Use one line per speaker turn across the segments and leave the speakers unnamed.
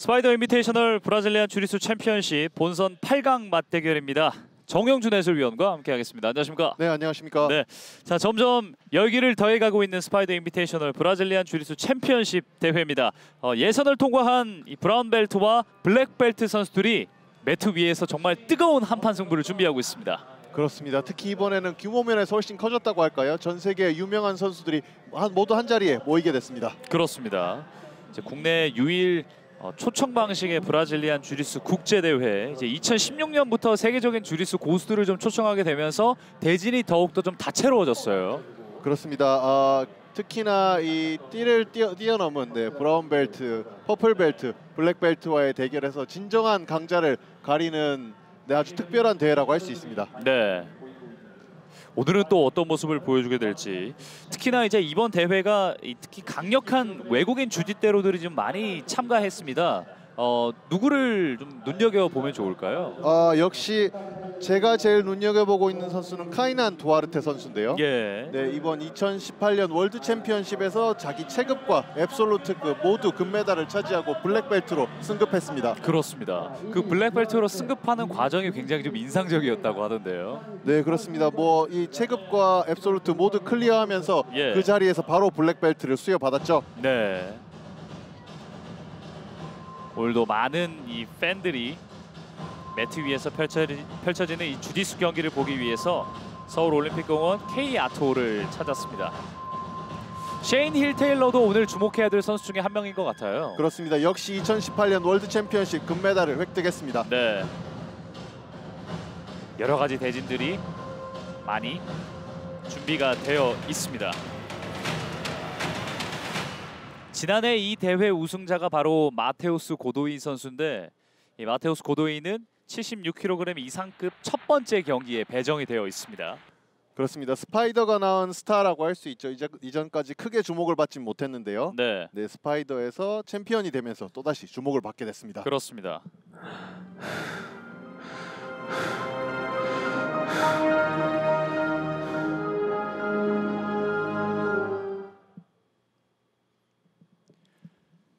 스파이더 인비테이셔널 브라질리안 주짓수 챔피언십 본선 8강 맞대결입니다. 정영준 해설위원과 함께하겠습니다. 안녕하십니까?
네, 안녕하십니까?
네, 자 점점 열기를 더해가고 있는 스파이더 인비테이셔널 브라질리안 주짓수 챔피언십 대회입니다. 예선을 통과한 이 브라운 벨트와 블랙 벨트 선수들이 매트 위에서 정말 뜨거운 한판 승부를 준비하고 있습니다.
그렇습니다. 특히 이번에는 규모 면에서 훨씬 커졌다고 할까요? 전 세계 유명한 선수들이 모두 한 자리에 모이게 됐습니다.
그렇습니다. 이제 국내 유일 초청 방식의 브라질리안 주짓수 국제대회, 이제 2016년부터 세계적인 주짓수 고수들을 좀 초청하게 되면서 대진이 더욱더 좀 다채로워졌어요.
그렇습니다. 특히나 이 띠를 뛰어넘은 브라운 벨트, 퍼플 벨트, 블랙 벨트와의 대결에서 진정한 강자를 가리는 아주 특별한 대회라고 할 수 있습니다.
네. 오늘은 또 어떤 모습을 보여주게 될지, 특히나 이제 이번 대회가 특히 강력한 외국인 주짓대로들이 좀 많이 참가했습니다. 누구를 좀 눈여겨보면 좋을까요?
역시 제가 제일 눈여겨보고 있는 선수는 카이난 두아르테 선수인데요.
예.
네, 이번 2018년 월드 챔피언십에서 자기 체급과 앱솔루트급 모두 금메달을 차지하고 블랙벨트로 승급했습니다.
그렇습니다. 그 블랙벨트로 승급하는 과정이 굉장히 좀 인상적이었다고 하던데요.
네, 그렇습니다. 뭐 이 체급과 앱솔루트 모두 클리어하면서 그 자리에서 바로 블랙벨트를 수여받았죠.
네. 오늘도 많은 이 팬들이 매트 위에서 펼쳐지는 이 주짓수 경기를 보기 위해서 서울 올림픽공원 K아트홀을 찾았습니다. 셰인 힐 테일러도 오늘 주목해야 될 선수 중에 한 명인 것 같아요.
그렇습니다. 역시 2018년 월드 챔피언십 금메달을 획득했습니다.
네. 여러 가지 대진들이 많이 준비가 되어 있습니다. 지난해 이 대회 우승자가 바로 마테우스 고도인 선수인데, 이 마테우스 고도인은 76kg 이상급 첫 번째 경기에 배정이 되어 있습니다.
그렇습니다. 스파이더가 낳은 스타라고 할 수 있죠. 이전까지 크게 주목을 받지 못했는데요.
네.
네, 스파이더에서 챔피언이 되면서 또다시 주목을 받게 됐습니다.
그렇습니다.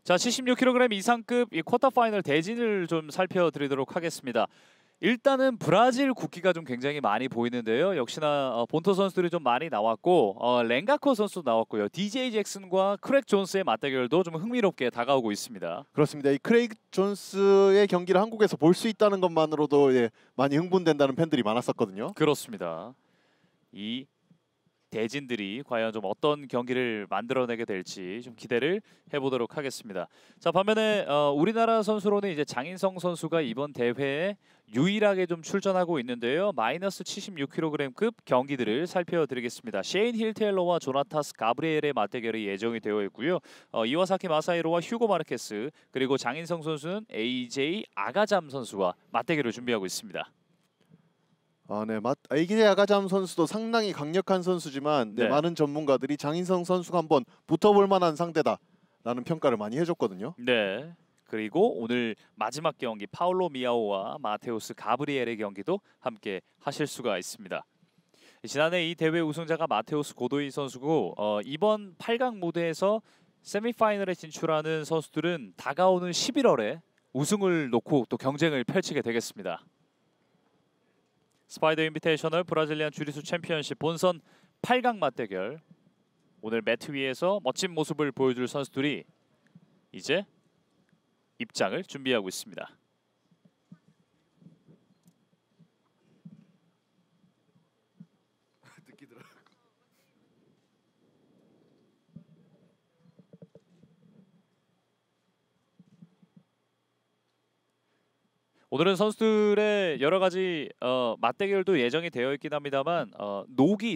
자, 76kg 이상급 이 쿼터 파이널 대진을 좀 살펴드리도록 하겠습니다. 일단은 브라질 국기가 좀 굉장히 많이 보이는데요. 역시나 본토 선수들이 좀 많이 나왔고, 랭가코 선수도 나왔고요. DJ 잭슨과 크랙 존스의 맞대결도 좀 흥미롭게 다가오고 있습니다.
그렇습니다. 이 크레이그 존스의 경기를 한국에서 볼 수 있다는 것만으로도 많이 흥분된다는 팬들이 많았었거든요.
그렇습니다. 이 대진들이 과연 좀 어떤 경기를 만들어내게 될지 좀 기대를 해보도록 하겠습니다. 자, 반면에 우리나라 선수로는 이제 장인성 선수가 이번 대회에 유일하게 좀 출전하고 있는데요. 마이너스 76kg급 경기들을 살펴드리겠습니다. 셰인 힐 테일러와 조나타스 가브리엘의 맞대결이 예정이 되어 있고요. 이와사키 마사히로와 휴고 마르케스, 그리고 장인성 선수는 AJ 아가잠 선수와 맞대결을 준비하고 있습니다.
네, AJ 아가잠 선수도 상당히 강력한 선수지만 많은 전문가들이 장인성 선수가 한번 붙어볼 만한 상대다라는 평가를 많이 해줬거든요.
네. 그리고 오늘 마지막 경기 파울로 미아오와 마테우스 가브리엘의 경기도 함께 하실 수가 있습니다. 지난해 이 대회 우승자가 마테우스 고도인 선수고, 이번 8강 무대에서 세미파이널에 진출하는 선수들은 다가오는 11월에 우승을 놓고 또 경쟁을 펼치게 되겠습니다. 스파이더 인비테이셔널 브라질리안 주짓수 챔피언십 본선 8강 맞대결, 오늘 매트 위에서 멋진 모습을 보여줄 선수들이 이제 입장을 준비하고 있습니다. 오늘은 선수들의 여러 가지 맞대결도 예정이 되어 있긴 합니다만,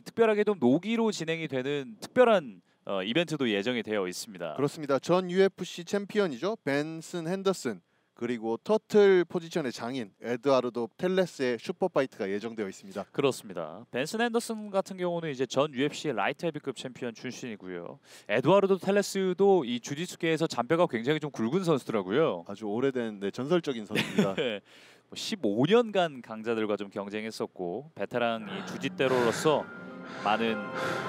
특별하게도 노기로 진행이 되는 특별한 이벤트도 예정이 되어 있습니다.
그렇습니다. 전 UFC 챔피언이죠. 벤슨 핸더슨, 그리고 터틀 포지션의 장인 에드와르도 텔레스의 슈퍼파이트가 예정되어 있습니다.
그렇습니다. 벤슨 핸더슨 같은 경우는 이제 전 UFC 라이트 헤비급 챔피언 출신이고요. 에드와르도 텔레스도 이 주짓수계에서 잔뼈가 굉장히 좀 굵은 선수더라고요.
아주 오래된 전설적인 선수입니다.
15년간 강자들과 좀 경쟁했었고, 베테랑 이 주짓대로로서 많은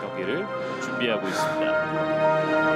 경기를 준비하고 있습니다.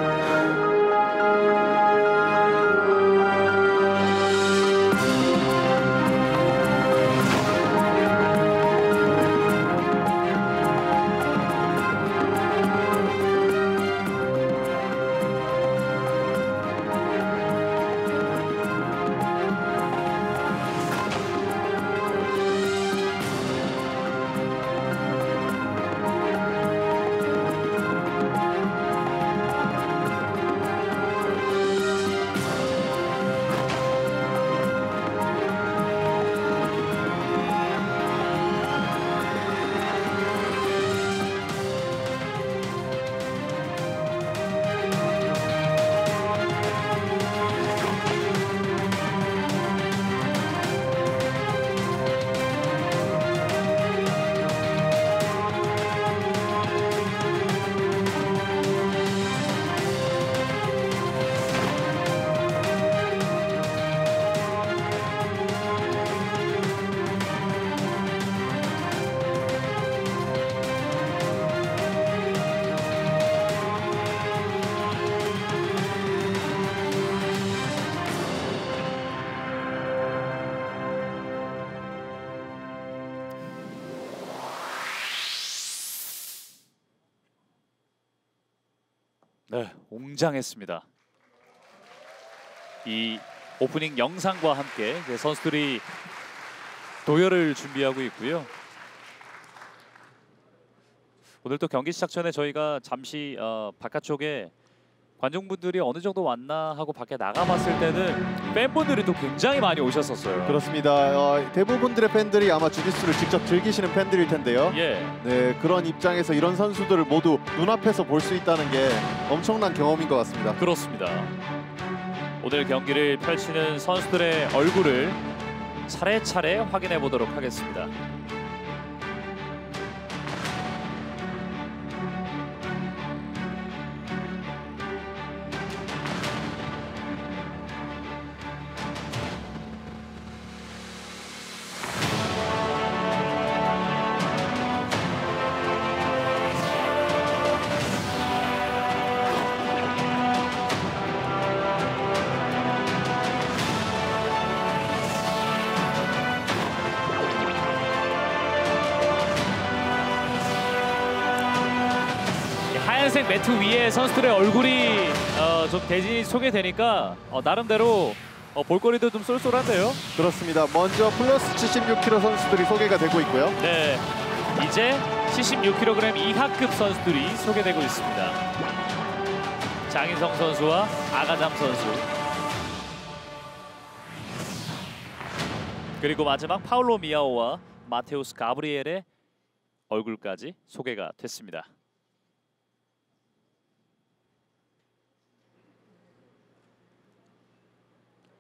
네, 웅장했습니다. 이 오프닝 영상과 함께 이제 선수들이 도열을 준비하고 있고요. 오늘 또 경기 시작 전에 저희가 잠시 바깥쪽에 관중분들이 어느 정도 왔나 하고 밖에 나가봤을 때는 팬분들이 또 굉장히 많이 오셨었어요.
그렇습니다. 대부분들의 팬들이 아마 주짓수를 직접 즐기시는 팬들일 텐데요.
예,
네, 그런 입장에서 이런 선수들을 모두 눈앞에서 볼 수 있다는 게 엄청난 경험인 것 같습니다.
그렇습니다. 오늘 경기를 펼치는 선수들의 얼굴을 차례차례 확인해 보도록 하겠습니다. 하얀색 매트 위에 선수들의 얼굴이 좀 대진이 소개되니까 나름대로 볼거리도 좀 쏠쏠한데요.
그렇습니다. 먼저 플러스 76kg 선수들이 소개가 되고 있고요.
네, 이제 76kg 이하급 선수들이 소개되고 있습니다. 장인성 선수와 아가잠 선수, 그리고 마지막 파울로 미아오와 마테우스 가브리엘의 얼굴까지 소개가 됐습니다.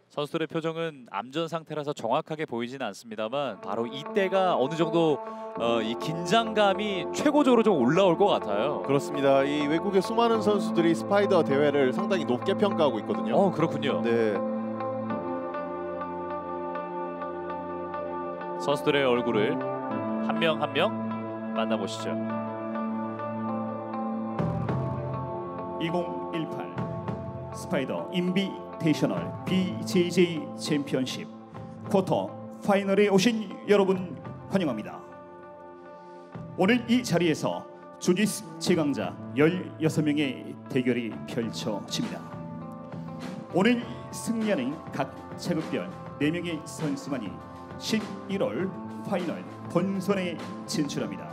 선수들의 표정은 암전 상태라서 정확하게 보이지는 않습니다만 바로 이때가 어느 정도 이 긴장감이 최고조로 좀 올라올 것 같아요.
그렇습니다. 이 외국의 수많은 선수들이 스파이더 대회를 상당히 높게 평가하고 있거든요.
그렇군요.
네,
선수들의 얼굴을 한 명 한 명 만나보시죠.
2018 스파이더 인비테이셔널 BJJ 챔피언십 쿼터 파이널에 오신 여러분 환영합니다. 오늘 이 자리에서 주짓수 최강자 16명의 대결이 펼쳐집니다. 오늘 승리하는 각 체급별 4명의 선수만이 11월 파이널 본선에 진출합니다.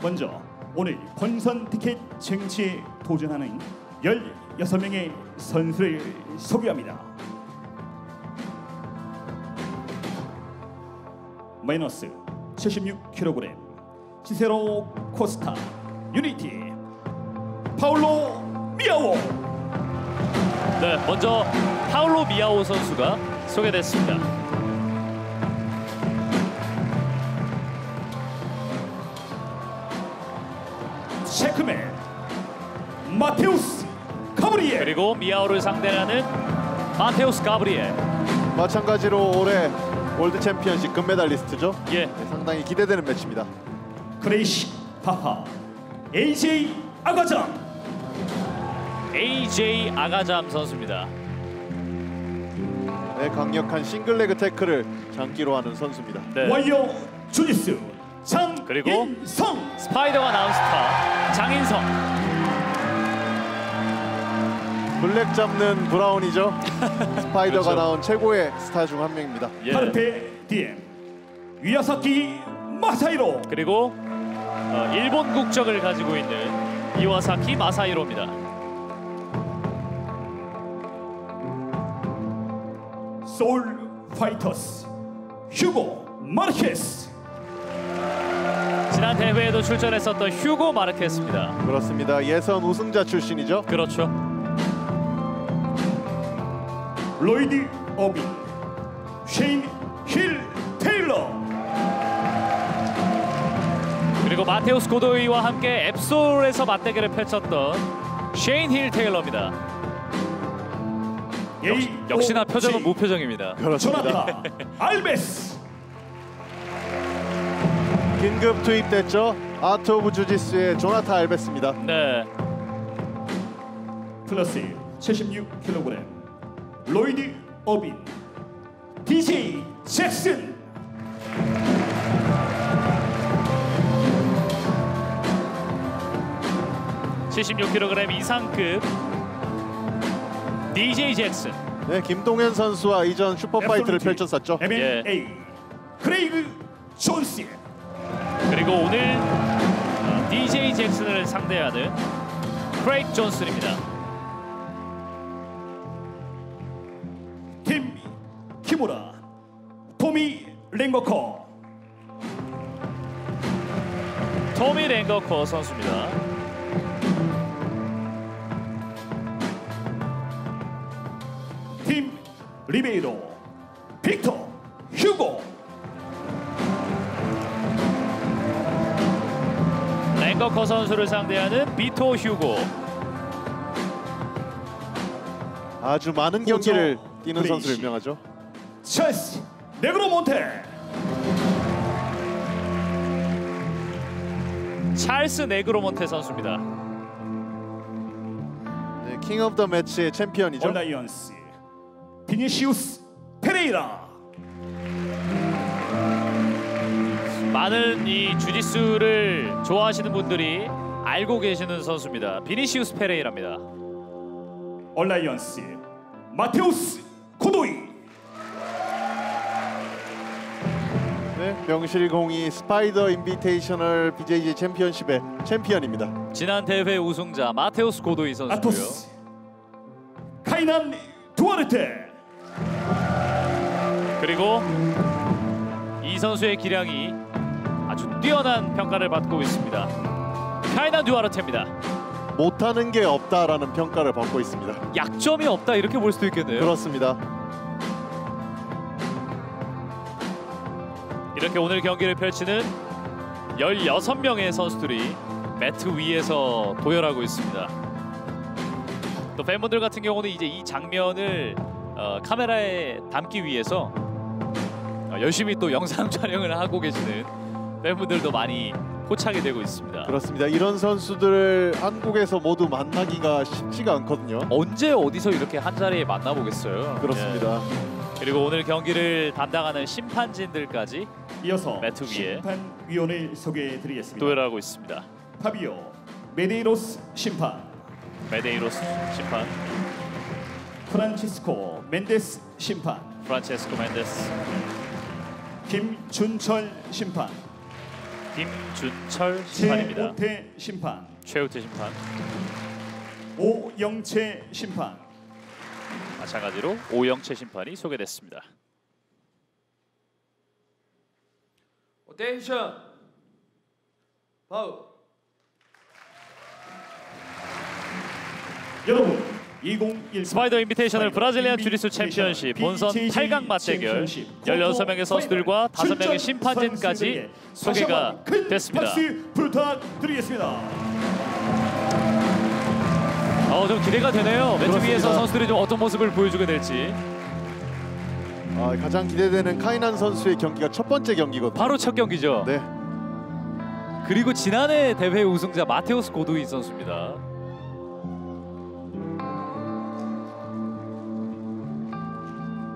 먼저 오늘 본선 티켓 쟁취에 도전하는 16명의 선수를 소개합니다. 마이너스 76kg 시세로 코스타 유니티 파울로 미아오.
네, 먼저 파울로 미아오 선수가 소개됐습니다.
체크맨 마테우스 가브리엘.
그리고 미아오를 상대하는 마테우스 가브리엘.
마찬가지로 올해 월드 챔피언십 금메달리스트죠.
예,
네, 상당히 기대되는 매치입니다.
그레이시 파하 AJ 아가장.
AJ 아가잠 선수입니다.
네, 강력한 싱글레그 태클을 장기로 하는 선수입니다.
네.
와이어 주짓수
그리고
장인성.
스파이더가 나온 스타 장인성.
블랙 잡는 브라운이죠. 스파이더가
그렇죠.
나온 최고의 스타 중 한 명입니다.
예.
카르페 디엠 위야사키 마사히로.
그리고 일본 국적을 가지고 있는 이와사키 마사히로입니다.
소울 파이터스 휴고 마르케스.
지난 대회에도 출전했었던 휴고 마르케스입니다.
그렇습니다. 예선 우승자 출신이죠.
그렇죠.
로이드 어빈 쉐인 힐 테일러.
그리고 마테우스 고도이와 함께 앱솔에서 맞대결을 펼쳤던 쉐인 힐 테일러입니다. 역시나 표정은 무표정입니다.
그렇습니다.
조나타 알베스.
긴급 투입됐죠. 아트 오브 주짓수의 조나타 알베스입니다.
네,
플러스 76kg 로이드 어빈 DJ 잭슨.
76kg 이상급 DJ 잭슨.
네, 김동현 선수와 이전 슈퍼파이트를 펼쳤었죠.
MMA 크레이그 존스.
그리고 오늘 DJ 잭슨을 상대하는 크레이그 존슨입니다.
팀 키무라 토미 랭거커.
토미 랭거커 선수입니다.
팀 리베이로 빅터 휴고.
랭거커 선수를 상대하는 비토 휴고.
아주 많은 경기를 뛰는
브레이시.
선수로 유명하죠.
찰스 네그로몬테.
찰스 네그로몬테 선수입니다.
네, 킹 오브 더 매치의 챔피언이죠.
얼라이언스 비니시우스 페레이라.
많은 이 주짓수를 좋아하시는 분들이 알고 계시는 선수입니다. 비니시우스 페레이라입니다.
얼라이언스 마테우스 고도이.
네, 명실공히 스파이더 인비테이셔널 BJJ 챔피언십의 챔피언입니다.
지난 대회 우승자 마테우스 고도이 선수고요.
아토스 카이난 두아르테.
그리고 이 선수의 기량이 아주 뛰어난 평가를 받고 있습니다. 카이난 두아르테입니다.
못하는 게 없다라는 평가를 받고 있습니다.
약점이 없다 이렇게 볼 수도 있겠네요.
그렇습니다.
이렇게 오늘 경기를 펼치는 16명의 선수들이 매트 위에서 도열하고 있습니다. 또 팬분들 같은 경우는 이제 이 장면을 카메라에 담기 위해서 열심히 또 영상 촬영을 하고 계시는 팬분들도 많이 포착이 되고 있습니다.
그렇습니다. 이런 선수들을 한국에서 모두 만나기가 쉽지가 않거든요.
언제 어디서 이렇게 한 자리에 만나보겠어요.
그렇습니다.
예. 그리고 오늘 경기를 담당하는 심판진들까지
이어서
매트 위에
심판위원을 소개해드리겠습니다.
도열하고 있습니다.
파비오 메데이로스 심판,
메데이로스 심판,
프란치스코 멘데스 심판,
프란체스코 멘데스,
김준철 심판,
김준철 심판입니다.
최우태 심판,
최우태 심판.
오영채 심판.
마찬가지로 오영채 심판이 소개됐습니다.
어텐션 파울.
여러분 2018
스파이더 인비테이셔널 브라질리안 주짓수 챔피언십 본선 8강 맞대결 16명의 선수들과 5명의 심판진까지 소개가 됐습니다.
박수 부탁드리겠습니다.
좀 기대가 되네요. 매트
그렇습니다.
위에서 선수들이 좀 어떤 모습을 보여주게 될지.
가장 기대되는 카이난 선수의 경기가 첫 번째 경기거든요.
바로 첫 경기죠.
네,
그리고 지난해 대회 우승자 마테우스 고도이 선수입니다.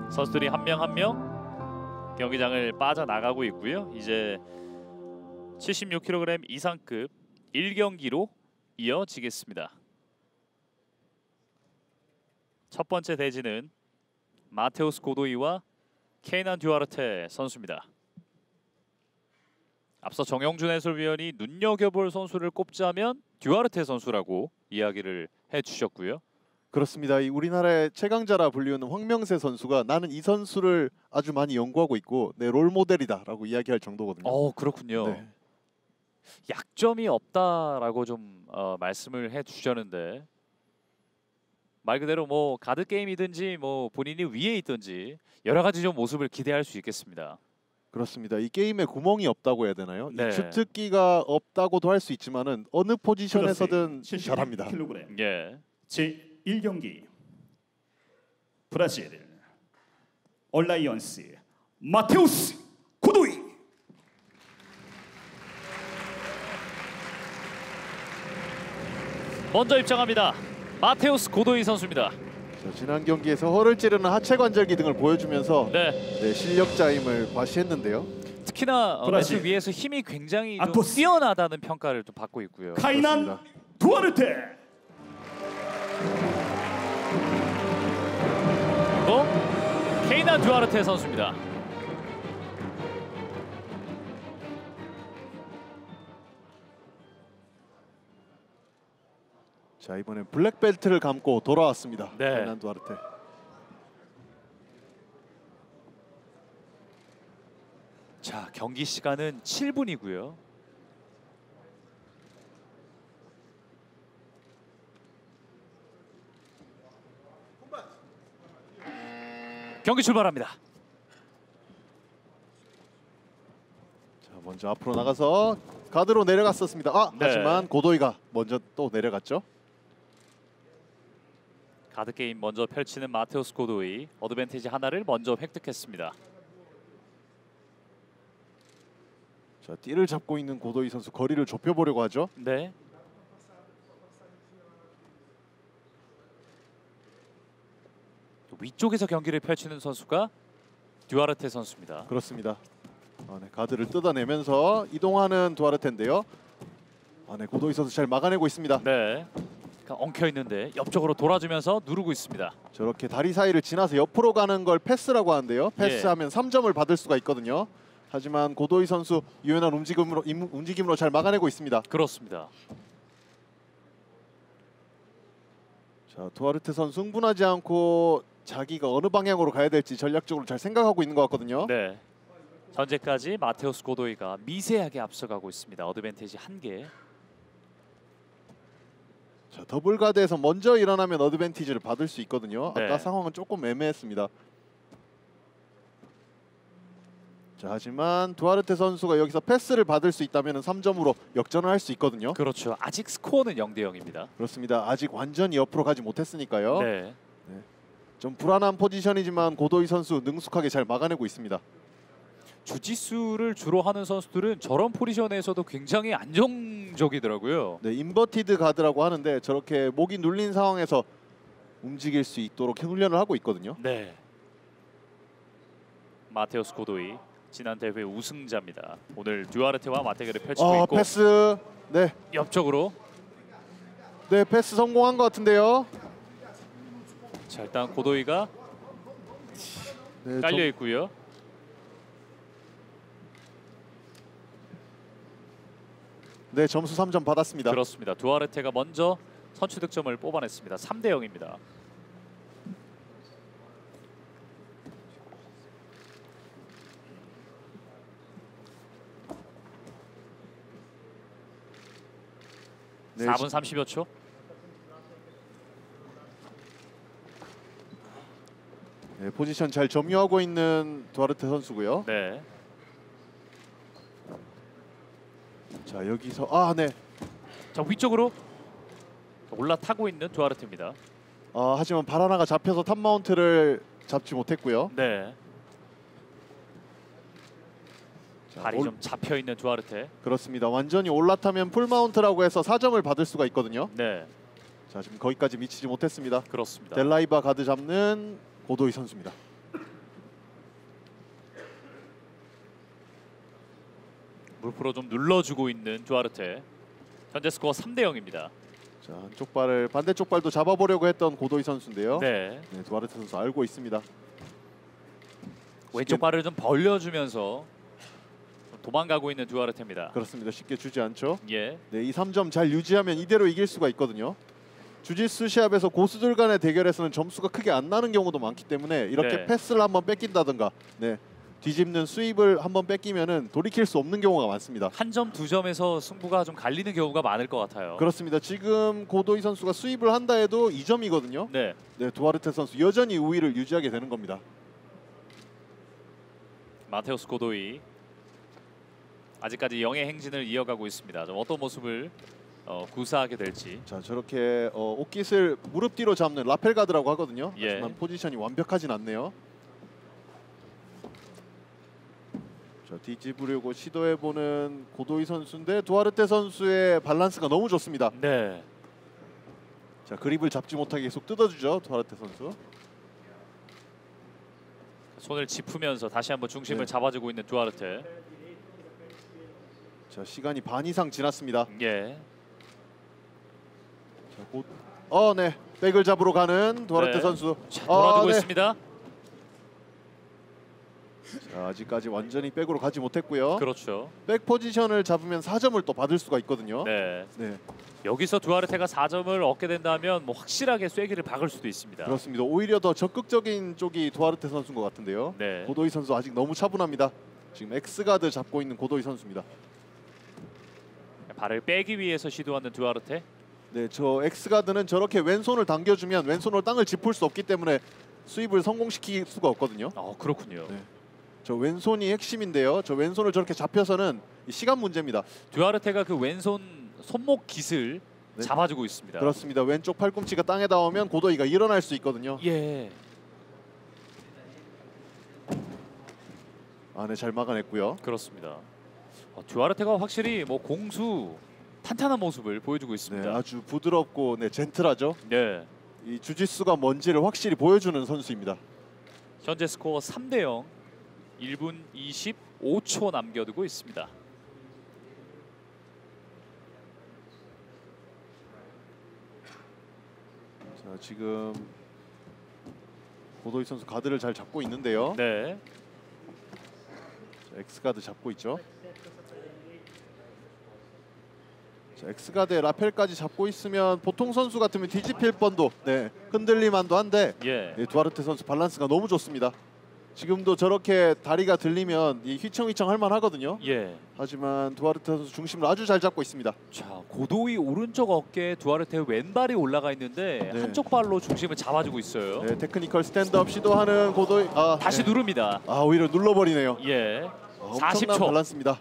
선수들이 한 명 한 명 경기장을 빠져나가고 있고요. 이제 76kg 이상급 1경기로 이어지겠습니다. 첫 번째 대진은 마테우스 고도이와 케이난 듀아르테 선수입니다. 앞서 정영준 해설위원이 눈여겨볼 선수를 꼽자면 듀아르테 선수라고 이야기를 해주셨고요.
그렇습니다. 이 우리나라의 최강자라 불리우는 황명세 선수가 나는 이 선수를 아주 많이 연구하고 있고 내 롤모델이다라고 이야기할 정도거든요.
그렇군요.
네.
약점이 없다라고 좀 말씀을 해주셨는데 말 그대로 뭐 가드 게임이든지 뭐 본인이 위에 있든지 여러 가지 좀 모습을 기대할 수 있겠습니다.
그렇습니다. 이 게임에 구멍이 없다고 해야 되나요?
네.
이 주특기가 없다고도 할 수 있지만은 어느 포지션에서든 잘합니다.
예. 제 1경기 브라질 얼라이언스 마테우스 고도이.
먼저 입장합니다. 마테우스 고도이 선수입니다.
자, 지난 경기에서 허를 찌르는 하체 관절기 등을 보여주면서
네.
실력자임을 과시했는데요.
특히나
브라질.
매트 위에서 힘이 굉장히 좀
아토스.
뛰어나다는 평가를 좀 받고 있고요.
카이난
그렇습니다.
두아르테.
또 케이난 두아르테 선수입니다.
자, 이번엔 블랙벨트를 감고 돌아왔습니다.
네.
케이난 두아르테.
자, 경기 시간은 7분이고요. 경기 출발합니다.
자, 먼저 앞으로 나가서 가드로 내려갔었습니다.
네.
하지만 고도이가 먼저 또 내려갔죠.
가드 게임 먼저 펼치는 마테우스 고도이, 어드밴티지 하나를 먼저 획득했습니다.
자, 띠를 잡고 있는 고도이 선수 거리를 좁혀보려고 하죠.
네. 위쪽에서 경기를 펼치는 선수가 듀아르테 선수입니다.
그렇습니다. 네, 가드를 뜯어내면서 이동하는 두아르테인데요. 네, 고도이 선수 잘 막아내고 있습니다.
네. 엉켜 있는데 옆쪽으로 돌아주면서 누르고 있습니다.
저렇게 다리 사이를 지나서 옆으로 가는 걸 패스라고 하는데요. 패스하면 3점을 받을 수가 있거든요. 하지만 고도이 선수 유연한 움직임으로 잘 막아내고 있습니다.
그렇습니다.
자, 두아르테 선수 흥분하지 않고 자기가 어느 방향으로 가야 될지 전략적으로 잘 생각하고 있는 것 같거든요.
네. 현재까지 마테우스 고도이가 미세하게 앞서가고 있습니다. 어드밴티지 1개.
자, 더블 가드에서 먼저 일어나면 어드밴티지를 받을 수 있거든요.
네.
아까 상황은 조금 애매했습니다. 자, 하지만 두아르테 선수가 여기서 패스를 받을 수 있다면 3점으로 역전을 할 수 있거든요.
그렇죠. 아직 스코어는 0대 0입니다.
그렇습니다. 아직 완전히 옆으로 가지 못했으니까요.
네.
좀 불안한 포지션이지만 고도이 선수 능숙하게 잘 막아내고 있습니다.
주짓수를 주로 하는 선수들은 저런 포지션에서도 굉장히 안정적이더라고요.
네, 인버티드 가드라고 하는데 저렇게 목이 눌린 상황에서 움직일 수 있도록 훈련을 하고 있거든요.
네. 마테우스 고도이 지난 대회 우승자입니다. 오늘 듀아르테와 맞대결을 펼치고 있고
패스. 네,
옆쪽으로.
네, 패스 성공한 것 같은데요.
자, 일단 고도이가
네,
깔려 있고요.
네, 점수 3점 받았습니다.
그렇습니다. 듀아르테가 먼저 선취 득점을 뽑아냈습니다. 3대 0입니다.
네,
4분 30여 초.
네, 포지션 잘 점유하고 있는 두아르테 선수고요.
네.
자, 여기서 네.
자, 위쪽으로 올라타고 있는 듀아르테입니다.
하지만 발 하나가 잡혀서 탑 마운트를 잡지 못했고요.
네.
자,
발이 좀 잡혀 있는 듀아르테.
그렇습니다. 완전히 올라타면 풀 마운트라고 해서 4점을 받을 수가 있거든요.
네.
자, 지금 거기까지 미치지 못했습니다.
그렇습니다.
델라이바 가드 잡는 고도이 선수입니다.
물프로 좀 눌러주고 있는 듀아르테. 현재 스코어 3대 0입니다.
자, 한쪽 발을 반대쪽 발도 잡아보려고 했던 고도이 선수인데요.
네.
네, 두아르테 선수 알고 있습니다.
왼쪽 발을 좀 벌려주면서 좀 도망가고 있는 듀아르테입니다.
그렇습니다. 쉽게 주지 않죠.
예.
네, 이 3점 잘 유지하면 이대로 이길 수가 있거든요. 주짓수 시합에서 고수들 간의 대결에서는 점수가 크게 안 나는 경우도 많기 때문에 이렇게
네.
패스를 한번 뺏긴다든가, 뒤집는 스윕을 한번 뺏기면은 돌이킬 수 없는 경우가 많습니다.
한 점, 두 점에서 승부가 좀 갈리는 경우가 많을 것 같아요.
그렇습니다. 지금 고도이 선수가 스윕을 한다 해도 2점이거든요.
네.
네, 두아르테 선수 여전히 우위를 유지하게 되는 겁니다.
마테우스 고도이 아직까지 영의 행진을 이어가고 있습니다. 좀 어떤 모습을 구사하게 될지.
자, 저렇게 옷깃을 무릎 뒤로 잡는 라펠 가드라고 하거든요.
예.
하지만 포지션이 완벽하진 않네요. 자, 뒤집으려고 시도해보는 고도이 선수인데 두아르테 선수의 밸런스가 너무 좋습니다.
네.
자, 그립을 잡지 못하게 계속 뜯어주죠, 두아르테 선수.
손을 짚으면서 다시 한번 중심을
네.
잡아주고 있는 듀아르테.
자, 시간이 반 이상 지났습니다.
예.
네. 백을 잡으러 가는 두아르테
네.
선수.
자, 돌아두고
네.
있습니다.
자, 아직까지 완전히 백으로 가지 못했고요.
그렇죠.
백 포지션을 잡으면 4점을 또 받을 수가 있거든요.
네.
네,
여기서 두아르테가 4점을 얻게 된다면 뭐 확실하게 쐐기를 박을 수도 있습니다.
그렇습니다. 오히려 더 적극적인 쪽이 두아르테 선수인 것 같은데요.
네.
고도이 선수 아직 너무 차분합니다. 지금 엑스가드 잡고 있는 고도이 선수입니다.
발을 빼기 위해서 시도하는 두아르테.
네, 저 엑스가드는 저렇게 왼손을 당겨주면 왼손으로 땅을 짚을 수 없기 때문에 수입을 성공시킬 수가 없거든요.
그렇군요.
네. 저 왼손이 핵심인데요. 저 왼손을 저렇게 잡혀서는 시간 문제입니다.
두아르테가 그 왼손 손목 깃을
네.
잡아주고 있습니다.
그렇습니다. 왼쪽 팔꿈치가 땅에 닿으면 고도이가 일어날 수 있거든요.
예.
네, 잘 막아냈고요.
그렇습니다. 두아르테가 확실히 뭐 공수 탄탄한 모습을 보여주고
네,
있습니다.
아주 부드럽고 젠틀하죠.
네.
이 주짓수가 뭔지를 확실히 보여주는 선수입니다.
현재 스코어 3대0. 1분 25초 남겨두고 있습니다.
자, 지금 고도이 선수 가드를 잘 잡고 있는데요.
네.
자, 엑스가드 잡고 있죠. 자, 엑스가드에 라펠까지 잡고 있으면 보통 선수 같으면 뒤집힐 뻔도 흔들릴만도 한데
예.
두아르테 선수 밸런스가 너무 좋습니다. 지금도 저렇게 다리가 들리면 휘청휘청 할만 하거든요.
예.
하지만 두아르테 선수 중심을 아주 잘 잡고 있습니다.
자, 고도이 오른쪽 어깨에 두아르테 왼발이 올라가 있는데
네.
한쪽 발로 중심을 잡아주고 있어요.
네, 테크니컬 스탠드업 시도하는 고도이.
다시 누릅니다.
오히려 눌러버리네요.
예.
엄청난
40초.
밸런스입니다.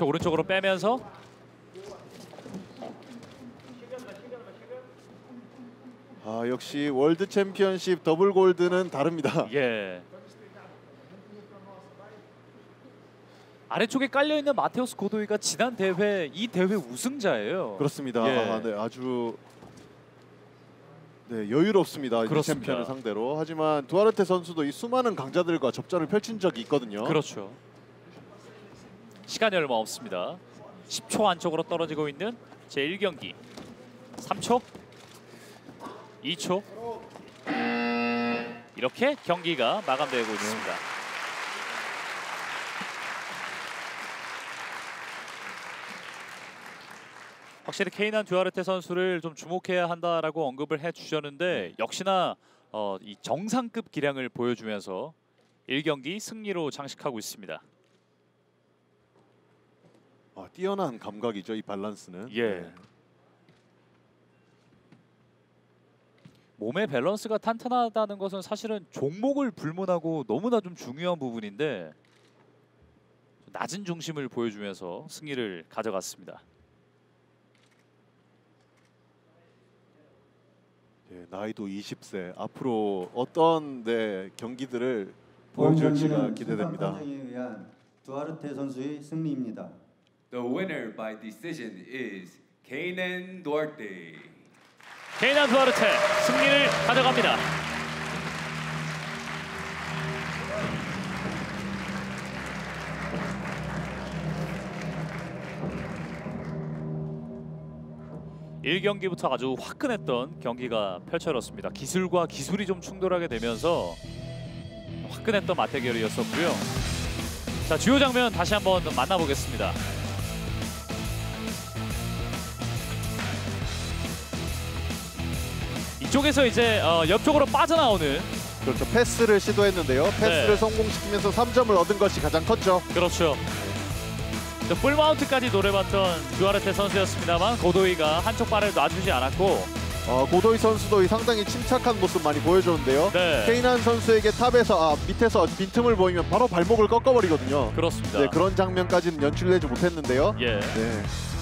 오른쪽으로 빼면서
역시 월드 챔피언십 더블 골드는 다릅니다.
예. 아래쪽에 깔려 있는 마테우스 고도이가 지난 대회 이 대회 우승자예요.
그렇습니다.
예.
네, 아주 여유롭습니다. 이
그렇습니다.
챔피언을 상대로. 하지만 두아르테 선수도 이 수많은 강자들과 접전을 펼친 적이 있거든요.
그렇죠. 시간이 얼마 없습니다. 10초 안쪽으로 떨어지고 있는 제1경기. 3초, 2초. 이렇게 경기가 마감되고 있습니다. 확실히 케이난 두아르테 선수를 좀 주목해야 한다라고 언급을 해주셨는데 역시나 이 정상급 기량을 보여주면서 1경기 승리로 장식하고 있습니다.
뛰어난 감각이죠, 이 밸런스는.
예. 몸의 밸런스가 탄탄하다는 것은 사실은 종목을 불문하고 너무나 좀 중요한 부분인데 낮은 중심을 보여주면서 승리를 가져갔습니다.
나이도 20세. 앞으로 어떤 경기들을 보여줄지가 기대됩니다.
판정에 의한 두아르테 선수의 승리입니다.
The winner by decision is Kaynan Duarte.
케이난 두아르테 승리를 가져갑니다. (1경기부터) 아주 화끈했던 경기가 펼쳐졌습니다. 기술과 기술이 좀 충돌하게 되면서 화끈했던 맞대결이었었고요. 자, 주요 장면 다시 한번 만나보겠습니다. 이쪽에서 이제 옆쪽으로 빠져나오는,
그렇죠. 패스를 시도했는데요. 패스를
네.
성공시키면서 3점을 얻은 것이 가장 컸죠.
그렇죠. 풀마운트까지 노려봤던 두아르테 선수였습니다만 고도이가 한쪽 발을 놔주지 않았고,
고도이 선수도 상당히 침착한 모습 많이 보여줬는데요.
네.
케이난 선수에게 탑에서 밑에서 빈틈을 보이면 바로 발목을 꺾어버리거든요.
그렇습니다.
그런 장면까지는 연출내지 못했는데요.
예.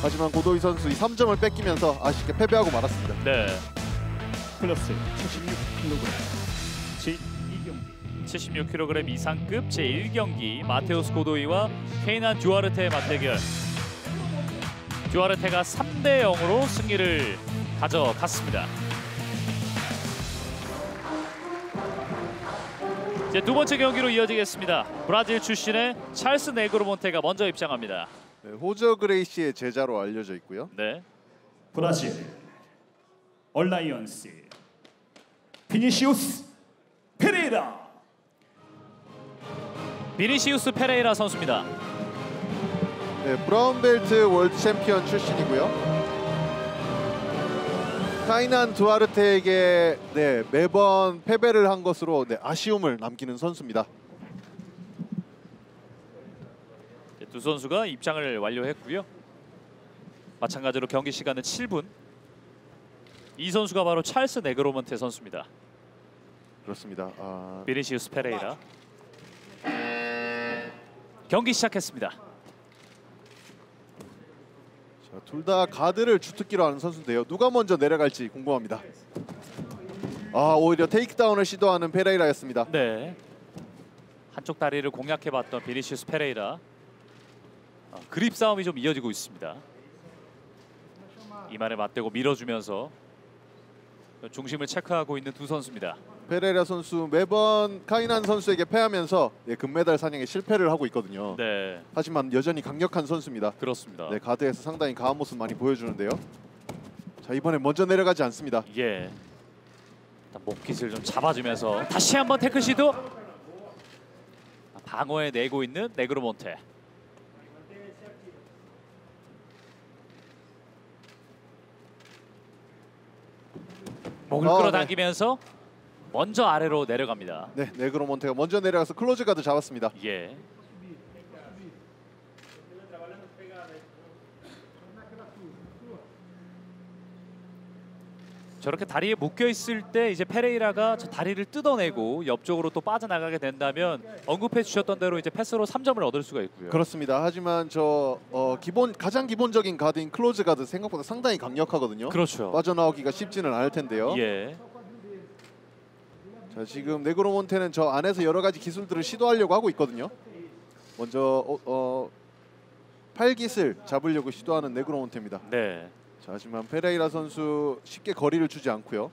하지만 고도이 선수 이 3점을 뺏기면서 아쉽게 패배하고 말았습니다.
네.
플러스 76kg 제2경기
76kg 이상급 제1경기 마테우스 고도이와 케이난 두아르테의 맞대결. 두아르테가 3대0으로 승리를 가져갔습니다. 이제 두 번째 경기로 이어지겠습니다. 브라질 출신의 찰스 네그로몬테가 먼저 입장합니다.
호저 그레이시의 제자로 알려져 있고요.
네.
브라질 얼라이언스 비니시우스 페레이라.
비니시우스 페레이라 선수입니다.
네, 브라운 벨트 월드 챔피언 출신이고요. 카이난 두아르테에게 매번 패배를 한 것으로 아쉬움을 남기는 선수입니다.
두 선수가 입장을 완료했고요. 마찬가지로 경기 시간은 7분. 이 선수가 바로 찰스 네그로먼테 선수입니다.
그렇습니다.
비니시우스 페레이라. 경기 시작했습니다.
둘 다 가드를 주특기로 하는 선수인데요. 누가 먼저 내려갈지 궁금합니다. 오히려 테이크다운을 시도하는 페레이라였습니다.
네. 한쪽 다리를 공략해봤던 비니시우스 페레이라. 그립 싸움이 좀 이어지고 있습니다. 이만에 맞대고 밀어주면서 중심을 체크하고 있는 두 선수입니다.
페레이라 선수 매번 카이난 선수에게 패하면서 금메달 사냥에 실패를 하고 있거든요.
네,
하지만 여전히 강력한 선수입니다.
그렇습니다.
가드에서 상당히 강한 모습 많이 보여주는데요. 자, 이번에 먼저 내려가지 않습니다.
예. 일단 목깃을 좀 잡아주면서 다시 한번 태클 시도. 방어에 내고 있는 네그로몬테. 목을 끌어당기면서 먼저 아래로 내려갑니다.
네, 네그로몬테가 먼저 내려가서 클로즈 가드 잡았습니다.
예. 저렇게 다리에 묶여 있을 때 이제 페레이라가 저 다리를 뜯어내고 옆쪽으로 또 빠져나가게 된다면 언급해 주셨던 대로 이제 패스로 3점을 얻을 수가 있고요.
그렇습니다. 하지만 가장 기본적인 가드인 클로즈 가드 생각보다 상당히 강력하거든요.
그렇죠.
빠져나오기가 쉽지는 않을 텐데요.
예.
자, 지금 네그로몬테는 저 안에서 여러 가지 기술들을 시도하려고 하고 있거든요. 먼저 팔깃을 잡으려고 시도하는 네그로몬테입니다.
네.
자, 하지만 페레이라 선수 쉽게 거리를 주지 않고요.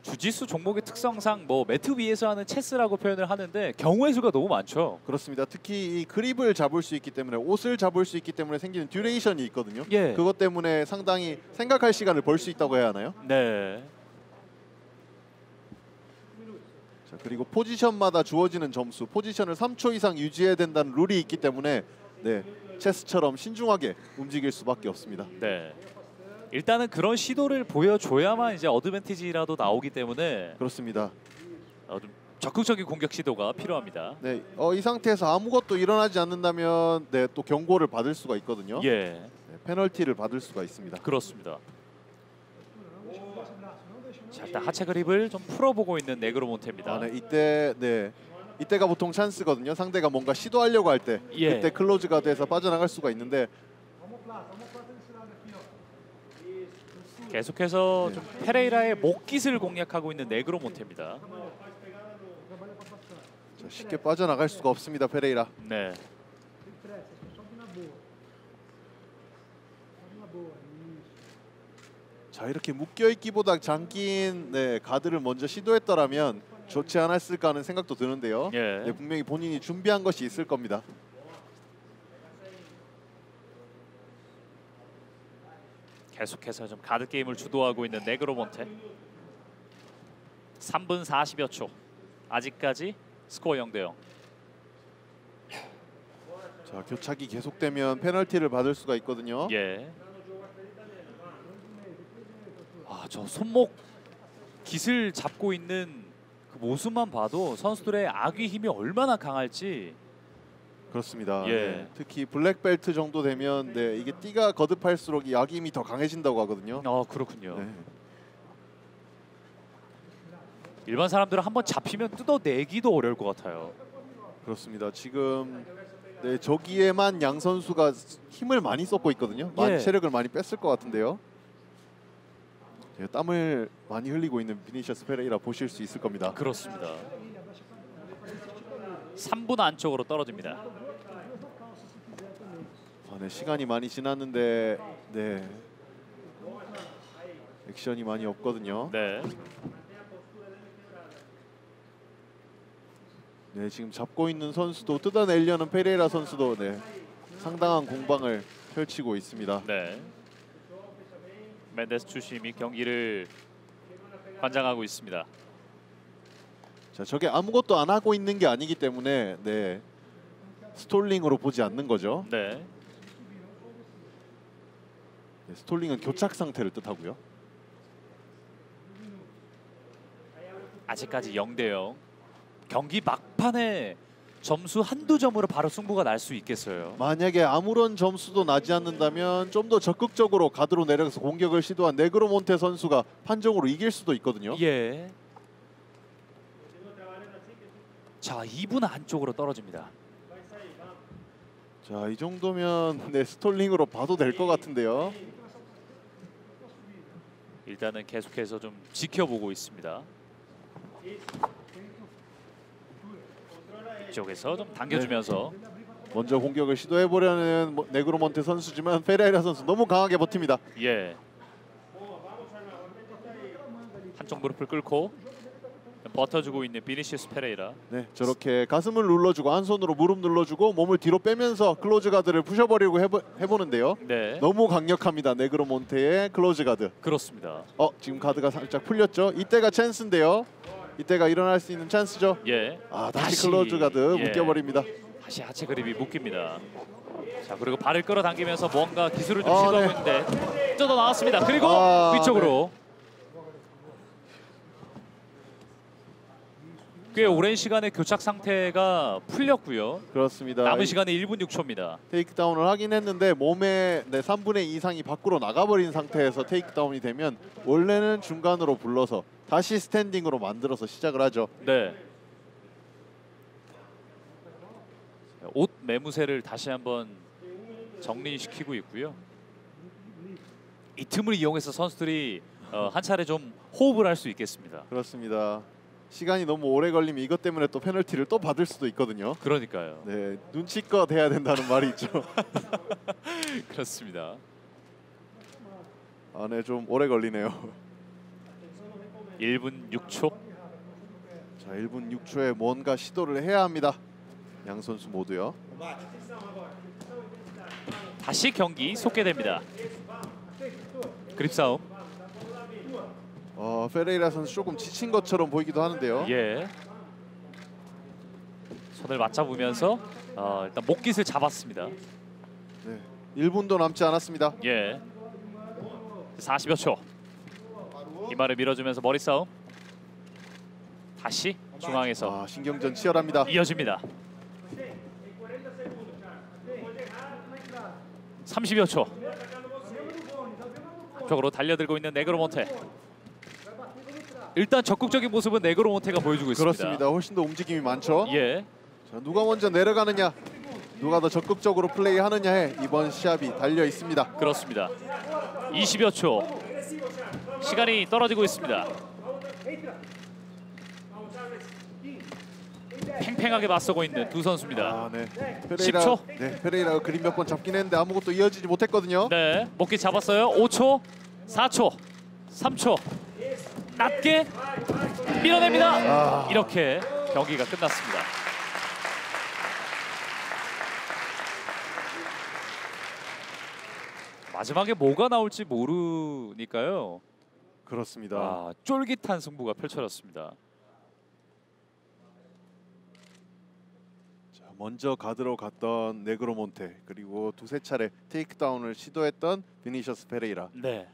주짓수 종목의 특성상 뭐 매트 위에서 하는 체스라고 표현을 하는데 경우의 수가 너무 많죠.
그렇습니다. 특히 이 그립을 잡을 수 있기 때문에 옷을 잡을 수 있기 때문에 생기는 듀레이션이 있거든요.
예.
그것 때문에 상당히 생각할 시간을 벌 수 있다고 해야 하나요?
네.
자, 그리고 포지션마다 주어지는 점수, 포지션을 3초 이상 유지해야 된다는 룰이 있기 때문에 체스처럼 신중하게 움직일 수밖에 없습니다.
네. 일단은 그런 시도를 보여줘야만 이제 어드밴티지라도 나오기 때문에
그렇습니다.
좀 적극적인 공격 시도가 필요합니다.
네, 이 상태에서 아무것도 일어나지 않는다면 또 경고를 받을 수가 있거든요.
예.
페널티를 받을 수가 있습니다.
그렇습니다. 자, 일단 하체 그립을 좀 풀어보고 있는 네그로몬테입니다.
이때가 보통 찬스거든요. 상대가 뭔가 시도하려고 할 때
예.
그때 클로즈 가드에서 빠져나갈 수가 있는데
계속해서 좀 페레이라의 목깃을 공략하고 있는 네그로몬테입니다.
자, 쉽게 빠져나갈 수가 없습니다. 페레이라.
네.
자, 이렇게 묶여있기보다 잠긴 가드를 먼저 시도했더라면 좋지 않았을까 하는 생각도 드는데요.
예.
분명히 본인이 준비한 것이 있을 겁니다.
계속해서 좀 가드 게임을 주도하고 있는 네그로몬테. 3분 40여 초. 아직까지 스코어 0대0.
자, 교착이 계속되면 페널티를 받을 수가 있거든요.
예. 저 손목 깃을 잡고 있는 그 모습만 봐도 선수들의 악의 힘이 얼마나 강할지.
그렇습니다.
예.
특히 블랙벨트 정도 되면 이게 띠가 거듭할수록 이 악의 힘이 더 강해진다고 하거든요.
그렇군요.
네.
일반 사람들은 한번 잡히면 뜯어내기도 어려울 것 같아요.
그렇습니다. 지금 저기에만 양 선수가 힘을 많이 쏟고 있거든요.
예.
체력을 많이 뺐을 것 같은데요. 땀을 많이 흘리고 있는 비니시우스 페레이라 보실 수 있을 겁니다.
그렇습니다. 3분 안쪽으로 떨어집니다.
시간이 많이 지났는데 액션이 많이 없거든요.
네.
지금 잡고 있는 선수도 뜯어내려는 페레이라 선수도 상당한 공방을 펼치고 있습니다.
네. 멘데스 주심이 경기를 관장하고 있습니다.
자, 저게 아무것도 안 하고 있는 게 아니기 때문에 네. 스톨링으로 보지 않는 거죠.
네.
네, 스톨링은 교착 상태를 뜻하고요.
아직까지 0대0. 경기 막판에 점수 한두 점으로 바로 승부가 날 수 있겠어요.
만약에 아무런 점수도 나지 않는다면 좀 더 적극적으로 가드로 내려가서 공격을 시도한 네그로몬테 선수가 판정으로 이길 수도 있거든요.
예. 자, 2분 안쪽으로 떨어집니다.
자, 이 정도면 네, 스톨링으로 봐도 될 것 같은데요.
일단은 계속해서 좀 지켜보고 있습니다. 이쪽에서 좀 당겨주면서
먼저 공격을 시도해 보려는 네그로몬테 선수지만 페레이라 선수 너무 강하게 버팁니다.
예. 한쪽 무릎을 꿇고 버텨주고 있는 비니시우스 페레이라.
네, 저렇게 가슴을 눌러주고 한 손으로 무릎 눌러주고 몸을 뒤로 빼면서 클로즈 가드를 부셔버리고 해보는데요.
네.
너무 강력합니다. 네그로몬테의 클로즈 가드.
그렇습니다.
지금 가드가 살짝 풀렸죠. 이때가 찬스인데요. 이때가 일어날 수 있는 찬스죠.
예.
다시 클로즈 가드
예.
묶여버립니다.
다시 하체 그립이 묶입니다. 자, 그리고 발을 끌어당기면서 뭔가 기술을 좀 시도하고
네.
있는데 뜯어 나왔습니다. 그리고 위쪽으로. 꽤 오랜 시간의 교착 상태가 풀렸고요.
그렇습니다.
남은 시간은 1분 6초입니다.
테이크다운을 하긴 했는데 몸의 3분의 2 이상이 밖으로 나가버린 상태에서 테이크다운이 되면 원래는 중간으로 불러서 다시 스탠딩으로 만들어서 시작을 하죠.
네. 옷 매무새를 다시 한번 정리시키고 있고요. 이 틈을 이용해서 선수들이 한 차례 좀 호흡을 할 수 있겠습니다.
그렇습니다. 시간이 너무 오래 걸리면 이것 때문에 또 페널티를 또 받을 수도 있거든요.
그러니까요.
네, 눈치껏 해야 된다는 말이 있죠.
그렇습니다.
네, 좀 오래 걸리네요.
1분 6초.
자, 1분 6초에 뭔가 시도를 해야 합니다. 양 선수 모두요.
다시 경기 속개됩니다. 그립 싸움.
페레이라 선수 조금 지친 것처럼 보이기도 하는데요.
예. 손을 맞잡으면서 일단 목깃을 잡았습니다.
네, 1분도 남지 않았습니다.
예. 40여 초. 이마를 밀어주면서 머리 싸움. 다시 중앙에서
신경전 치열합니다.
이어집니다. 30여 초. 앞쪽으로 달려들고 있는 네그로몬테. 일단 적극적인 모습은 네그로몬테가 보여주고 있습니다.
그렇습니다. 훨씬 더 움직임이 많죠.
예.
자, 누가 먼저 내려가느냐, 누가 더 적극적으로 플레이하느냐에 이번 시합이 달려 있습니다.
그렇습니다. 20여 초. 시간이 떨어지고 있습니다. 팽팽하게 맞서고 있는 두 선수입니다.
네.
10초.
네, 페레이라가 그림 몇 번 잡긴 했는데 아무것도 이어지지 못했거든요.
네, 목깃 잡았어요. 5초, 4초, 3초. 낮게 밀어냅니다. 이렇게 경기가 끝났습니다. 마지막에 뭐가 나올지 모르니까요.
그렇습니다.
쫄깃한 승부가 펼쳐졌습니다.
자, 먼저 가드로 갔던 네그로몬테, 그리고 두세 차례 테이크다운을 시도했던 비니셔스 페레이라.
네.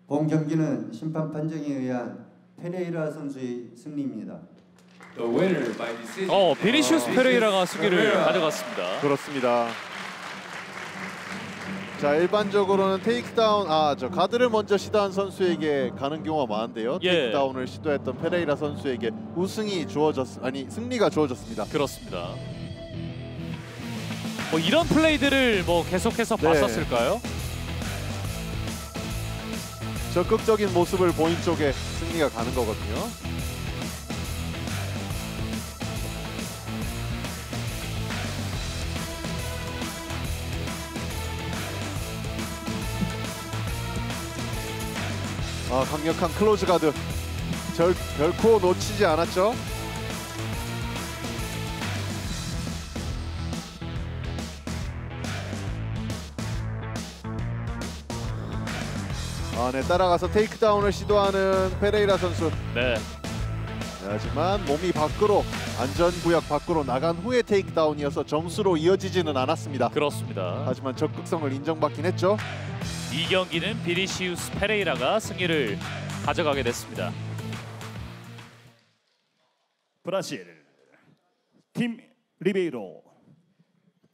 본 경기는 심판 판정에 의한 페레이라 선수의 승리입니다.
The winner by decision.
비니시우스 페레이라가 승리를 가져갔습니다.
그렇습니다. 자, 일반적으로는 테이크다운, 저 가드를 먼저 시도한 선수에게 가는 경우가 많은데요.
예.
테이크다운을 시도했던 페레이라 선수에게 승리가 주어졌습니다.
그렇습니다. 뭐 이런 플레이들을 계속해서
네.
봤었을까요?
적극적인 모습을 보인 쪽에 승리가 가는 거거든요. 강력한 클로즈 가드. 결코 놓치지 않았죠. 네, 따라가서 테이크다운을 시도하는 페레이라 선수.
네.
하지만 몸이 밖으로 안전구역 밖으로 나간 후에 테이크다운이어서 점수로 이어지지는 않았습니다.
그렇습니다.
하지만 적극성을 인정받긴 했죠.
이 경기는 비니시우스 페레이라가 승리를 가져가게 됐습니다.
브라질 팀 리베이로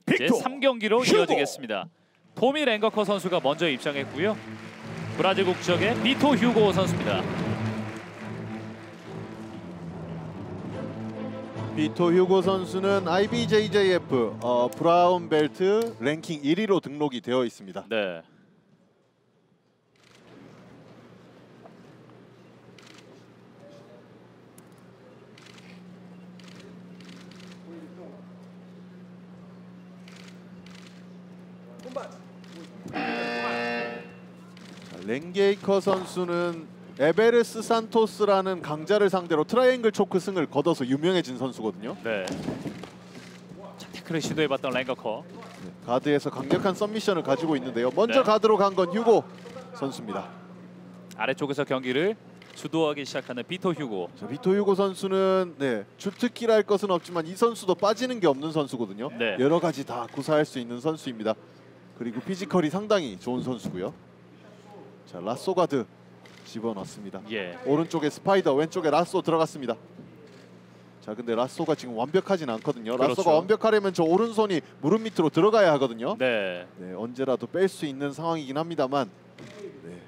이제
빅토
3경기로
휴고.
이어지겠습니다. 토미 랭거커 선수가 먼저 입장했고요. 브라질 국적의 비토 휴고 선수입니다.
비토 휴고 선수는 IBJJF 브라운 벨트 랭킹 1위로 등록이 되어 있습니다.
네.
랭게이커 선수는 에베르스 산토스라는 강자를 상대로 트라이앵글 초크 승을 거둬서 유명해진 선수거든요.
네. 자, 태클을 시도해봤던 랭거커.
가드에서 강력한 서미션을 가지고 있는데요. 먼저
네.
가드로 간 건 휴고 선수입니다.
아래쪽에서 경기를 주도하기 시작하는 비토 휴고.
자, 비토 휴고 선수는 주특기라 할 것은 없지만 이 선수도 빠지는 게 없는 선수거든요.
네.
여러 가지 다 구사할 수 있는 선수입니다. 그리고 피지컬이 상당히 좋은 선수고요. 자, 라쏘 가드 집어넣습니다.
예.
오른쪽에 스파이더, 왼쪽에 라쏘 들어갔습니다. 자, 근데 라쏘가 지금 완벽하진 않거든요.
그렇죠.
라쏘가 완벽하려면 저 오른손이 무릎 밑으로 들어가야 하거든요.
네.
네, 언제라도 뺄 수 있는 상황이긴 합니다만. 네.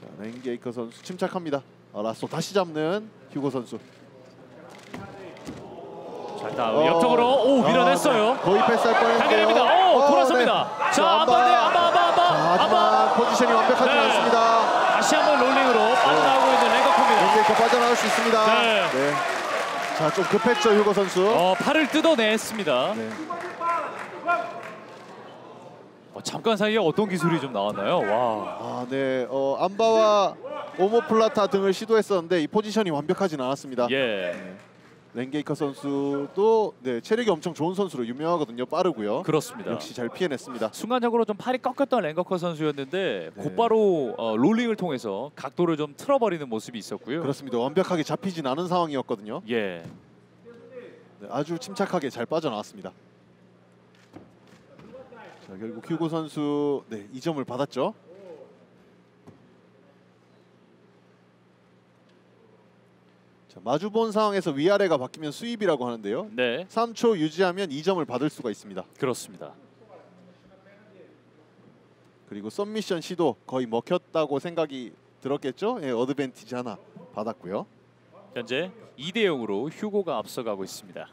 자, 랭게이커 선수 침착합니다. 라쏘 다시 잡는 휴고 선수.
자, 일단 옆쪽으로 오 밀어냈어요.
네. 거의 패스할 뻔했는데요.
당겨냅니다. 오 돌아섭니다.
네.
자, 안반대
하지만 포지션이 완벽하지
네.
않습니다.
다시 한번 롤링으로 빠져나오고 있는 랭거커입니다.
랭게이커 빠져나올 수 있습니다.
네.
자, 좀 급했죠 휴고 선수.
팔을 뜯어냈습니다.
네.
잠깐 사이에 어떤 기술이 좀 나왔나요? 와.
네. 안바와 오모플라타 등을 시도했었는데 이 포지션이 완벽하진 않았습니다.
예.
랭게이커 선수도 체력이 엄청 좋은 선수로 유명하거든요. 빠르고요.
그렇습니다.
역시 잘 피해냈습니다.
순간적으로 좀 팔이 꺾였던 랭거커 선수였는데
네.
곧바로 롤링을 통해서 각도를 좀 틀어버리는 모습이 있었고요.
그렇습니다. 완벽하게 잡히진 않은 상황이었거든요.
예.
네, 아주 침착하게 잘 빠져나왔습니다. 자, 결국 휴고 선수 2점을 받았죠. 자, 마주본 상황에서 위아래가 바뀌면 수입이라고 하는데요.
네.
3초 유지하면 2점을 받을 수가 있습니다.
그렇습니다.
그리고 썸미션 시도 거의 먹혔다고 생각이 들었겠죠. 예, 어드밴티지 하나 받았고요.
현재 2대 0으로 휴고가 앞서가고 있습니다.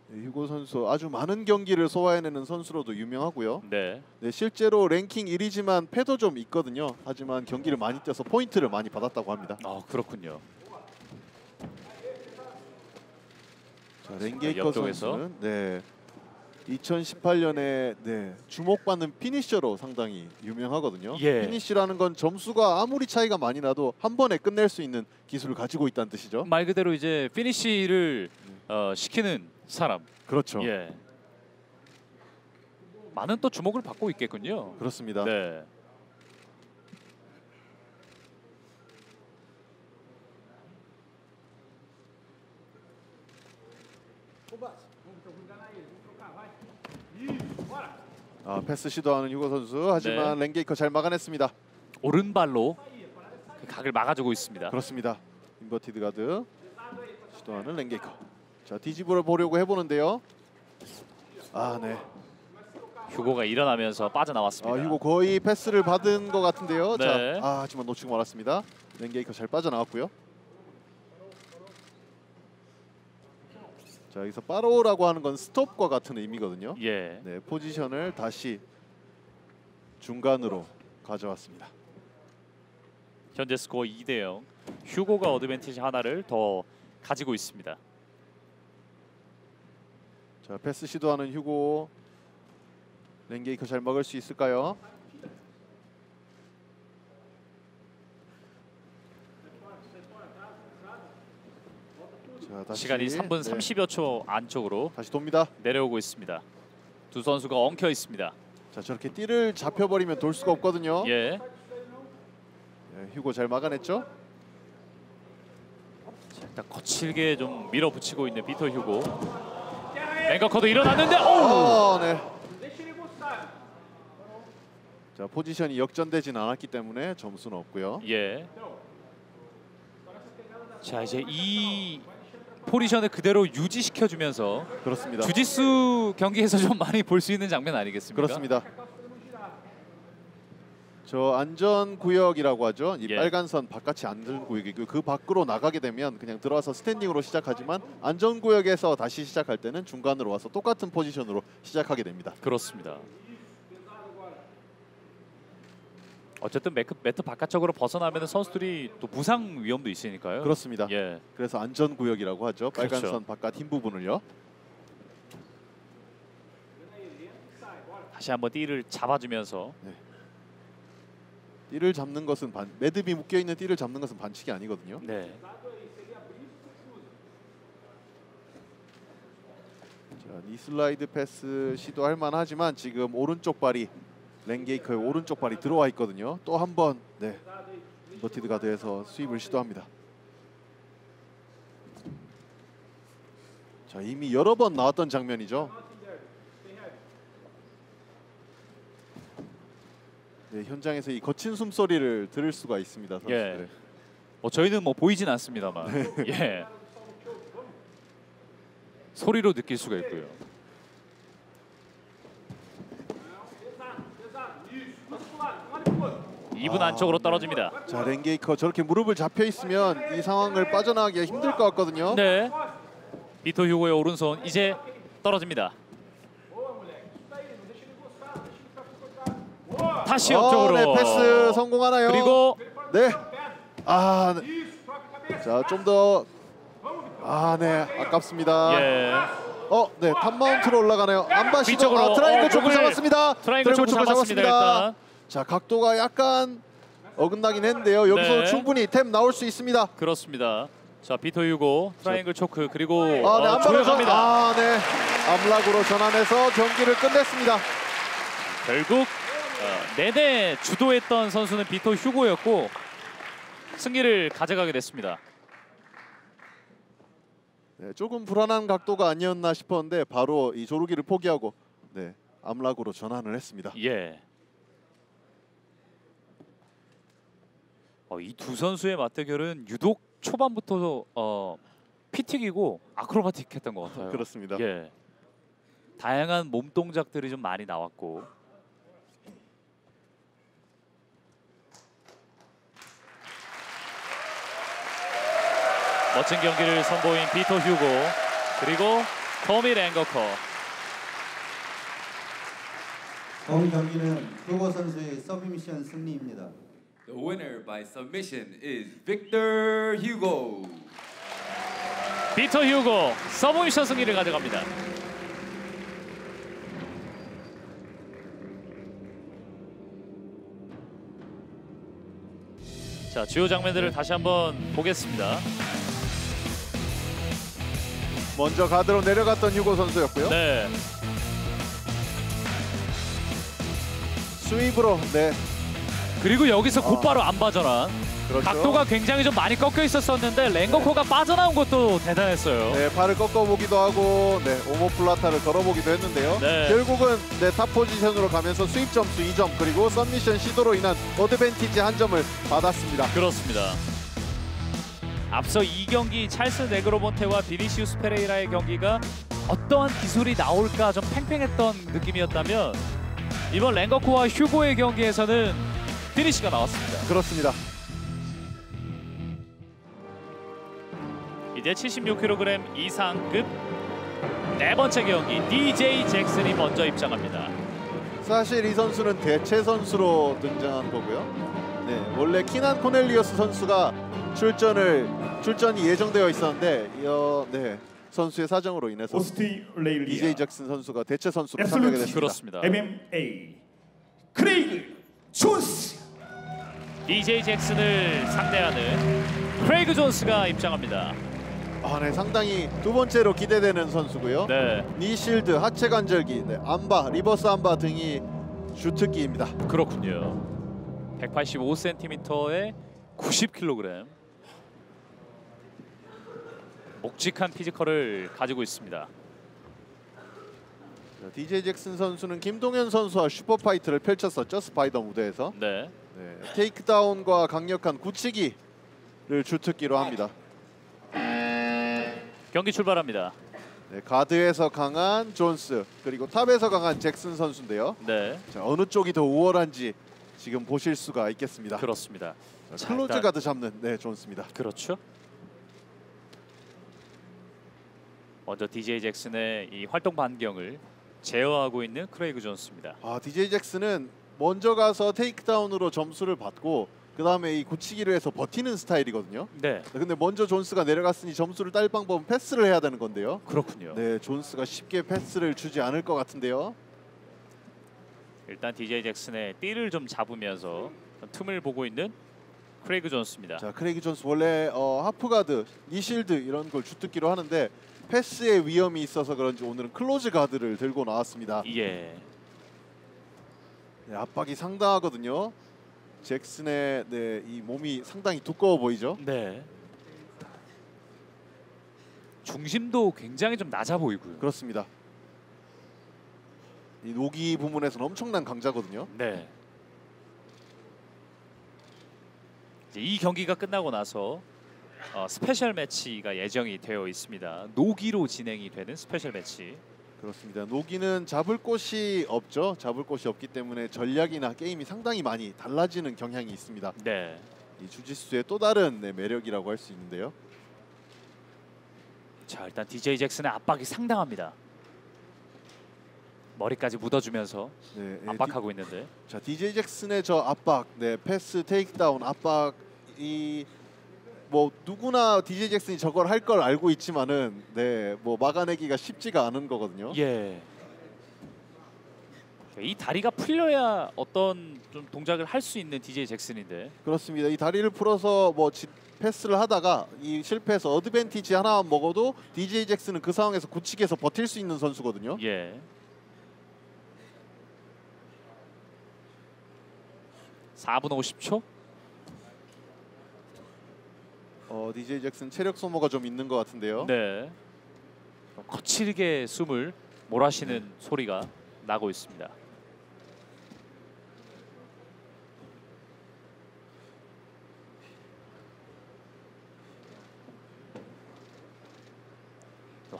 네, 휴고 선수 아주 많은 경기를 소화해내는 선수로도 유명하고요.
네.
네, 실제로 랭킹 1위지만 패도 좀 있거든요. 하지만 경기를 많이 뛰어서 포인트를 많이 받았다고 합니다.
그렇군요.
자, 랭게이커
옆쪽에서.
선수는 2018년에 주목받는 피니셔로 상당히 유명하거든요.
예.
피니시라는 건 점수가 아무리 차이가 많이 나도 한 번에 끝낼 수 있는 기술을 가지고 있다는 뜻이죠.
말 그대로 이제 피니시를 시키는 사람.
그렇죠.
예. 많은 또 주목을 받고 있겠군요.
그렇습니다.
네.
패스 시도하는 휴고 선수. 하지만 랭게이커 잘 막아냈습니다.
오른발로 그 각을 막아주고 있습니다.
그렇습니다. 인버티드 가드 시도하는 랭게이커. 자, 뒤집어 보려고 해보는데요. 네.
휴고가 일어나면서 빠져나왔습니다.
휴고 거의 패스를 받은 것 같은데요.
네.
자, 하지만 놓치고 말았습니다. 랭게이커 잘 빠져나왔고요. 자, 여기서 빠로라고 하는 건 스톱과 같은 의미거든요.
예.
네, 포지션을 다시 중간으로 가져왔습니다.
현재 스코어 2대 0. 휴고가 어드밴티지 하나를 더 가지고 있습니다.
자, 패스 시도하는 휴고. 랭게이커 잘 먹을 수 있을까요? 다시,
시간이 3분
네.
30여 초 안쪽으로
다시 돕니다.
내려오고 있습니다. 두 선수가 엉켜 있습니다.
자, 저렇게 띠를 잡혀버리면 돌 수가 없거든요.
예.
네, 휴고 잘 막아냈죠.
자, 일단 거칠게 좀 밀어붙이고 있는 피터 휴고. 랭거커도 일어났는데 오!
네. 자, 포지션이 역전되진 않았기 때문에 점수는 없고요.
예. 자, 이제 이 포지션을 그대로 유지시켜주면서
그렇습니다.
주짓수 경기에서 좀 많이 볼 수 있는 장면 아니겠습니까?
그렇습니다. 저 안전 구역이라고 하죠. 이
예.
빨간 선 바깥이 안전 구역이고 그 밖으로 나가게 되면 그냥 들어와서 스탠딩으로 시작하지만 안전 구역에서 다시 시작할 때는 중간으로 와서 똑같은 포지션으로 시작하게 됩니다.
그렇습니다. 어쨌든 매트 바깥쪽으로 벗어나면 선수들이 또 부상 위험도 있으니까요.
그렇습니다.
예.
그래서 안전 구역이라고 하죠. 빨간
그렇죠.
선 바깥 흰 부분을요.
다시 한번 띠를 잡아주면서
띠를 잡는 것은 매듭이 묶여 있는 띠를 잡는 것은 반칙이 아니거든요.
네.
자, 니 슬라이드 패스 시도할 만하지만 지금 오른쪽 발이 랭게이커의 오른쪽 발이 들어와 있거든요. 또 한 번 인버티드 가드에서 스윕을 시도합니다. 자, 이미 여러 번 나왔던 장면이죠. 네, 현장에서 이 거친 숨소리를 들을 수가 있습니다. 선수들.
예. 저희는 뭐 보이진 않습니다만 예. 소리로 느낄 수가 있고요. 2분 안쪽으로 떨어집니다.
자, 랭게이커 저렇게 무릎을 잡혀 있으면 이 상황을 빠져나가기가 힘들 것 같거든요.
네. 피터 휴고의 오른손 이제 떨어집니다. 다시 옆쪽으로.
네, 패스 성공하나요?
그리고
네. 자, 좀 더 네, 아깝습니다.
예.
네, 탑마운트로 올라가네요. 안바 시도.
뒤쪽으로,
트라이앵글 초크
쪽을-
잡았습니다.
트라이앵글 초크 잡았습니다. 일단.
자, 각도가 약간 어긋나긴 했는데요. 여기서
네.
충분히 템 나올 수 있습니다.
그렇습니다. 자, 피터 휴고 트라이앵글 초크 그리고
네, 안바로
조여갑니다.
네. 암락으로 전환해서 경기를 끝냈습니다.
결국 내내 주도했던 선수는 피터 휴고였고 승리를 가져가게 됐습니다.
네, 조금 불안한 각도가 아니었나 싶었는데 바로 이 조르기를 포기하고 암락으로 전환을 했습니다.
예. 이 두 선수의 맞대결은 유독 초반부터 피 튀기고 아크로바틱했던 것 같아요.
그렇습니다.
예. 다양한 몸 동작들이 좀 많이 나왔고. 멋진 경기를 선보인 피터 휴고 그리고 토미 랭거커.
본 경기는 휴고 선수의 서브미션 승리입니다.
The winner by submission is Victor Hugo.
피터 휴고 서브미션 승리를 가져갑니다. 자, 주요 장면들을 다시 한번 보겠습니다.
먼저 가드로 내려갔던 휴고 선수였고요.
네.
스윕으로
그리고 여기서 곧바로 안 빠져난
그렇죠.
각도가 굉장히 좀 많이 꺾여 있었었는데 랭거코가 빠져나온 것도 대단했어요.
네, 발을 꺾어보기도 하고 오모플라타를 걸어보기도 했는데요.
네.
결국은 탑 포지션으로 가면서 수입 점수 2점 그리고 썸미션 시도로 인한 어드밴티지 1점을 받았습니다.
그렇습니다. 앞서 이 경기 찰스 네그로본테와 비니시우스 페레이라의 경기가 어떠한 기술이 나올까 좀 팽팽했던 느낌이었다면 이번 랭거코와 휴고의 경기에서는 피니시가 나왔습니다.
그렇습니다.
이제 76kg 이상급 네 번째 경기 DJ 잭슨이 먼저 입장합니다.
사실 이 선수는 대체 선수로 등장한 거고요. 네, 원래 키난 코넬리어스 선수가 출전이 예정되어 있었는데 선수의 사정으로 인해서
오스트레일리아
DJ 잭슨 선수가 대체 선수로 참여하게 됐습니다.
그렇습니다.
MMA 크레이그 존스.
DJ 잭슨을 상대하는 크레이그 존스가 입장합니다.
네, 상당히 두 번째로 기대되는 선수고요.
네,
니실드, 하체 관절기, 네, 암바, 리버스 암바 등이 주특기입니다.
그렇군요. 185cm에 90kg. 묵직한 피지컬을 가지고 있습니다.
DJ 잭슨 선수는 김동현 선수와 슈퍼파이트를 펼쳤었죠. 스파이더 무대에서.
네,
테이크다운과 강력한 굳히기를 주특기로 합니다.
경기 출발합니다.
네, 가드에서 강한 존스 그리고 탑에서 강한 잭슨 선수인데요.
네,
자, 어느 쪽이 더 우월한지 지금 보실 수가 있겠습니다.
그렇습니다.
자,
자,
클로즈
일단-
가드 잡는 존스입니다.
그렇죠. 먼저 DJ 잭슨의 이 활동 반경을 제어하고 있는 크레이그 존스입니다.
DJ 잭슨은 먼저 가서 테이크다운으로 점수를 받고 그 다음에 이 굳히기를 해서 버티는 스타일이거든요.
네,
근데 먼저 존스가 내려갔으니 점수를 딸 방법은 패스를 해야 되는 건데요.
그렇군요.
네, 존스가 쉽게 패스를 주지 않을 것 같은데요.
일단 DJ 잭슨의 띠를 좀 잡으면서 틈을 보고 있는 크레이그 존스입니다.
자, 크레이그 존스 원래 하프가드, 니실드 이런 걸 주특기로 하는데 패스의 위험이 있어서 그런지 오늘은 클로즈 가드를 들고 나왔습니다.
예,
네, 압박이 상당하거든요. 잭슨의 이 몸이 상당히 두꺼워 보이죠.
네. 중심도 굉장히 좀 낮아 보이고요.
그렇습니다. 이 노기 부문에서는 엄청난 강자거든요.
네. 이제 이 경기가 끝나고 나서 스페셜 매치가 예정이 되어 있습니다. 노기로 진행이 되는 스페셜 매치.
그렇습니다. 노기는 잡을 곳이 없죠. 잡을 곳이 없기 때문에 전략이나 게임이 상당히 많이 달라지는 경향이 있습니다.
네.
이 주짓수의 또 다른 매력이라고 할 수 있는데요.
자, 일단 DJ 잭슨의 압박이 상당합니다. 머리까지 묻어주면서
네,
압박하고 있는데.
자, DJ 잭슨의 저 압박, 패스, 테이크다운, 압박이 뭐 누구나 DJ 잭슨이 저걸 할 걸 알고 있지만은 뭐 막아내기가 쉽지가 않은 거거든요.
예. 이 다리가 풀려야 어떤 좀 동작을 할 수 있는 DJ 잭슨인데.
그렇습니다. 이 다리를 풀어서 패스를 하다가 이 실패해서 어드밴티지 하나 먹어도 DJ 잭슨은 그 상황에서 굳히기해서 버틸 수 있는 선수거든요.
예. 4분 50초.
DJ 잭슨 체력 소모가 좀 있는 것 같은데요.
네. 거칠게 숨을 몰아쉬는 소리가 나고 있습니다.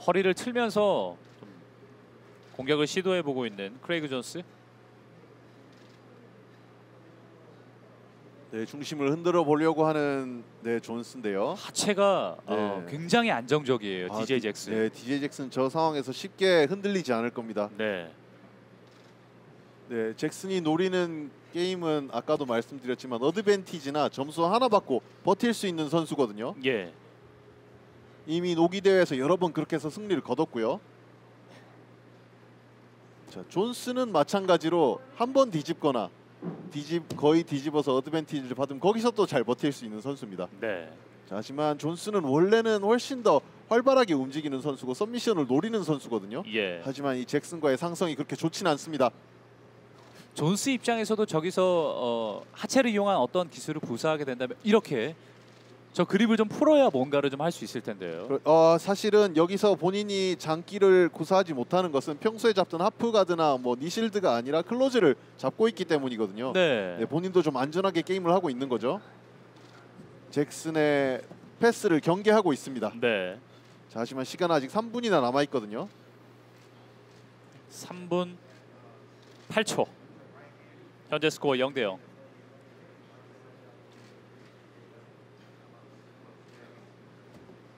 허리를 틀면서 좀 공격을 시도해 보고 있는 크레이그 존스.
네, 중심을 흔들어 보려고 하는 존스인데요.
하체가
네.
굉장히 안정적이에요. DJ
디-
잭슨.
네, DJ 잭슨 저 상황에서 쉽게 흔들리지 않을 겁니다.
네.
네, 잭슨이 노리는 게임은 아까도 말씀드렸지만 어드밴티지나 점수 하나 받고 버틸 수 있는 선수거든요.
예.
이미 노기 대회에서 여러 번 그렇게 해서 승리를 거뒀고요. 자, 존스는 마찬가지로 한 번 뒤집거나 거의 뒤집어서 어드밴티지를 받으면 거기서 또 잘 버틸 수 있는 선수입니다.
네.
자, 하지만 존스는 원래는 훨씬 더 활발하게 움직이는 선수고 서미션을 노리는 선수거든요.
예.
하지만 이 잭슨과의 상성이 그렇게 좋지는 않습니다.
존스 입장에서도 저기서 하체를 이용한 어떤 기술을 구사하게 된다면 이렇게 저 그립을 좀 풀어야 뭔가를 좀 할 수 있을 텐데요.
사실은 여기서 본인이 장기를 구사하지 못하는 것은 평소에 잡던 하프가드나 니실드가 아니라 클로즈를 잡고 있기 때문이거든요.
네.
네, 본인도 좀 안전하게 게임을 하고 있는 거죠. 잭슨의 패스를 경계하고 있습니다.
네.
자, 하지만 시간 아직 3분이나 남아 있거든요.
3분 8초. 현재 스코어 0대 0.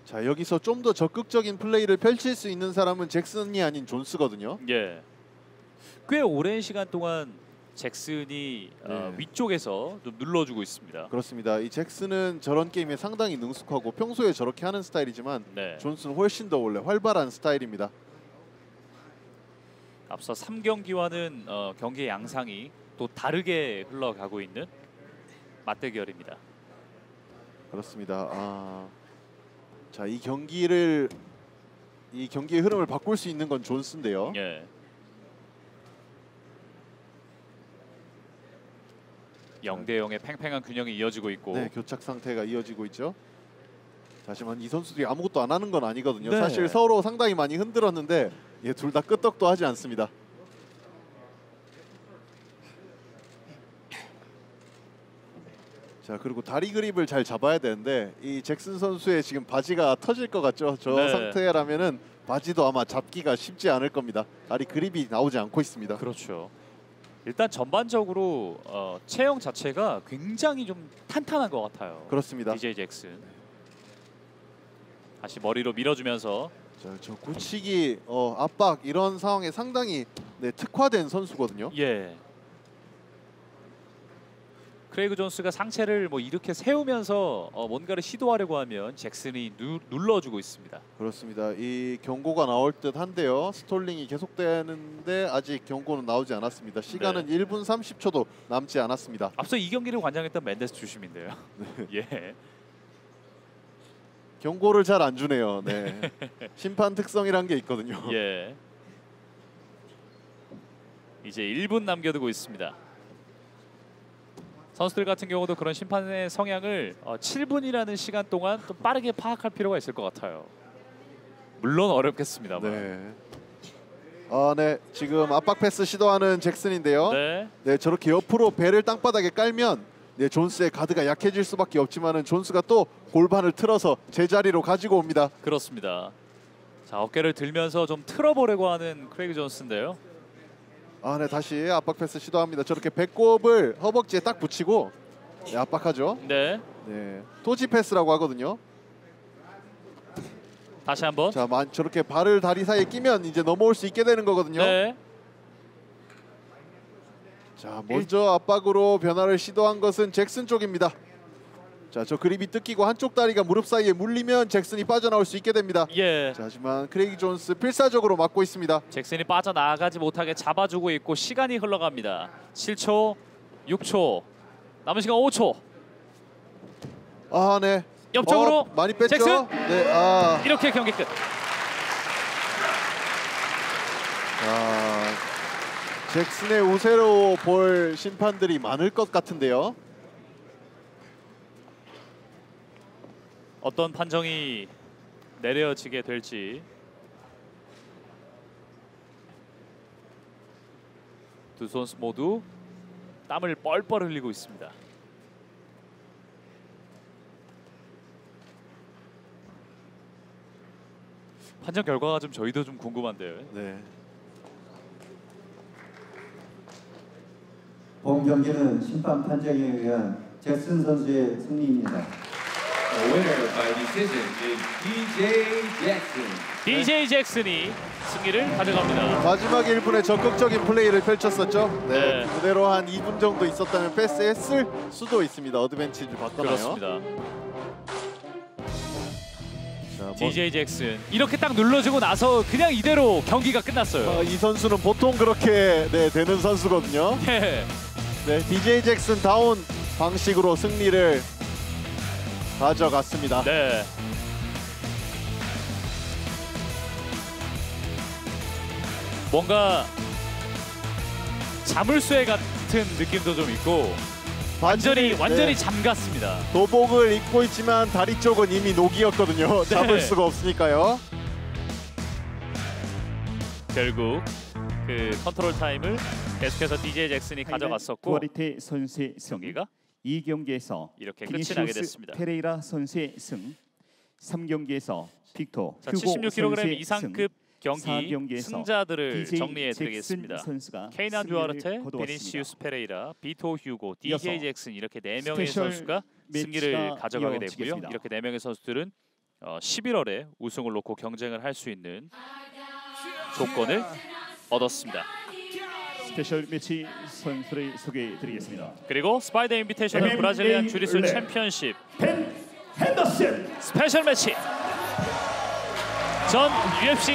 자, 여기서 좀 더 적극적인 플레이를 펼칠 수 있는 사람은 잭슨이 아닌 존스거든요.
예. 꽤 오랜 시간 동안 잭슨이
네.
위쪽에서 좀 눌러주고 있습니다.
그렇습니다. 이 잭슨은 저런 게임에 상당히 능숙하고 평소에 저렇게 하는 스타일이지만
네.
존스는 훨씬 더 원래 활발한 스타일입니다.
앞서 3경기와는 경기의 양상이 또 다르게 흘러가고 있는 맞대결입니다.
그렇습니다. 자, 이 경기의 흐름을 바꿀 수 있는 건 존스인데요.
예. 0대0의 팽팽한 균형이 이어지고 있고.
네, 교착 상태가 이어지고 있죠. 하지만 이 선수들이 아무것도 안 하는 건 아니거든요.
네.
사실 서로 상당히 많이 흔들었는데 둘 다 끄떡도 하지 않습니다. 자, 그리고 다리 그립을 잘 잡아야 되는데 이 잭슨 선수의 지금 바지가 터질 것 같죠. 저
네.
상태라면은 바지도 아마 잡기가 쉽지 않을 겁니다. 다리 그립이 나오지 않고 있습니다.
그렇죠. 일단 전반적으로 체형 자체가 굉장히 좀 탄탄한 것 같아요.
그렇습니다.
DJ 잭슨. 다시 머리로 밀어주면서.
자, 저 굳히기 압박 이런 상황에 상당히 특화된 선수거든요.
예. 크레이그 존스가 상체를 뭐 이렇게 세우면서 뭔가를 시도하려고 하면 잭슨이 눌러주고 있습니다.
그렇습니다. 이 경고가 나올 듯 한데요. 스톨링이 계속되는데 아직 경고는 나오지 않았습니다. 시간은
네.
1분 30초도 남지 않았습니다.
앞서 이 경기를 관장했던 멘데스 주심인데요. 예.
경고를 잘 안 주네요. 네. 심판 특성이란 게 있거든요.
예. 이제 1분 남겨두고 있습니다. 선수들 같은 경우도 그런 심판의 성향을 7분이라는 시간 동안 좀 빠르게 파악할 필요가 있을 것 같아요. 물론 어렵겠습니다만.
네. 네. 지금 압박 패스 시도하는 잭슨인데요.
네.
네, 저렇게 옆으로 배를 땅바닥에 깔면 존스의 가드가 약해질 수밖에 없지만은 존스가 또 골반을 틀어서 제자리로 가지고 옵니다.
그렇습니다. 자, 어깨를 들면서 좀 틀어보려고 하는 크레이그 존스인데요.
네, 다시 압박 패스 시도합니다. 저렇게 배꼽을 허벅지에 딱 붙이고 압박하죠.
네.
네, 토지 패스라고 하거든요.
다시 한번.
자, 저렇게 발을 다리 사이에 끼면 이제 넘어올 수 있게 되는 거거든요.
네.
자, 먼저 압박으로 변화를 시도한 것은 잭슨 쪽입니다. 자, 저 그립이 뜯기고 한쪽 다리가 무릎 사이에 물리면 잭슨이 빠져나올 수 있게 됩니다.
예.
자, 하지만 크레이기 존스 필사적으로 막고 있습니다.
잭슨이 빠져나가지 못하게 잡아주고 있고 시간이 흘러갑니다. 7초, 6초, 남은 시간 5초.
네.
옆쪽으로
많이 뺐죠?
잭슨!
네,
이렇게 경기 끝.
잭슨의 우세로 볼 심판들이 많을 것 같은데요.
어떤 판정이 내려지게 될지. 두 선수 모두 땀을 뻘뻘 흘리고 있습니다. 판정 결과가 좀 저희도 좀 궁금한데요.
네.
본 경기는 심판 판정에 의한 잭슨 선수의 승리입니다.
The winner by decision is DJ Jackson.
DJ 잭슨이 승리를 가져갑니다.
마지막 1분에 적극적인 플레이를 펼쳤었죠. 네.
네.
그대로 한 2분 정도 있었다면 패스했을 수도 있습니다. 어드밴티지를 바꿔나요.
그렇습니다.
자,
DJ 잭슨 이렇게 딱 눌러주고 나서 그냥 이대로 경기가 끝났어요.
이 선수는 보통 그렇게 되는 선수거든요.
네.
네, DJ 잭슨 다운 방식으로 승리를 가져갔습니다.
네. 뭔가 자물쇠 같은 느낌도 좀 있고 완전히
네,
잠갔습니다.
도복을 입고 있지만 다리 쪽은 이미 녹이었거든요. 잡을 수가 없으니까요.
결국 그 컨트롤 타임을 계속해서 DJ 잭슨이 가져갔었고
두아르테 선수의 승.
경기가
이 경기에서
이렇게 끝이 나게
비니시우스
됐습니다.
페레이라 선수의 승. 3경기에서 빅토
자,
휴고
76kg
선수의
이상급 경기
4경기에서
승자들을
DJ
정리해드리겠습니다.
잭슨 선수가
케이난
승리를
듀아르테,
거두었습니다.
베니시우스 페레이라, 비토 휴고,
이어서
DJ 잭슨 이렇게 4명의
스페셜
선수가 승리를
매치가
가져가게 되고요.
이어지겠습니다.
이렇게 4명의 선수들은 11월에 우승을 놓고 경쟁을 할 수 있는 조건을 얻었습니다.
스페셜 매치 선수를 소개해드리겠습니다.
그리고 스파이더 인비테이셔널
MMA
브라질리안 주리수
랩.
챔피언십
벤 핸더슨.
스페셜 매치 전 UFC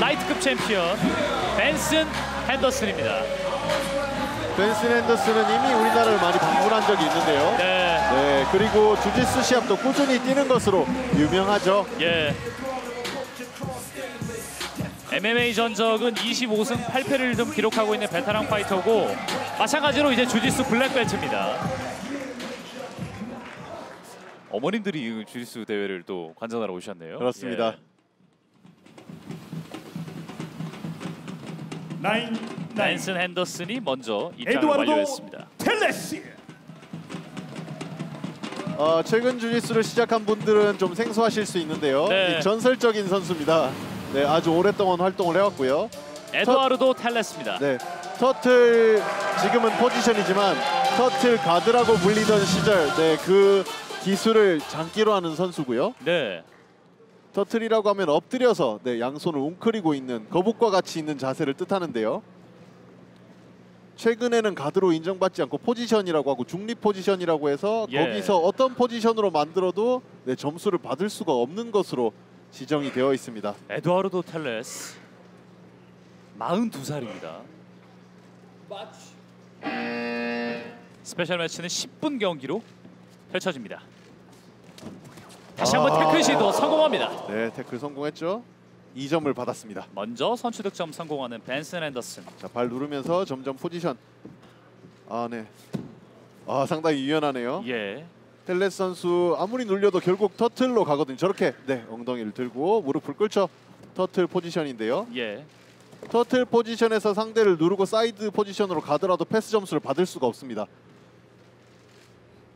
라이트급 챔피언 벤슨 핸더슨입니다.
벤슨 핸더슨은 이미 우리나라를 많이 방문한 적이 있는데요.
네.
네, 그리고 주짓수 시합도 꾸준히 뛰는 것으로 유명하죠.
예. MMA 전적은 25승 8패를 좀 기록하고 있는 베테랑 파이터고 마찬가지로 이제 주짓수 블랙벨트입니다. 어머님들이 이 주짓수 대회를 또 관전하러 오셨네요.
그렇습니다.
나인
벤슨 핸더슨이 먼저 입장을
에드와르도
완료했습니다.
텔레스.
최근 주짓수를 시작한 분들은 좀 생소하실 수 있는데요.
네.
이 전설적인 선수입니다. 네, 아주 오랫동안 활동을 해왔고요.
에드와르도 텔레스입니다.
네, 터틀 지금은 포지션이지만 터틀 가드라고 불리던 시절, 네, 그 기술을 장기로 하는 선수고요.
네.
터틀이라고 하면 엎드려서 네, 양손을 웅크리고 있는 거북과 같이 있는 자세를 뜻하는데요. 최근에는 가드로 인정받지 않고 포지션이라고 하고 중립 포지션이라고 해서
예.
거기서 어떤 포지션으로 만들어도 네, 점수를 받을 수가 없는 것으로 지정이 되어 있습니다.
에드와르도 텔레스 42살입니다. 스페셜 매치는 10분 경기로 펼쳐집니다. 다시 한번 태클 시도 성공합니다.
네, 태클 성공했죠. 2점을 받았습니다.
먼저 선취 득점 성공하는 벤슨 핸더슨.
자, 발 누르면서 점점 포지션. 네. 상당히 유연하네요.
예.
텔레스 선수 아무리 눌려도 결국 터틀로 가거든요. 저렇게 네, 엉덩이를 들고 무릎을 꿇죠. 터틀 포지션인데요.
예.
터틀 포지션에서 상대를 누르고 사이드 포지션으로 가더라도 패스 점수를 받을 수가 없습니다.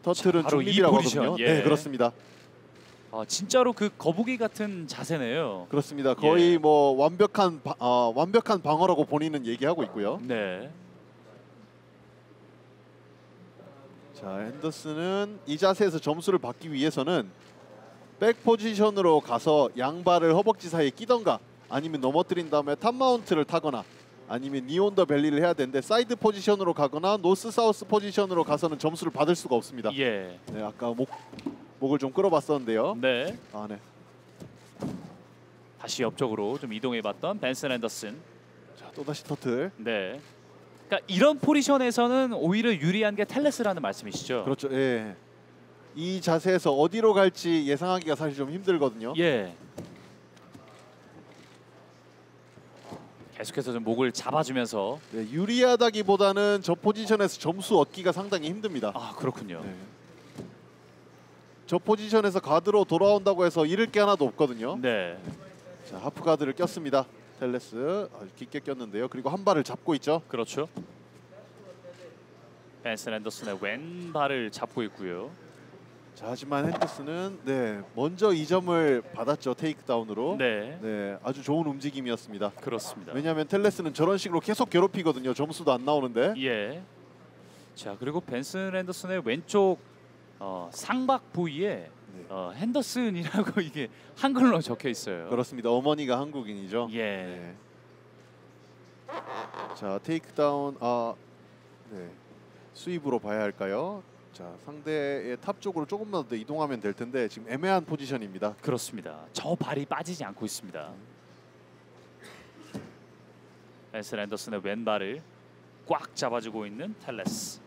터틀은
바로 이
중립이라고
포지션,
하거든요.
예.
네, 그렇습니다.
진짜로 그 거북이 같은 자세네요.
그렇습니다. 거의
예.
뭐 완벽한 방어라고 본인은 얘기하고 있고요.
네.
자, 핸더슨은 이 자세에서 점수를 받기 위해서는 백 포지션으로 가서 양발을 허벅지 사이에 끼던가 아니면 넘어뜨린 다음에 탑 마운트를 타거나 아니면 니 온 더 벨리를 해야 되는데 사이드 포지션으로 가거나 노스 사우스 포지션으로 가서는 점수를 받을 수가 없습니다.
예.
네, 아까 목을 좀 끌어봤었는데요.
네.
네.
다시 옆쪽으로 좀 이동해봤던 벤슨 핸더슨.
자, 또다시 터틀.
네. 그러니까 이런 포지션에서는 오히려 유리한 게 텔레스라는 말씀이시죠?
그렇죠. 예. 이 자세에서 어디로 갈지 예상하기가 사실 좀 힘들거든요.
예. 계속해서 좀 목을 잡아주면서.
네, 유리하다기보다는 저 포지션에서 점수 얻기가 상당히 힘듭니다.
그렇군요.
네. 저 포지션에서 가드로 돌아온다고 해서 잃을 게 하나도 없거든요.
네.
자, 하프 가드를 꼈습니다. 텔레스 아주 깊게 꼈는데요. 그리고 한 발을 잡고 있죠.
그렇죠. 벤슨 핸더슨의 왼발을 잡고 있고요.
자, 하지만 핸더슨은 네, 먼저 2점을 받았죠. 테이크다운으로.
네.
네, 아주 좋은 움직임이었습니다.
그렇습니다.
왜냐하면 텔레스는 저런 식으로 계속 괴롭히거든요. 점수도 안 나오는데.
예. 자, 그리고 벤슨 핸더슨의 왼쪽 상박 부위에 핸더슨이라고 이게 한글로 적혀 있어요.
그렇습니다. 어머니가 한국인이죠.
예.
네. 자, 테이크다운 네. 수입으로 봐야 할까요? 자, 상대의 탑 쪽으로 조금만 더 이동하면 될 텐데 지금 애매한 포지션입니다.
그렇습니다. 저 발이 빠지지 않고 있습니다. 벤슨 핸더슨의 왼발을 꽉 잡아주고 있는 텔레스.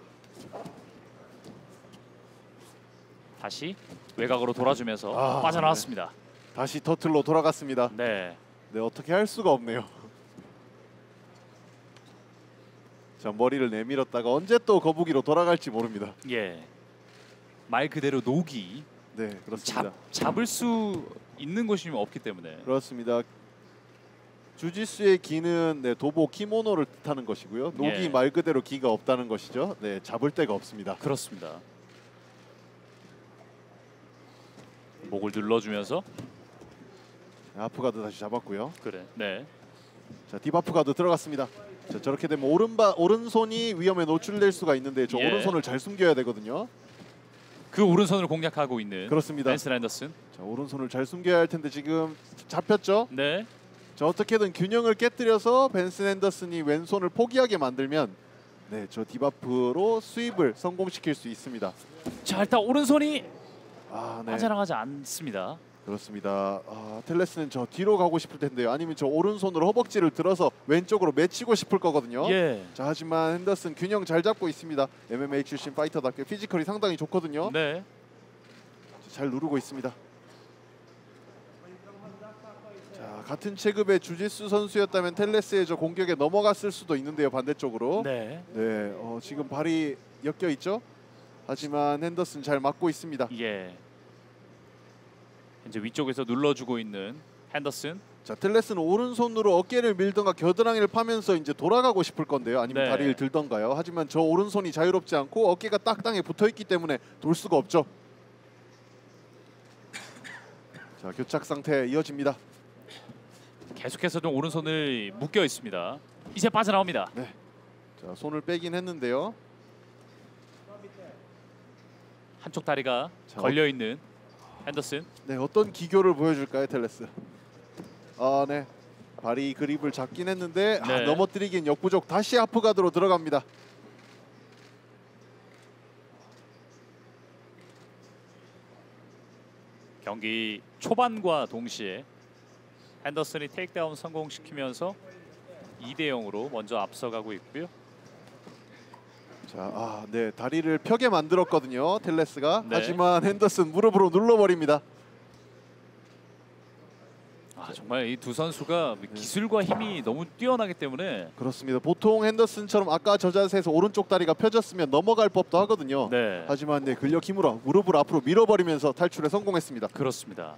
다시 외곽으로 돌아주면서 빠져나왔습니다.
다시 터틀로 돌아갔습니다.
네.
네, 어떻게 할 수가 없네요. 자, 머리를 내밀었다가 언제 또 거북이로 돌아갈지 모릅니다.
예. 말 그대로 녹이
네, 그렇습니다.
잡을 수 있는 곳이 없기 때문에.
그렇습니다. 주짓수의 기는 네, 도보 키모노를 뜻하는 것이고요. 녹이
예.
말 그대로 기가 없다는 것이죠. 네, 잡을 데가 없습니다.
그렇습니다. 목을 눌러주면서
하프가드 다시 잡았고요.
그래. 네.
자, 딥하프가드 들어갔습니다. 자, 저렇게 되면 오른손이 위험에 노출될 수가 있는데 저
예.
오른손을 잘 숨겨야 되거든요.
그 오른손을 공략하고 있는
그렇습니다.
벤슨 핸더슨.
자, 오른손을 잘 숨겨야 할 텐데 지금 잡혔죠.
네.
자, 어떻게든 균형을 깨뜨려서 벤슨 핸더슨이 왼손을 포기하게 만들면 네, 저 딥하프로 수입을 성공시킬 수 있습니다.
자, 일단 오른손이
네.
빠져나가지 않습니다.
그렇습니다. 텔레스는 저 뒤로 가고 싶을 텐데요. 아니면 저 오른손으로 허벅지를 들어서 왼쪽으로 맺히고 싶을 거거든요.
예.
자, 하지만 핸더슨 균형 잘 잡고 있습니다. MMA 출신 파이터답게 피지컬이 상당히 좋거든요.
네.
잘 누르고 있습니다. 자, 같은 체급의 주짓수 선수였다면 텔레스의 저 공격에 넘어갔을 수도 있는데요. 반대쪽으로.
네.
네, 지금 발이 엮여 있죠. 하지만 핸더슨 잘 맞고 있습니다.
예. 이제 위쪽에서 눌러주고 있는 핸더슨.
자, 텔레스는 오른손으로 어깨를 밀던가 겨드랑이를 파면서 이제 돌아가고 싶을 건데요. 아니면
네.
다리를 들던가요. 하지만 저 오른손이 자유롭지 않고 어깨가 딱 땅에 붙어 있기 때문에 돌 수가 없죠. 자, 교착 상태 이어집니다.
계속해서 좀 오른손을 묶여 있습니다. 이제 빠져나옵니다.
자, 손을 빼긴 했는데요.
한쪽 다리가
자,
걸려 있는 핸더슨.
네, 어떤 기교를 보여줄까요, 텔레스? 네, 발이 그립을 잡긴 했는데
네.
넘어뜨리긴 역부족. 다시 하프가드로 들어갑니다.
경기 초반과 동시에 핸더슨이 테이크다운 성공시키면서 2대 0으로 먼저 앞서가고 있고요.
자, 네, 다리를 펴게 만들었거든요, 텔레스가.
네.
하지만 핸더슨 무릎으로 눌러버립니다.
정말 이 두 선수가 기술과 힘이 너무 뛰어나기 때문에.
그렇습니다. 보통 핸더슨처럼 아까 저 자세에서 오른쪽 다리가 펴졌으면 넘어갈 법도 하거든요.
네.
하지만 네, 근력 힘으로 무릎을 앞으로 밀어버리면서 탈출에 성공했습니다.
그렇습니다.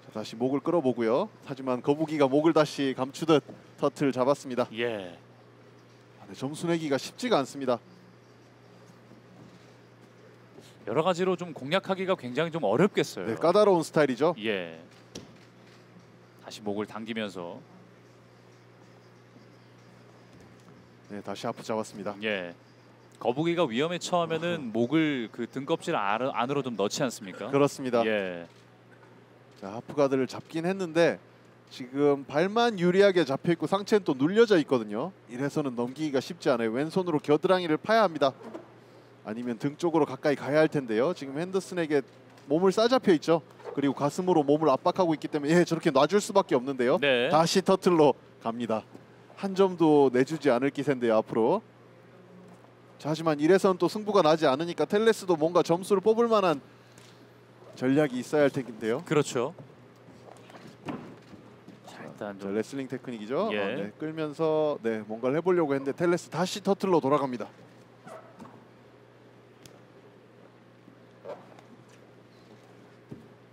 자, 다시 목을 끌어보고요. 하지만 거북이가 목을 다시 감추듯 터틀 잡았습니다.
예.
네, 점수 내기가 쉽지가 않습니다.
여러 가지로 좀 공략하기가 굉장히 좀 어렵겠어요.
네, 까다로운 스타일이죠.
예. 다시 목을 당기면서.
네, 다시 하프 잡았습니다.
예. 거북이가 위험에 처하면은 목을 그 등껍질 안으로 좀 넣지 않습니까?
그렇습니다.
예.
자, 하프가드를 잡긴 했는데 지금 발만 유리하게 잡혀 있고 상체는 또 눌려져 있거든요. 이래서는 넘기기가 쉽지 않아요. 왼손으로 겨드랑이를 파야 합니다. 아니면 등 쪽으로 가까이 가야 할 텐데요. 지금 핸더슨에게 몸을 싸잡혀 있죠. 그리고 가슴으로 몸을 압박하고 있기 때문에 저렇게 놔줄 수밖에 없는데요.
네.
다시 터틀로 갑니다. 한 점도 내주지 않을 기세인데요, 앞으로. 자, 하지만 이래서는 또 승부가 나지 않으니까 텔레스도 뭔가 점수를 뽑을 만한 전략이 있어야 할 텐데요.
그렇죠. 자, 일단
자,
좀
레슬링 테크닉이죠.
예.
네, 끌면서 뭔가를 해보려고 했는데 텔레스 다시 터틀로 돌아갑니다.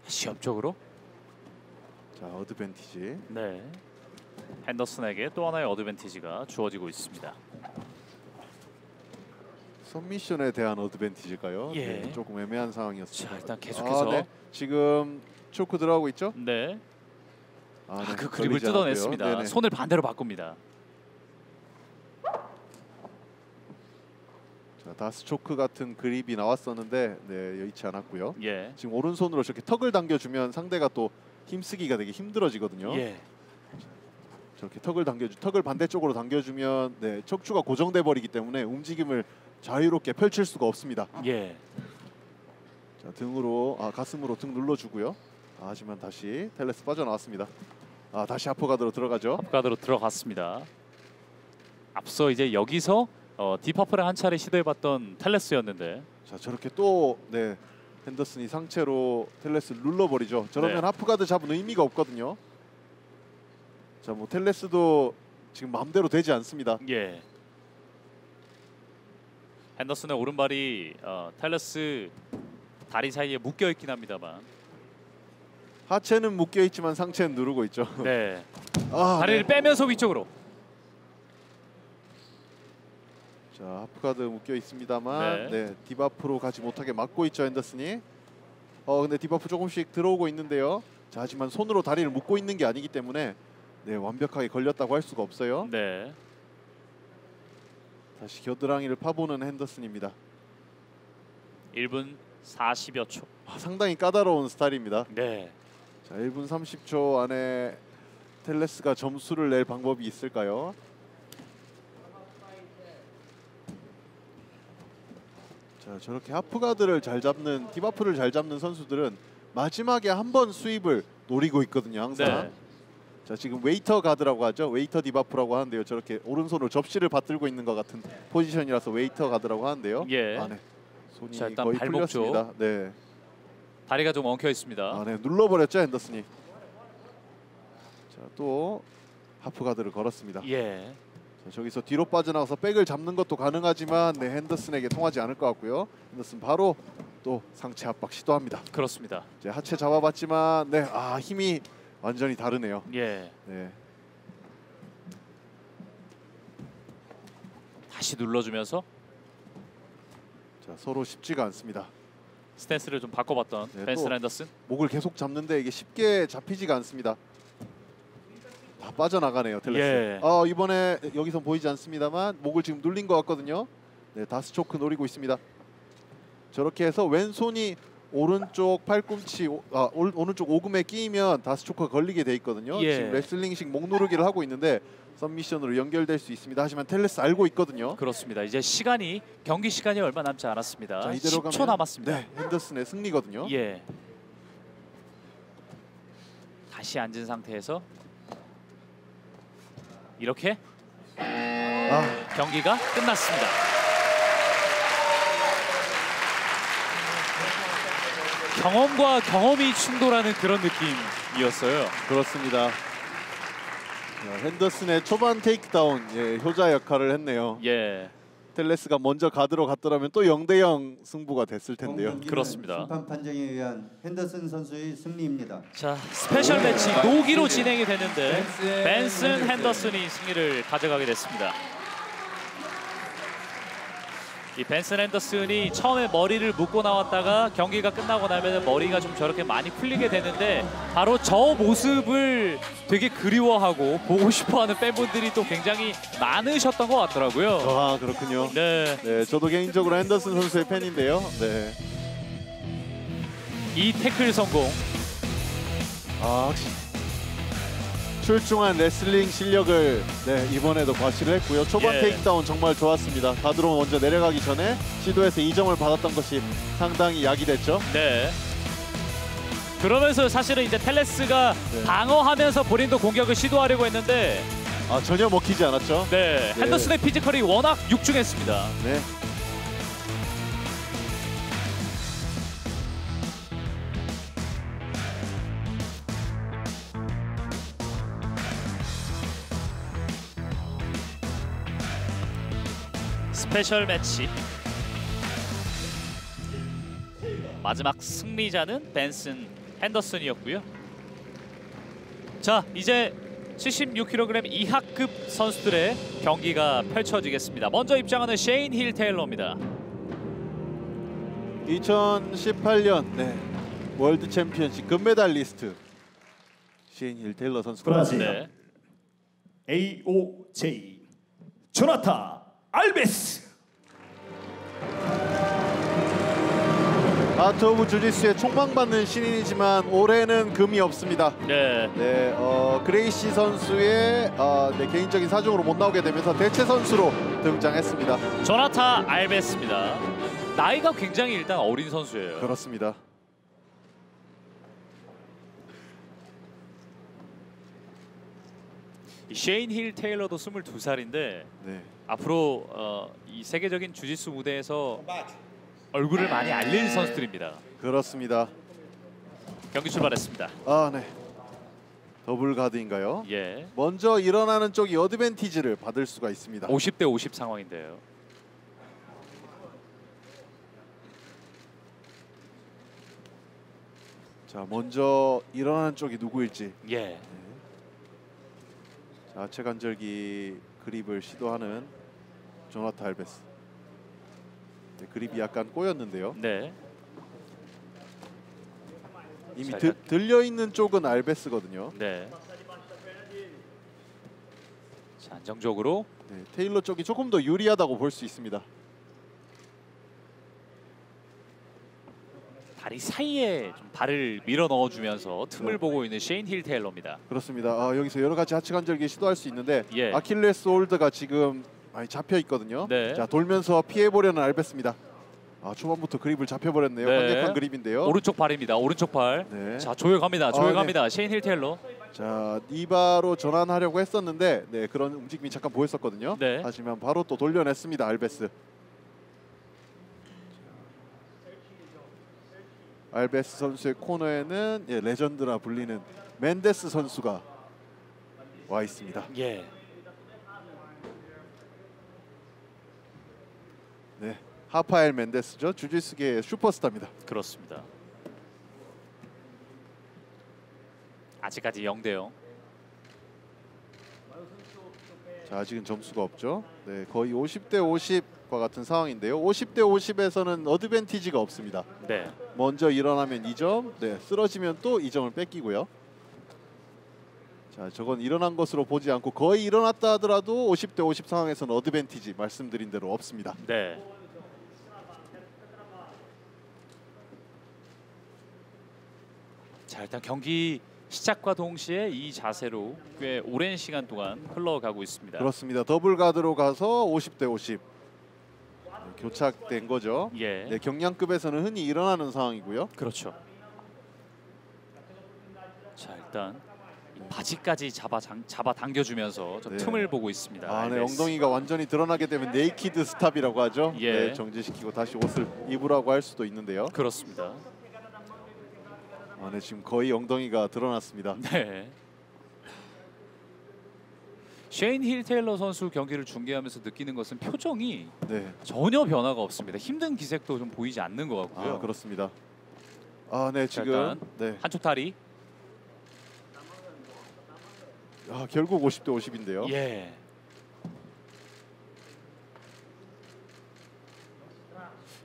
시험적으로.
자, 어드밴티지.
네. 핸더슨에게 또 하나의 어드밴티지가 주어지고 있습니다.
सब미션에 대한 어드밴티지일까요?
예.
네, 조금 애매한 상황이었습니다.
자, 일단 계속해서
네. 지금 초크 들어가고 있죠?
네.
네,
그 그립을
걸리지
뜯어냈습니다.
않았고요. 네네.
손을 반대로 바꿉니다.
자, 다스 초크 같은 그립이 나왔었는데 여의치 않았고요.
예.
지금 오른손으로 저렇게 턱을 당겨주면 상대가 또 힘쓰기가 되게 힘들어지거든요.
예.
저렇게 턱을 반대쪽으로 당겨주면 척추가 고정돼 버리기 때문에 움직임을 자유롭게 펼칠 수가 없습니다.
예.
자, 등으로 가슴으로 등 눌러주고요. 하지만 다시 텔레스 빠져나왔습니다. 다시 하프가드로 들어가죠.
하프가드로 들어갔습니다. 앞서 이제 여기서 딥하프를 한 차례 시도해봤던 텔레스였는데.
자, 저렇게 또 핸더슨이 상체로 텔레스를 눌러버리죠. 저러면
네.
하프가드 잡은 의미가 없거든요. 자, 뭐 텔레스도 지금 마음대로 되지 않습니다.
예. 핸더슨의 오른발이 텔레스 다리 사이에 묶여 있긴 합니다만.
하체는 묶여 있지만 상체는 누르고 있죠.
네.
네.
다리를 빼면서 위쪽으로.
자, 하프가드 묶여 있습니다만 디바프로 가지 못하게 막고 있죠, 핸더슨이. 근데 디바프 조금씩 들어오고 있는데요. 자, 하지만 손으로 다리를 묶고 있는 게 아니기 때문에 완벽하게 걸렸다고 할 수가 없어요.
네.
다시 겨드랑이를 파보는 핸더슨입니다.
1분 40여 초.
상당히 까다로운 스타일입니다.
네.
자, 1분 30초 안에 텔레스가 점수를 낼 방법이 있을까요? 자, 저렇게 하프가드를 잘 잡는 디바프를 잘 잡는 선수들은 마지막에 한 번 수입을 노리고 있거든요. 항상.
네.
자, 지금 웨이터 가드라고 하죠. 웨이터 디바프라고 하는데요. 저렇게 오른손으로 접시를 받들고 있는 것 같은 포지션이라서 웨이터 가드라고 하는데요.
예.
아, 네. 손이
자, 일단
거의
발목
풀렸습니다. 네.
다리가 좀 엉켜 있습니다.
아, 네. 눌러버렸죠, 핸더슨이. 자, 또 하프가드를 걸었습니다.
예.
자, 저기서 뒤로 빠져나가서 백을 잡는 것도 가능하지만 네, 핸더슨에게 통하지 않을 것 같고요. 핸더슨 바로 또 상체 압박 시도합니다.
그렇습니다.
이제 하체 잡아봤지만 네, 힘이 완전히 다르네요.
예.
네.
다시 눌러주면서
자, 서로 쉽지가 않습니다.
스탠스를 좀 바꿔봤던
네,
벤슨
또
앤더슨.
목을 계속 잡는데 이게 쉽게 잡히지가 않습니다. 다 빠져나가네요, 텔레스.
예.
이번에 여기서 보이지 않습니다만 목을 지금 눌린 것 같거든요. 네, 다스 초크 노리고 있습니다. 저렇게 해서 왼손이 오른쪽 팔꿈치, 오른쪽 오금에 끼이면 다스 초크가 걸리게 돼 있거든요.
예.
지금 레슬링식 목 누르기를 하고 있는데 썸미션으로 연결될 수 있습니다. 하지만 텔레스 알고 있거든요.
그렇습니다. 이제 경기 시간이 얼마 남지 않았습니다.
자, 이대로
10초
가면
남았습니다.
네, 핸더슨의 승리거든요.
예. 다시 앉은 상태에서 이렇게 경기가 끝났습니다. 경험과 경험이 충돌하는 그런 느낌이었어요.
그렇습니다. 핸더슨의 초반 테이크다운 효자 역할을 했네요.
예.
텔레스가 먼저 가드로 갔더라면 또 0대0 승부가 됐을 텐데요.
경기는
그렇습니다.
심판 판정에 의한 핸더슨 선수의 승리입니다.
자, 스페셜 매치 노기로 진행이 됐는데 벤슨 핸더슨이 승리를 가져가게 됐습니다. 이 벤슨 핸더슨이 처음에 머리를 묶고 나왔다가 경기가 끝나고 나면 머리가 좀 저렇게 많이 풀리게 되는데 바로 저 모습을 되게 그리워하고 보고 싶어하는 팬분들이 또 굉장히 많으셨던 것 같더라고요.
그렇군요.
네,
네, 저도 개인적으로 핸더슨 선수의 팬인데요. 네.
이 태클 성공.
확실히 출중한 레슬링 실력을 이번에도 과시를 했고요. 초반
예.
테이크다운 정말 좋았습니다. 가드로 먼저 내려가기 전에 시도해서 2점을 받았던 것이 상당히 약이 됐죠.
네. 그러면서 사실은 이제 텔레스가 방어하면서 본인도 공격을 시도하려고 했는데
전혀 먹히지 않았죠.
네, 핸더슨의 피지컬이 워낙 육중했습니다.
네.
스페셜 매치 마지막 승리자는 벤슨 핸더슨이었고요. 자, 이제 76kg 이하급 선수들의 경기가 펼쳐지겠습니다. 먼저 입장하는 셰인 힐 테일러입니다.
2018년 월드 챔피언십 금메달리스트 셰인 힐 테일러 선수가
브라질
네.
AOJ 조나타 알베스.
아트 오브 주짓수의 총망받는 신인이지만 올해는 금이 없습니다.
네.
그레이시 선수의 개인적인 사정으로 못 나오게 되면서 대체 선수로 등장했습니다.
조나타 알베스입니다. 나이가 굉장히 일단 어린 선수예요.
그렇습니다.
이 셰인 힐 테일러도 22살인데
네.
앞으로 이 세계적인 주짓수 무대에서 얼굴을 많이 알릴 선수들입니다.
그렇습니다.
경기 출발했습니다.
네. 더블 가드인가요?
예.
먼저 일어나는 쪽이 어드밴티지를 받을 수가 있습니다.
50대 50 상황인데요.
자, 먼저 일어나는 쪽이 누구일지.
예.
자, 하체 관절기 그립을 시도하는 조나타 알베스. 그립이 약간 꼬였는데요.
네.
이미
자,
들려 있는 쪽은 알베스거든요.
네. 자, 안정적으로
테일러 쪽이 조금 더 유리하다고 볼 수 있습니다.
다리 사이에 좀 발을 밀어 넣어주면서 틈을 보고 있는 셰인 힐 테일러입니다.
그렇습니다. 여기서 여러 가지 하체 관절기 시도할 수 있는데
예.
아킬레스 홀드가 지금 많이 잡혀 있거든요.
네.
자, 돌면서 피해 보려는 알베스입니다. 아, 초반부터 그립을 잡혀버렸네요.
네.
강력한 그립인데요.
오른쪽 발입니다. 오른쪽 발.
네.
자, 조여갑니다. 조여갑니다. 셰인 힐 테일러.
자, 니바로 전환하려고 했었는데 네, 그런 움직임이 잠깐 보였었거든요.
네.
하지만 바로 또 돌려냈습니다. 알베스. 알베스 선수의 코너에는 예, 레전드라 불리는 멘데스 선수가 와 있습니다.
예.
네, 하파엘 멘데스죠. 주짓수계의 슈퍼스타입니다.
그렇습니다. 아직까지 0대0.
자, 아직은 점수가 없죠. 네, 거의 50대 50과 같은 상황인데요. 50대 50에서는 어드밴티지가 없습니다.
네.
먼저 일어나면 2점, 네, 쓰러지면 또 2점을 뺏기고요. 자, 저건 일어난 것으로 보지 않고 거의 일어났다 하더라도 50대 50 상황에서는 어드밴티지 말씀드린 대로 없습니다.
네. 자, 일단 경기 시작과 동시에 이 자세로 꽤 오랜 시간 동안 흘러가고 있습니다.
그렇습니다. 더블 가드로 가서 50대 50 교착된 거죠.
예.
네, 경량급에서는 흔히 일어나는 상황이고요.
그렇죠. 자, 일단 이 바지까지 잡아 당겨주면서 좀
네.
틈을 보고 있습니다.
아, 네,
알베스.
엉덩이가 완전히 드러나게 되면 네이키드 스탑이라고 하죠.
예.
네, 정지시키고 다시 옷을 입으라고 할 수도 있는데요.
그렇습니다.
아, 네, 지금 거의 엉덩이가 드러났습니다.
네. 셰인 힐 테일러 선수 경기를 중계하면서 느끼는 것은 표정이
네,
전혀 변화가 없습니다. 힘든 기색도 좀 보이지 않는 것 같고요.
아, 그렇습니다. 아, 네,
자,
지금
일단
네,
한쪽 다리.
아, 결국 50대 50인데요.
예.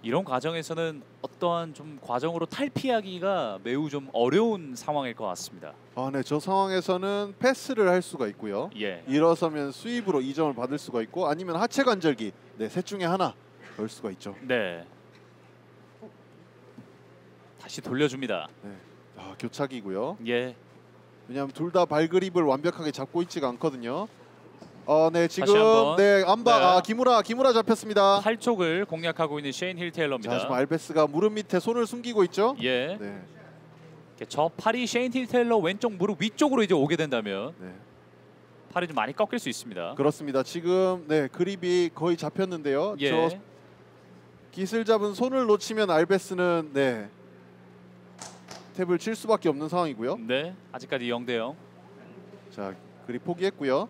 이런 과정에서는 어떠한 좀 과정으로 탈피하기가 매우 좀 어려운 상황일 것 같습니다.
아, 네, 저 상황에서는 패스를 할 수가 있고요.
예.
일어서면 스윕으로 2점을 받을 수가 있고 아니면 하체 관절기, 네, 셋 중에 하나 걸 수가 있죠.
네. 다시 돌려줍니다.
네, 아, 교착이고요.
예.
왜냐하면 둘 다 발그립을 완벽하게 잡고 있지가 않거든요. 네, 지금
한번.
네, 안바
네.
아, 기무라 잡혔습니다.
팔 쪽을 공략하고 있는 셰인 힐 테일러입니다.
자, 지금 알베스가 무릎 밑에 손을 숨기고 있죠.
예.
네,
저 팔이 셰인 힐 테일러 왼쪽 무릎 위쪽으로 이제 오게 된다면
네,
팔이 좀 많이 꺾일 수 있습니다.
그렇습니다. 지금 네, 그립이 거의 잡혔는데요.
예.
저 깃을 잡은 손을 놓치면 알베스는 네, 탭을 칠 수밖에 없는 상황이고요.
네. 아직까지 0대0.
자, 그립 포기했고요.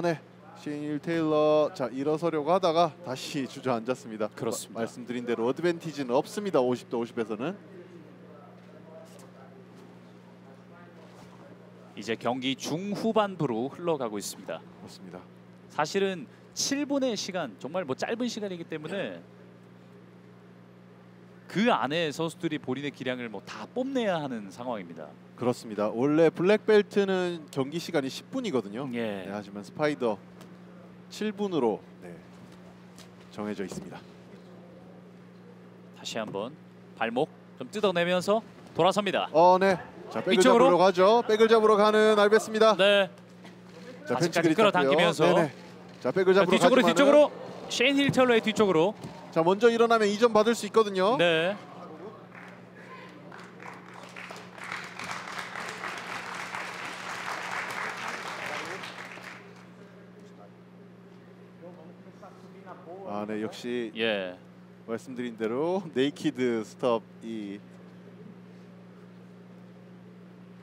네, 셰인 테일러 자 일어서려고 하다가 다시 주저앉았습니다.
그렇습니다.
말씀드린 대로 어드밴티지는 없습니다. 50대 50에서는.
이제 경기 중후반부로 흘러가고 있습니다.
그렇습니다.
사실은 7분의 시간, 정말 뭐 짧은 시간이기 때문에 그 안에 선수들이 본인의 기량을 뭐 다 뽐내야 하는 상황입니다.
그렇습니다. 원래 블랙벨트는 경기 시간이 10분이거든요.
예.
네, 하지만 스파이더 7분으로 네, 정해져 있습니다.
다시 한번 발목 좀 뜯어내면서 돌아섭니다.
네. 자, 백을
이쪽으로?
잡으러 가죠. 백을 잡으러 가는 알베스입니다.
네.
자,
아직까지
펜치 그립
끌어당기면서.
잡고요. 네네. 자, 백을 잡으러
뒤쪽으로
가지만은
뒤쪽으로 셰인 힐 테일러의 뒤쪽으로.
자, 먼저 일어나면 2점 받을 수 있거든요.
네.
네, 역시
예.
말씀드린 대로 네이키드 스톱이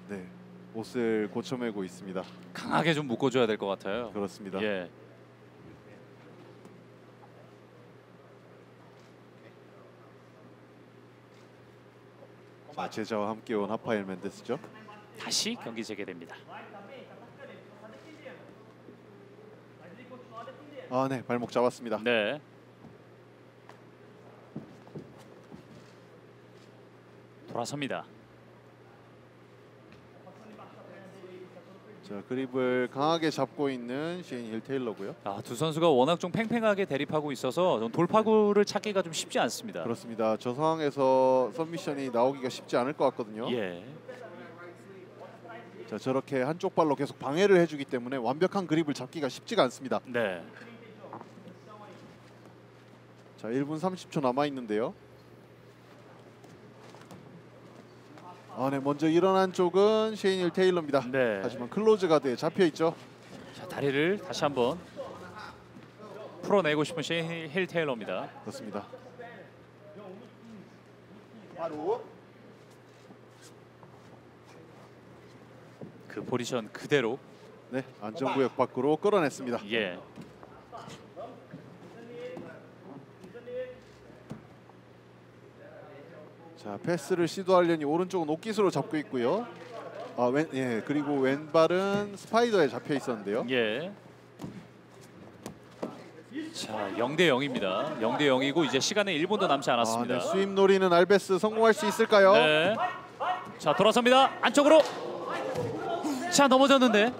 네, 옷을 고쳐매고 있습니다.
강하게 좀 묶어줘야 될 것 같아요.
그렇습니다.
예.
자, 제자와 함께 온 하파엘 멘데스죠.
다시 경기 재개됩니다.
네, 발목 잡았습니다.
네. 돌아섭니다.
자, 그립을 강하게 잡고 있는 셰인 힐 테일러고요.
두 선수가 워낙 좀 팽팽하게 대립하고 있어서 좀 돌파구를 찾기가 좀 쉽지 않습니다.
그렇습니다. 저 상황에서 서미션이 나오기가 쉽지 않을 것 같거든요.
예.
자, 저렇게 한쪽 발로 계속 방해를 해주기 때문에 완벽한 그립을 잡기가 쉽지가 않습니다.
네.
자, 1분 30초 남아 있는데요. 네, 먼저 일어난 쪽은 셰인 테일러입니다.
네.
하지만 클로즈 가드에 잡혀 있죠.
자, 다리를 다시 한번 풀어내고 싶은 셰인 힐 테일러입니다.
그렇습니다.
그 포지션 그대로.
네, 안전구역 밖으로 끌어냈습니다.
예.
자, 패스를 시도하려니 오른쪽은 옥기수로 잡고 있고요. 그리고 왼발은 스파이더에 잡혀 있었는데요.
예. 자, 0대 0입니다. 0대 0이고 이제 시간은 1분도 남지 않았습니다.
네, 수입 노리는 알베스 성공할 수 있을까요?
네. 자, 돌아섭니다. 안쪽으로. 자, 넘어졌는데.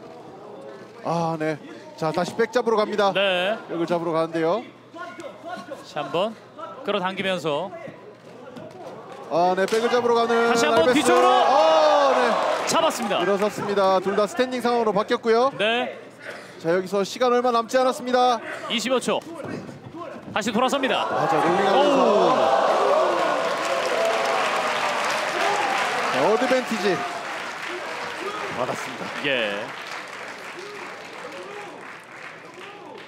네. 자, 다시 백 잡으러 갑니다.
네.
백을 잡으러 가는데요.
자, 한번 끌어당기면서
네, 백을 잡으러 가는
다시 한번
알베스.
뒤쪽으로.
네.
잡았습니다.
일어섰습니다. 둘 다 스탠딩 상황으로 바뀌었고요.
네.
자, 여기서 시간 얼마 남지 않았습니다.
20여 초. 다시 돌아섭니다.
자, 롤링하면서 어드밴티지 받았습니다.
예.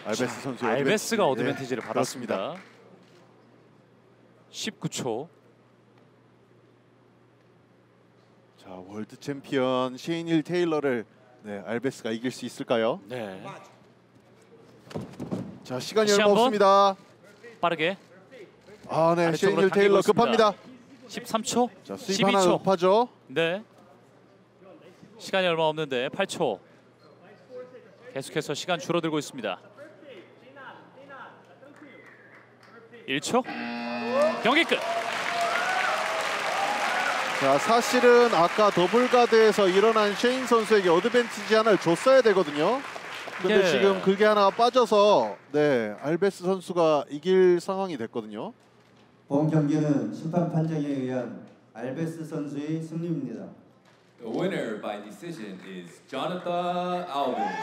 알베스 선수
알베스가 어드밴티지를
네,
받았습니다. 19초.
자, 월드 챔피언 셰인 테일러를 알베스가 이길 수 있을까요?
네.
자, 시간이
다시
얼마
한번.
없습니다.
빠르게
네,
아래쪽으로
셰인
당기고
테일러
있습니다.
급합니다.
13초.
자, 수입 하나
12초.
급하죠.
네. 시간이 얼마 없는데 8초. 계속해서 시간 줄어들고 있습니다. 1초. 경기 끝.
자, 사실은 아까 더블가드에서 일어난 셰인 선수에게 어드밴티지 하나를 줬어야 되거든요. 근데
예.
지금 그게 하나가 빠져서 알베스 선수가 이길 상황이 됐거든요.
본 경기는 심판 판정에 의한 알베스 선수의 승리입니다.
The winner by decision is Jonathan Alves.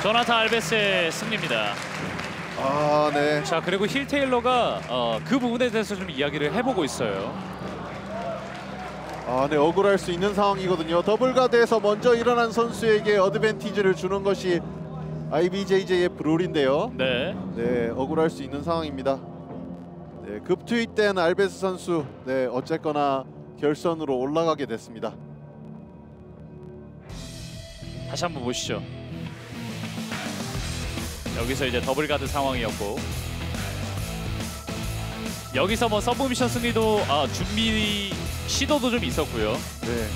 조나탄 알베스의 승리입니다.
네.
자, 그리고 힐 테일러가 그 부분에 대해서 좀 이야기를 해보고 있어요.
네, 억울할 수 있는 상황이거든요. 더블가드에서 먼저 일어난 선수에게 어드밴티지를 주는 것이 IBJJ의 룰인데요.
네.
네, 억울할 수 있는 상황입니다. 네, 급투입된 알베스 선수, 어쨌거나 결선으로 올라가게 됐습니다.
다시 한번 보시죠. 여기서 이제 더블 가드 상황이었고, 여기서 뭐 서브미션 승리도 준비 시도도 좀 있었고요.
네.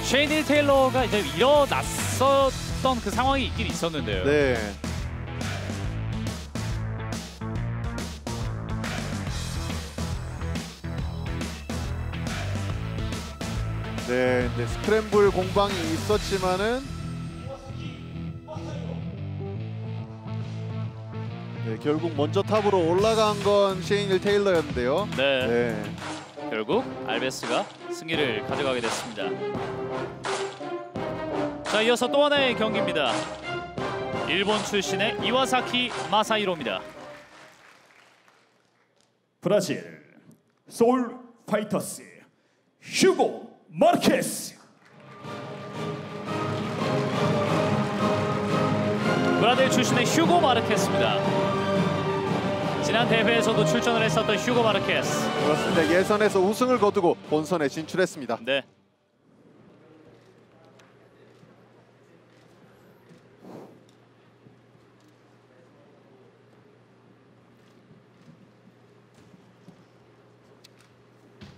셰인 힐 테일러가 이제 일어났었던 그 상황이 있긴 있었는데요.
네. 네, 이제 스크램블 공방이 있었지만은 결국 먼저 탑으로 올라간 건 셰인 테일러였는데요.
네.
네.
결국 알베스가 승리를 가져가게 됐습니다. 자, 이어서 또 하나의 경기입니다. 일본 출신의 이와사키 마사히로입니다.
브라질 소울 파이터스 휴고 마르케스.
브라질 출신의 휴고 마르케스입니다. 지난 대회에서도 출전을 했었던 휴고 마르케스.
그렇습니다. 예선에서 우승을 거두고 본선에 진출했습니다.
네.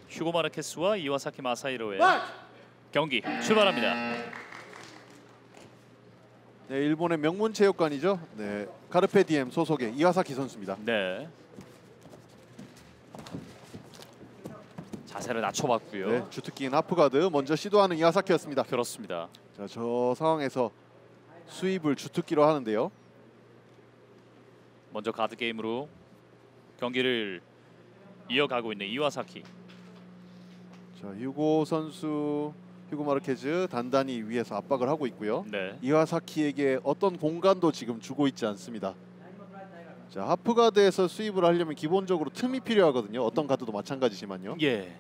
휴고 마르케스와 이와사키 마사히로의 경기 출발합니다.
네, 일본의 명문 체육관이죠. 네, 카르페 디엠 소속의 이와사키 선수입니다.
네. 자세를 낮춰봤고요.
네, 주특기인 하프가드 먼저 시도하는 이와사키였습니다.
그렇습니다.
자, 저 상황에서 수입을 주특기로 하는데요.
먼저 가드 게임으로 경기를 이어가고 있는 이와사키.
자, 휴고 선수, 휴고 마르케즈 단단히 위에서 압박을 하고 있고요.
네.
이와사키에게 어떤 공간도 지금 주고 있지 않습니다. 자, 하프가드에서 수입을 하려면 기본적으로 틈이 필요하거든요. 어떤 가드도 마찬가지지만요.
예.
네.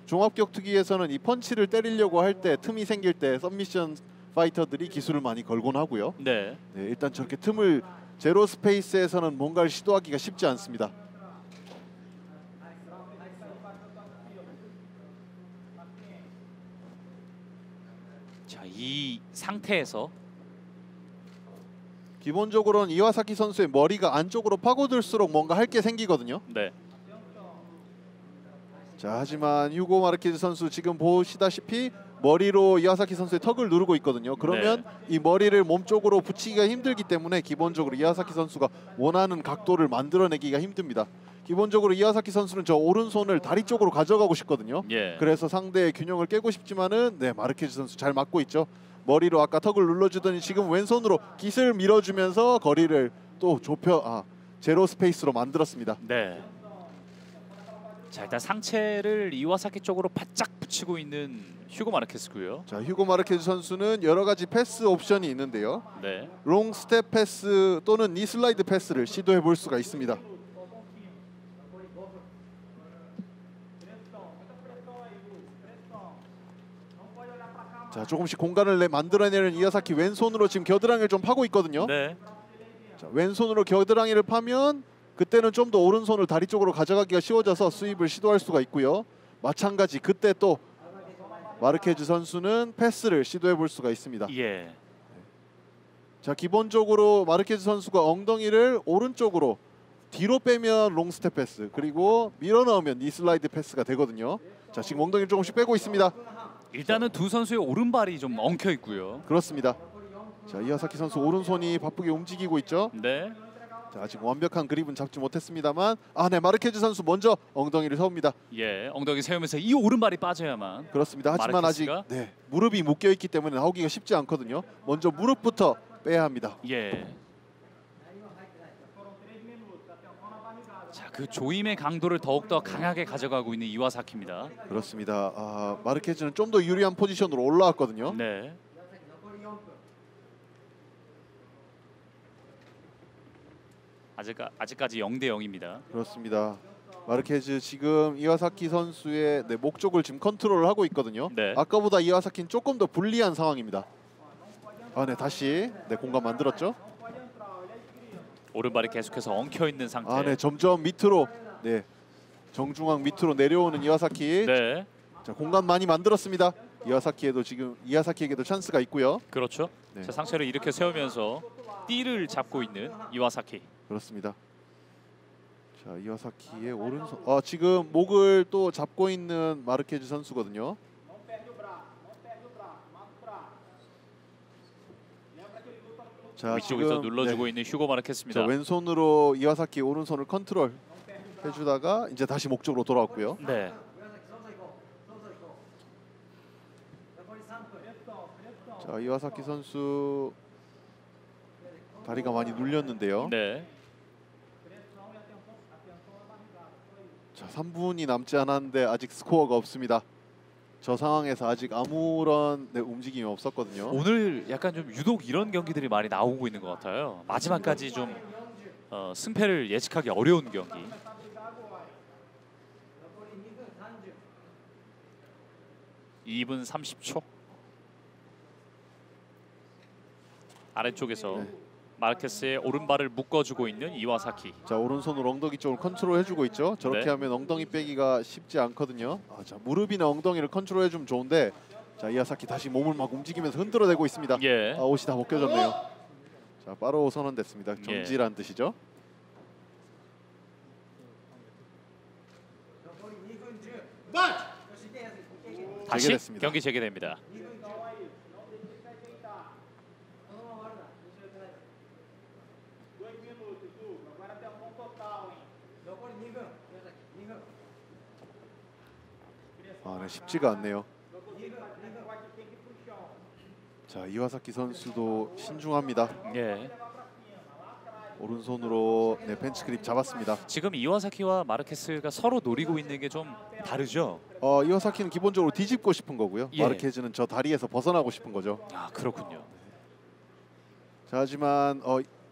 종합격투기에서는 이 펀치를 때리려고 할 때 틈이 생길 때 서미션 파이터들이 기술을 많이 걸곤 하고요.
네.
네, 일단 저렇게 틈을 제로 스페이스에서는 뭔가를 시도하기가 쉽지 않습니다.
자, 이 상태에서
기본적으로는 이와사키 선수의 머리가 안쪽으로 파고들수록 뭔가 할 게 생기거든요.
네.
자, 하지만 휴고 마르케즈 선수 지금 보시다시피 머리로 이와사키 선수의 턱을 누르고 있거든요. 그러면 이 머리를 몸 쪽으로 붙이기가 힘들기 때문에 기본적으로 이와사키 선수가 원하는 각도를 만들어내기가 힘듭니다. 기본적으로 이와사키 선수는 저 오른손을 다리 쪽으로 가져가고 싶거든요.
예.
그래서 상대의 균형을 깨고 싶지만은 네, 마르케즈 선수 잘 맞고 있죠. 머리로 아까 턱을 눌러주더니 지금 왼손으로 깃을 밀어주면서 거리를 또 좁혀 제로 스페이스로 만들었습니다.
네. 자, 일단 상체를 이와사키 쪽으로 바짝 붙이고 있는 휴고 마르케스고요.
자, 휴고 마르케즈 선수는 여러 가지 패스 옵션이 있는데요.
네.
롱 스텝 패스 또는 니 슬라이드 패스를 시도해 볼 수가 있습니다. 자, 조금씩 공간을 만들어내는 이와사키 왼손으로 지금 겨드랑이를 좀 파고 있거든요.
네.
자, 왼손으로 겨드랑이를 파면 그때는 좀 더 오른손을 다리 쪽으로 가져가기가 쉬워져서 수입을 시도할 수가 있고요. 마찬가지 그때 또 마르케즈 선수는 패스를 시도해 볼 수가 있습니다.
예.
자, 기본적으로 마르케즈 선수가 엉덩이를 오른쪽으로 뒤로 빼면 롱 스텝 패스, 그리고 밀어 넣으면 니 슬라이드 패스가 되거든요. 자, 지금 엉덩이를 조금씩 빼고 있습니다.
일단은 두 선수의 오른발이 좀 엉켜 있고요.
그렇습니다. 자, 이와사키 선수 오른손이 바쁘게 움직이고 있죠.
네.
자, 지금 완벽한 그립은 잡지 못했습니다만 네, 마르케즈 선수 먼저 엉덩이를 세웁니다.
예. 엉덩이 세우면서 이 오른발이 빠져야만.
그렇습니다. 하지만
마르케스가?
아직 네, 무릎이 묶여 있기 때문에 나오기가 쉽지 않거든요. 먼저 무릎부터 빼야 합니다.
예. 자, 그 조임의 강도를 더욱더 강하게 가져가고 있는 이와사키입니다.
그렇습니다. 마르케즈는 좀 더 유리한 포지션으로 올라왔거든요.
네. 아직까지 0대 0입니다.
그렇습니다. 마르케즈 지금 이와사키 선수의 목 쪽을 지금 컨트롤을 하고 있거든요.
네.
아까보다 이와사키는 조금 더 불리한 상황입니다. 네, 다시 공간 만들었죠.
오른발이 계속해서 엉켜 있는 상태.
네, 점점 밑으로 정중앙 밑으로 내려오는 이와사키.
네.
자, 공간 많이 만들었습니다. 이와사키에게도 찬스가 있고요.
그렇죠.
네.
자, 상체를 이렇게 세우면서 띠를 잡고 있는 이와사키.
그렇습니다. 자, 이와사키의 오른손 지금 목을 또 잡고 있는 마르케즈 선수거든요. 자,
위쪽에서
지금,
눌러주고 있는 휴고 마르케스입니다.
자, 왼손으로 이와사키 오른손을 컨트롤 해주다가 이제 다시 목 쪽으로 돌아왔고요.
네.
자, 이와사키 선수 다리가 많이 눌렸는데요.
네.
자, 3분이 남지 않았는데 아직 스코어가 없습니다. 저 상황에서 아직 아무런 움직임이 없었거든요.
오늘 약간 좀 유독 이런 경기들이 많이 나오고 있는 것 같아요. 마지막까지 좀 승패를 예측하기 어려운 경기. (2분 30초) 아래쪽에서 마르케스의 오른발을 묶어주고 있는 이와사키.
자, 오른손으로 엉덩이 쪽을 컨트롤해주고 있죠. 저렇게
네.
하면 엉덩이 빼기가 쉽지 않거든요. 자, 무릎이나 엉덩이를 컨트롤해주면 좋은데, 자, 이와사키 다시 몸을 막 움직이면서 흔들어대고 있습니다.
예.
옷이 다 벗겨졌네요. 자, 빠로 선언됐습니다. 정지란 뜻이죠.
다시
재개됐습니다.
경기 재개됩니다.
네, 쉽지가 않네요. 자, 이와사키 선수도 신중합니다.
예.
오른손으로 네, 벤치 그립 잡았습니다.
지금 이와사키와 마르케스가 서로 노리고 있는 게 좀 다르죠?
이와사키는 기본적으로 뒤집고 싶은 거고요.
예.
마르케즈는 저 다리에서 벗어나고 싶은 거죠.
아 그렇군요.
자, 하지만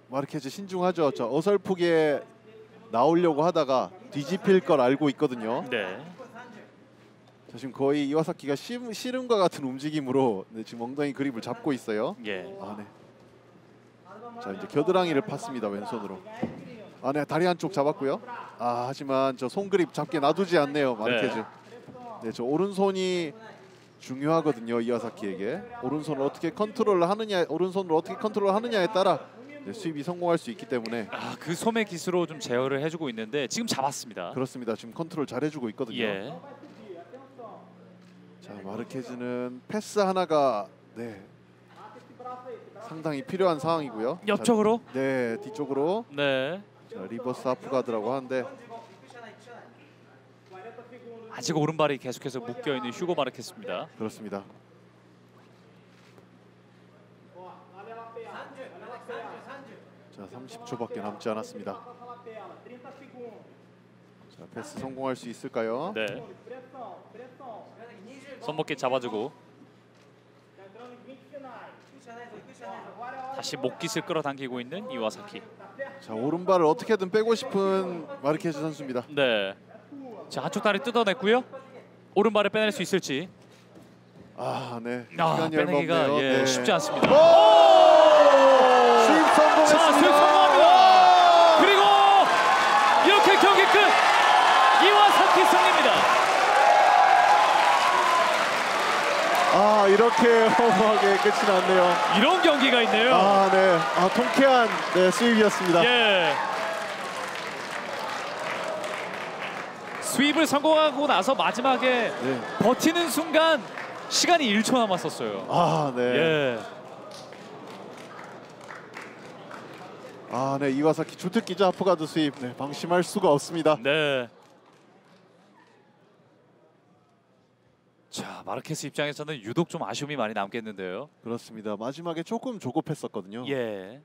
마르케즈 신중하죠. 저 어설프게 나오려고 하다가 뒤집힐 걸 알고 있거든요.
네.
자, 지금 거의 이와사키가 씨름과 같은 움직임으로 네, 지금 엉덩이 그립을 잡고 있어요.
예.
네. 자, 이제 겨드랑이를 팠습니다. 왼손으로. 네, 다리 한쪽 잡았고요. 하지만 저 손그립 잡게 놔두지 않네요. 마르케즈. 네, 저 오른손이 중요하거든요. 이와사키에게. 오른손을 어떻게 컨트롤하느냐에 따라 네, 수입이 성공할 수 있기 때문에.
그 소매 기수로 좀 제어를 해주고 있는데 지금 잡았습니다.
그렇습니다. 지금 컨트롤 잘해주고 있거든요.
예.
자, 마르케즈는 패스 하나가 네, 상당히 필요한 상황이고요.
옆쪽으로.
자, 네, 뒤쪽으로.
네.
자, 리버스 하프가드라고 하는데
아직 오른발이 계속해서 묶여 있는 휴고 마르케스입니다.
그렇습니다. 자, 30초밖에 남지 않았습니다. 자, 패스 성공할 수 있을까요?
네. 손목기 잡아주고 다시 목깃을 끌어당기고 있는 이와사키.
자, 오른발을 어떻게든 빼고 싶은 마르케즈 선수입니다.
네. 자, 한쪽 다리 뜯어냈고요. 오른발을 빼낼 수 있을지.
네. 시간이 얼마
빼내기가
없네요. 네.
쉽지 않습니다.
수입 성공했습니다.
자, 수입 성공합니다. 그리고 이렇게 경기 끝. 이와사키 승리입니다.
이렇게 허무하게 끝이 났네요.
이런 경기가 있네요.
네. 통쾌한 네, 수입이었습니다.
예. 스윕을 성공하고 나서 마지막에
네.
버티는 순간 시간이 1초 남았었어요.
네.
예.
네, 이와사키 주특기죠. 하프가드 수입. 네, 방심할 수가 없습니다.
네. 자, 마르케스 입장에서는 유독 좀 아쉬움이 많이 남겠는데요.
그렇습니다. 마지막에 조금 조급했었거든요.
예.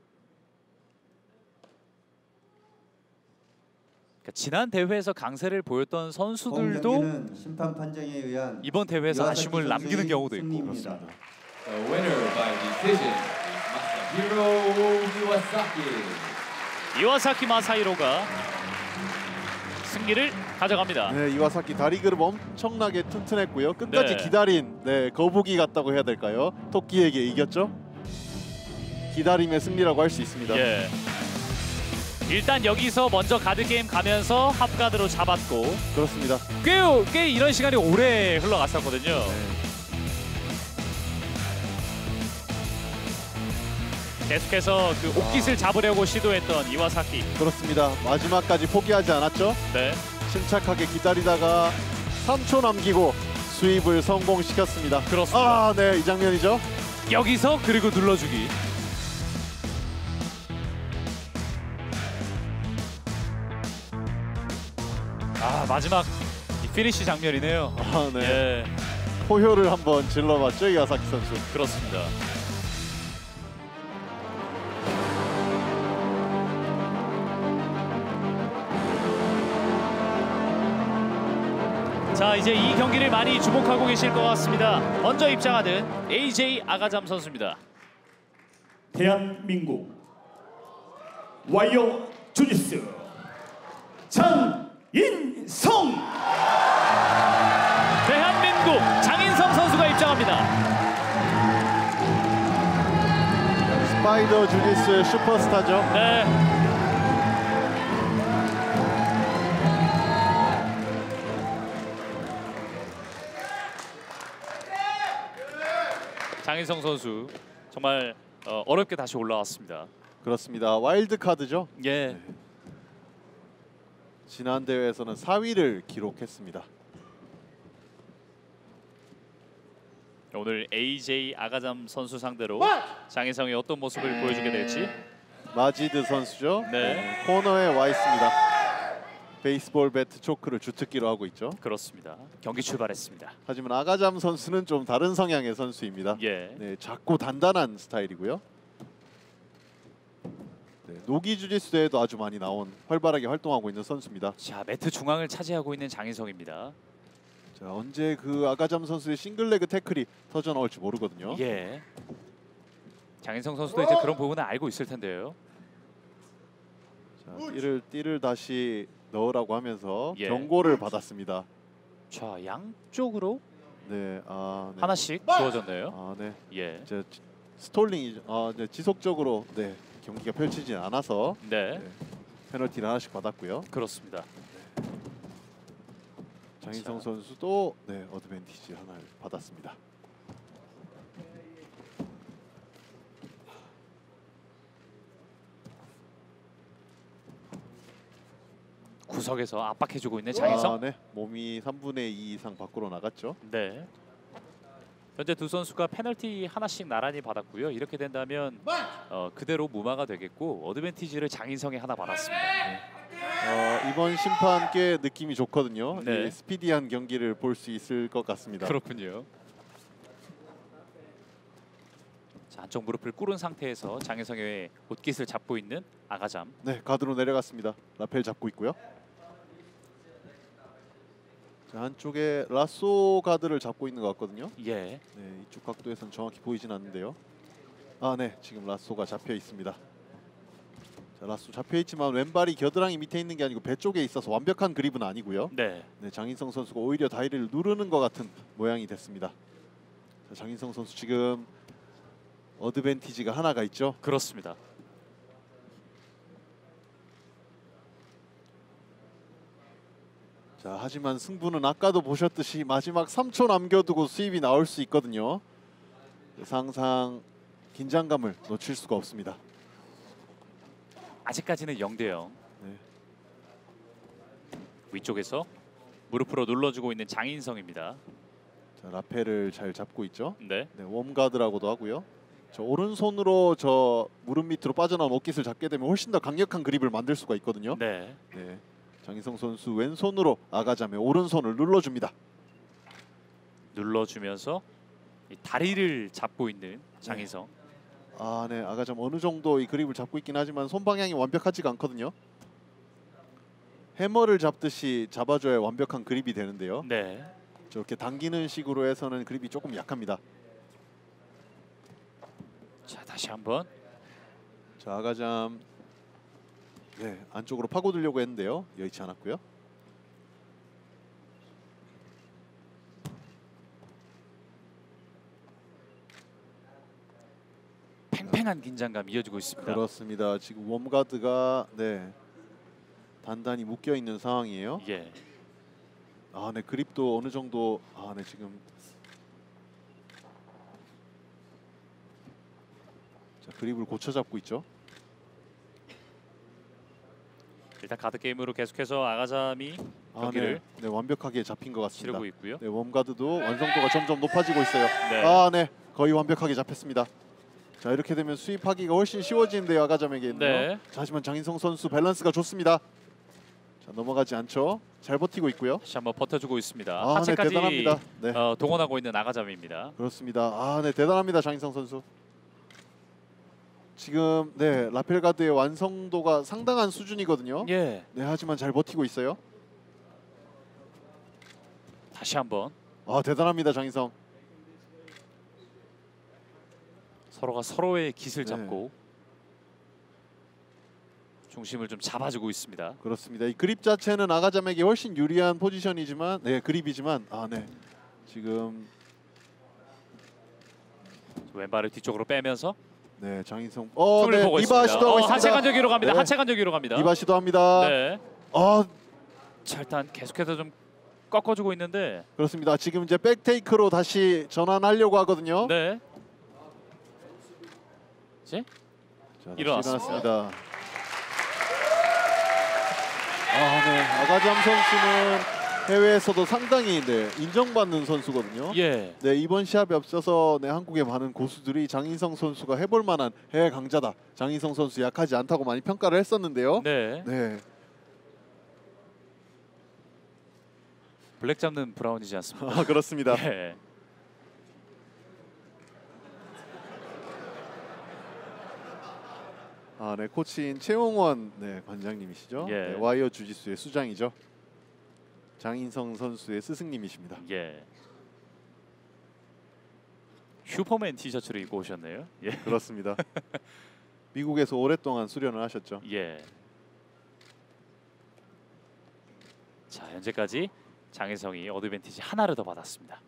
그러니까 지난 대회에서 강세를 보였던 선수들도
경기는 심판 판정에 의한
이번 대회에서
이와사키
아쉬움을 남기는
선수의
경우도 있고
승리입니다.
그렇습니다.
The winner by decision, Masahiro Iwasaki.
이와사키 마사히로가 승리를 가져갑니다.
네, 이와사키 다리 그립 엄청나게 튼튼했고요. 끝까지
네.
기다린 거북이 같다고 해야 될까요? 토끼에게 이겼죠. 기다림의 승리라고 할 수 있습니다.
예. 일단 여기서 먼저 가드 게임 가면서 합가드로 잡았고
그렇습니다.
꽤 이런 시간이 오래 흘러갔었거든요. 계속해서 그 옥깃을 잡으려고 시도했던 이와사키.
그렇습니다. 마지막까지 포기하지 않았죠.
네.
침착하게 기다리다가 3초 남기고 수입을 성공시켰습니다.
그렇습니다.
네, 이 장면이죠.
여기서 그리고 눌러주기. 마지막 이 피니시 장면이네요.
네.
예,
포효를 한번 질러봤죠, 이와사키 선수.
그렇습니다. 자, 이제 이 경기를 많이 주목하고 계실 것 같습니다. 먼저 입장하는 AJ 아가잠 선수입니다.
대한민국 와이어 주짓수 장인성.
대한민국 장인성 선수가 입장합니다.
스파이더 주짓수의 슈퍼스타죠.
네. 장인성 선수 정말 어렵게 다시 올라왔습니다.
그렇습니다. 와일드 카드죠.
예.
지난 대회에서는 4위를 기록했습니다.
오늘 AJ 아가잠 선수 상대로 장인성이 어떤 모습을 보여주게 될지.
마지드 선수죠.
네.
코너에 와 있습니다. 베이스볼 배트 초크를 주특기로 하고 있죠.
그렇습니다. 경기 출발했습니다.
하지만 아가잠 선수는 좀 다른 성향의 선수입니다.
예.
네, 작고 단단한 스타일이고요. 네, 네, 노기 주짓수 대회도 아주 많이 나온 활발하게 활동하고 있는 선수입니다.
자, 매트 중앙을 차지하고 있는 장인성입니다.
자, 언제 그 아가잠 선수의 싱글레그 태클이 터져 나올지 모르거든요.
예. 장인성 선수도 이제 그런 부분을 알고 있을 텐데요.
자, 띠를 다시 넣으라고 하면서
예.
경고를 받았습니다.
자, 양쪽으로
네, 네.
하나씩 주어졌네요.
아, 네.
예.
이제 스톨링이 네, 지속적으로 네, 경기가 펼치지 않아서
네.
네, 페널티를 하나씩 받았고요.
그렇습니다.
장인성 선수도 네, 어드밴티지 하나를 받았습니다.
구석에서 압박해주고 있는 장인성.
네, 몸이 3분의 2 이상 밖으로 나갔죠.
네. 현재 두 선수가 페널티 하나씩 나란히 받았고요. 이렇게 된다면 그대로 무마가 되겠고 어드밴티지를 장인성이 하나 받았습니다.
이번 심판 꽤 느낌이 좋거든요.
네.
이 스피디한 경기를 볼 수 있을 것 같습니다.
그렇군요. 자, 안쪽 무릎을 꿇은 상태에서 장인성의 옷깃을 잡고 있는 아가잠.
네, 가드로 내려갔습니다. 라펠 잡고 있고요. 자, 한쪽에 라쏘 가드를 잡고 있는 것 같거든요.
예.
네, 이쪽 각도에서는 정확히 보이진 않는데요. 네, 지금 라쏘가 잡혀 있습니다. 자, 라쏘 잡혀 있지만 왼발이 겨드랑이 밑에 있는 게 아니고 배 쪽에 있어서 완벽한 그립은 아니고요.
네.
네, 장인성 선수가 오히려 다리를 누르는 것 같은 모양이 됐습니다. 자, 장인성 선수 지금 어드밴티지가 하나가 있죠.
그렇습니다.
자, 하지만 승부는 아까도 보셨듯이 마지막 3초 남겨두고 수입이 나올 수 있거든요. 그래서 항상 긴장감을 놓칠 수가 없습니다.
아직까지는 0대0.
네.
위쪽에서 무릎으로 눌러주고 있는 장인성입니다.
자, 라펠을 잘 잡고 있죠.
네.
네, 웜가드라고도 하고요. 저 오른손으로 저 무릎 밑으로 빠져나온 옷깃을 잡게 되면 훨씬 더 강력한 그립을 만들 수가 있거든요.
네.
네, 장인성 선수 왼손으로 아가잠의 오른손을 눌러줍니다.
눌러주면서 이 다리를 잡고 있는 장인성.
네, 아가잠 어느 정도 이 그립을 잡고 있긴 하지만 손 방향이 완벽하지가 않거든요. 해머를 잡듯이 잡아줘야 완벽한 그립이 되는데요.
네.
저렇게 당기는 식으로 해서는 그립이 조금 약합니다.
자, 다시 한번.
자, 아가잠 네, 안쪽으로 파고들려고 했는데요. 여의치 않았고요.
팽팽한 긴장감 이어지고 있습니다.
그렇습니다. 지금 웜가드가 네, 단단히 묶여 있는 상황이에요.
예.
네, 그립도 어느 정도 네, 지금 자, 그립을 고쳐 잡고 있죠.
일단 카드 게임으로 계속해서 아가잠이 경기를
네, 완벽하게 잡힌 것 같습니다.
치르고 있고요.
네, 웜가드도 완성도가 점점 높아지고 있어요.
네.
네, 거의 완벽하게 잡혔습니다. 자, 이렇게 되면 수입하기가 훨씬 쉬워지는데요, 아가잠에게는요.
네.
자, 하지만 장인성 선수 밸런스가 좋습니다. 자, 넘어가지 않죠. 잘 버티고 있고요.
다시 한번 버텨주고 있습니다.
네,
하체까지
대단합니다. 네,
동원하고 있는 아가잠입니다.
그렇습니다. 네, 대단합니다, 장인성 선수. 지금 네, 라펠 가드의 완성도가 상당한 수준이거든요.
예.
네, 하지만 잘 버티고 있어요.
다시 한번
대단합니다, 장인성.
서로가 서로의 깃을
네.
잡고 중심을 좀 잡아주고 있습니다.
그렇습니다. 이 그립 자체는 아가잠에게 훨씬 유리한 포지션이지만, 네, 그립이지만, 네, 지금
왼발을 뒤쪽으로 빼면서
네, 장인성,
틈을
네,
보고
리바
있습니다.
시도하고 있습니다.
하체 간격으로 갑니다.
네.
하체 간격으로 갑니다.
리바 시도합니다.
네.
아,
자, 일단 계속해서 좀 꺾어주고 있는데.
그렇습니다. 지금 이제 백테이크로 다시 전환하려고 하거든요.
네. 이제
자, 다시
일어났습니다.
일어났습니다. 네, 아가잠 선수는 해외에서도 상당히 네, 인정받는 선수거든요.
예.
네, 이번 시합에 앞서서 네, 한국의 많은 고수들이 장인성 선수가 해볼 만한 해외 강자다, 장인성 선수 약하지 않다고 많이 평가를 했었는데요.
네.
네,
블랙 잡는 브라운이지 않습니까?
그렇습니다.
네.
아, 네, 코치인 최용원 네, 관장님이시죠.
예.
네, 와이어 주짓수의 수장이죠. 장인성 선수의 스승님이십니다.
예. 슈퍼맨 티셔츠를 입고 오셨네요. 예.
그렇습니다. 미국에서 오랫동안 수련을 하셨죠.
예. 자, 현재까지 장인성이 어드밴티지 하나를 더 받았습니다.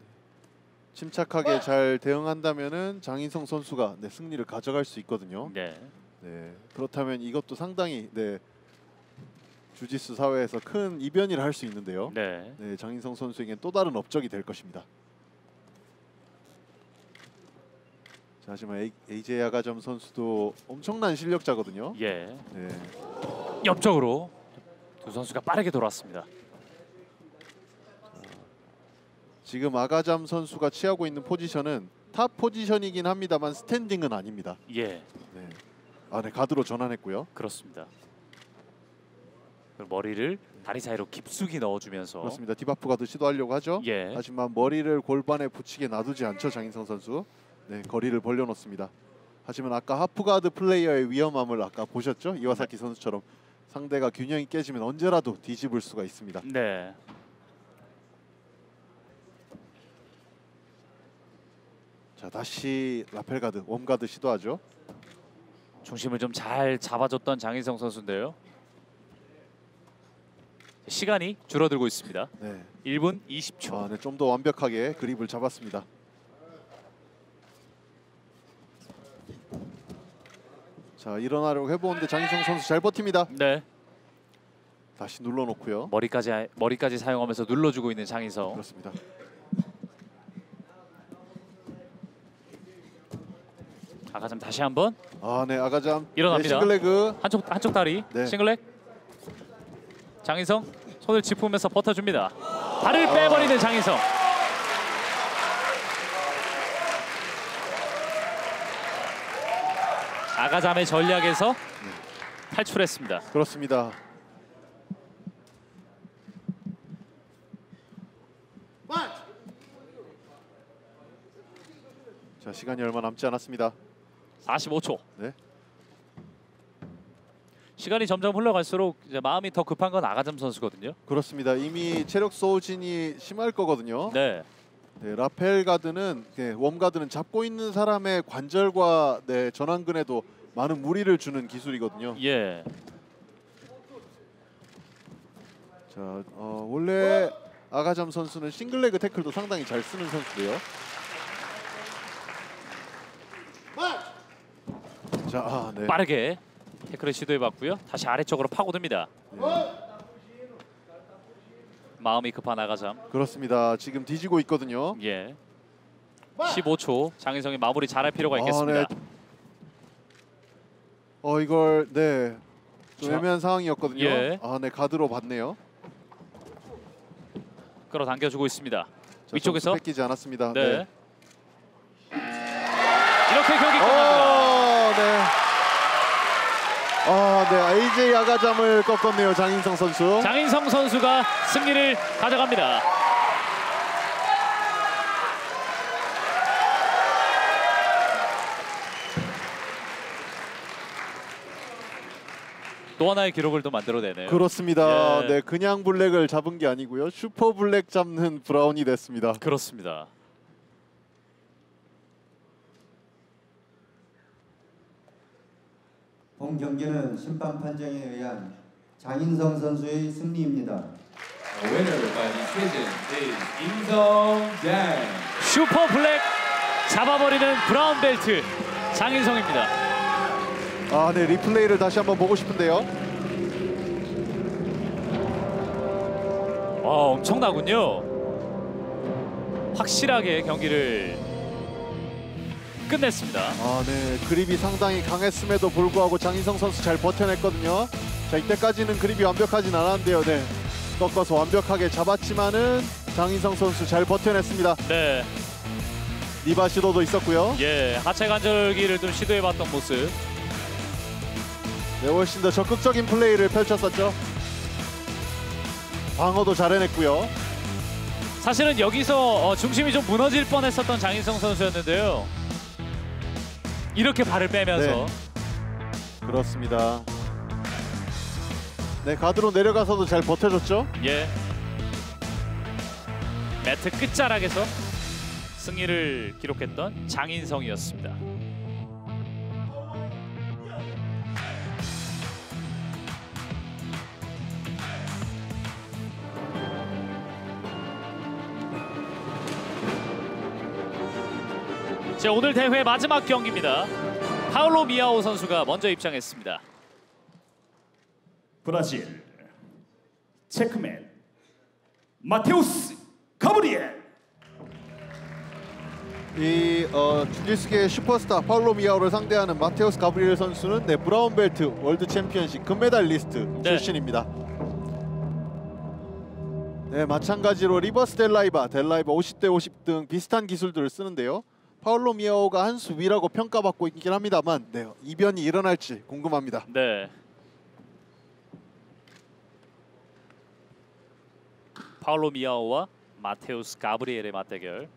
침착하게 잘 대응한다면은 장인성 선수가 네, 승리를 가져갈 수 있거든요.
네.
네, 그렇다면 이것도 상당히 네, 주짓수 사회에서 큰 이변이라 할 수 있는데요.
네.
네, 장인성 선수에겐 또 다른 업적이 될 것입니다. 자, 하지만 AJ 야가점 선수도 엄청난 실력자거든요.
예.
네,
옆쪽으로 두 선수가 빠르게 돌아왔습니다.
지금 아가잠 선수가 취하고 있는 포지션은 탑 포지션이긴 합니다만 스탠딩은 아닙니다.
예.
네, 아, 네, 가드로 전환했고요.
그렇습니다. 그리고 머리를 다리 사이로 깊숙이 넣어주면서
그렇습니다. 디바프 가드 시도하려고 하죠.
예.
하지만 머리를 골반에 붙이게 놔두지 않죠, 장인성 선수. 네, 거리를 벌려놓습니다. 하지만 아까 하프 가드 플레이어의 위험함을 아까 보셨죠? 이와사키 선수처럼 상대가 균형이 깨지면 언제라도 뒤집을 수가 있습니다.
네.
자, 다시 라펠 가드, 웜 가드 시도하죠.
중심을 좀 잘 잡아줬던 장인성 선수인데요. 시간이 줄어들고 있습니다.
네,
1분 20초.
아, 네, 좀 더 완벽하게 그립을 잡았습니다. 자, 일어나려고 해보는데 장인성 선수 잘 버팁니다.
네.
다시 눌러놓고요.
머리까지 사용하면서 눌러주고 있는 장인성.
그렇습니다.
아가잠 다시 한번
아, 네, 아가잠
일어납니다.
네, 싱글레그.
한쪽 다리
네.
싱글렉. 장인성 손을 짚으면서 버텨줍니다. 발을 빼버리는 장인성. 아가잠의 전략에서 탈출했습니다.
그렇습니다. 자, 시간이 얼마 남지 않았습니다.
45초.
네,
시간이 점점 흘러갈수록 이제 마음이 더 급한 건 아가잠 선수거든요.
그렇습니다. 이미 체력 소진이 심할 거거든요.
네.
네, 라펠 가드는 네, 웜 가드는 잡고 있는 사람의 관절과 네, 전완근에도 많은 무리를 주는 기술이거든요.
예.
자, 원래 아가잠 선수는 싱글레그 태클도 상당히 잘 쓰는 선수고요. 자, 아, 네.
빠르게 태클을 시도해봤고요. 다시 아래쪽으로 파고듭니다. 마음이 급한 아가잠.
그렇습니다. 지금 뒤지고 있거든요.
예. 15초. 장인성이 마무리 잘할 필요가 있겠습니다.
네. 이걸 네, 좀
자.
애매한 상황이었거든요.
예.
아, 네, 가드로 봤네요.
끌어당겨주고 있습니다.
자,
위쪽에서.
점수 뺏기지 않았습니다.
네. 이렇게 경기 끝납니다.
네. 아, 네, AJ 아가잠을 꺾었네요, 장인성 선수.
장인성 선수가 승리를 가져갑니다. 또 하나의 기록을 또 만들어내네요.
그렇습니다.
예.
네, 그냥 블랙을 잡은 게 아니고요, 슈퍼 블랙 잡는 브라운이 됐습니다.
그렇습니다.
본 경기는 심판 판정에 의한 장인성 선수의 승리입니다.
The winner by decision is 인성 장.
슈퍼 블랙 잡아버리는 브라운 벨트 장인성입니다.
아, 네, 리플레이를 다시 한번 보고 싶은데요.
엄청나군요. 확실하게 경기를 끝냈습니다.
아, 네, 그립이 상당히 강했음에도 불구하고 장인성 선수 잘 버텨냈거든요. 자, 이때까지는 그립이 완벽하진 않았는데요. 네, 꺾어서 완벽하게 잡았지만은 장인성 선수 잘 버텨냈습니다.
네,
리바 시도도 있었고요.
예, 하체 관절기를 좀 시도해봤던 모습.
네, 훨씬 더 적극적인 플레이를 펼쳤었죠. 방어도 잘 해냈고요.
사실은 여기서 중심이 좀 무너질 뻔했었던 장인성 선수였는데요. 이렇게 발을 빼면서
그렇습니다. 네, 가드로 내려가서도 잘 버텨줬죠.
예. 매트 끝자락에서 승리를 기록했던 장인성이었습니다. 자, 오늘 대회 마지막 경기입니다. 파울로 미아오 선수가 먼저 입장했습니다.
브라질 체크맨 마테우스 가브리엘.
이 주짓수계 슈퍼스타 파울로 미아오를 상대하는 마테우스 가브리엘 선수는 네, 브라운 벨트 월드 챔피언십 금메달리스트 출신입니다. 네, 마찬가지로 리버스 델라이바 50대 50 등 비슷한 기술들을 쓰는데요. 파울로 미아오가 한 수 위라고 평가받고 있긴 합니다만 네, 이변이 일어날지 궁금합니다.
네. 파울로 미아오와 마테우스 가브리엘의 맞대결.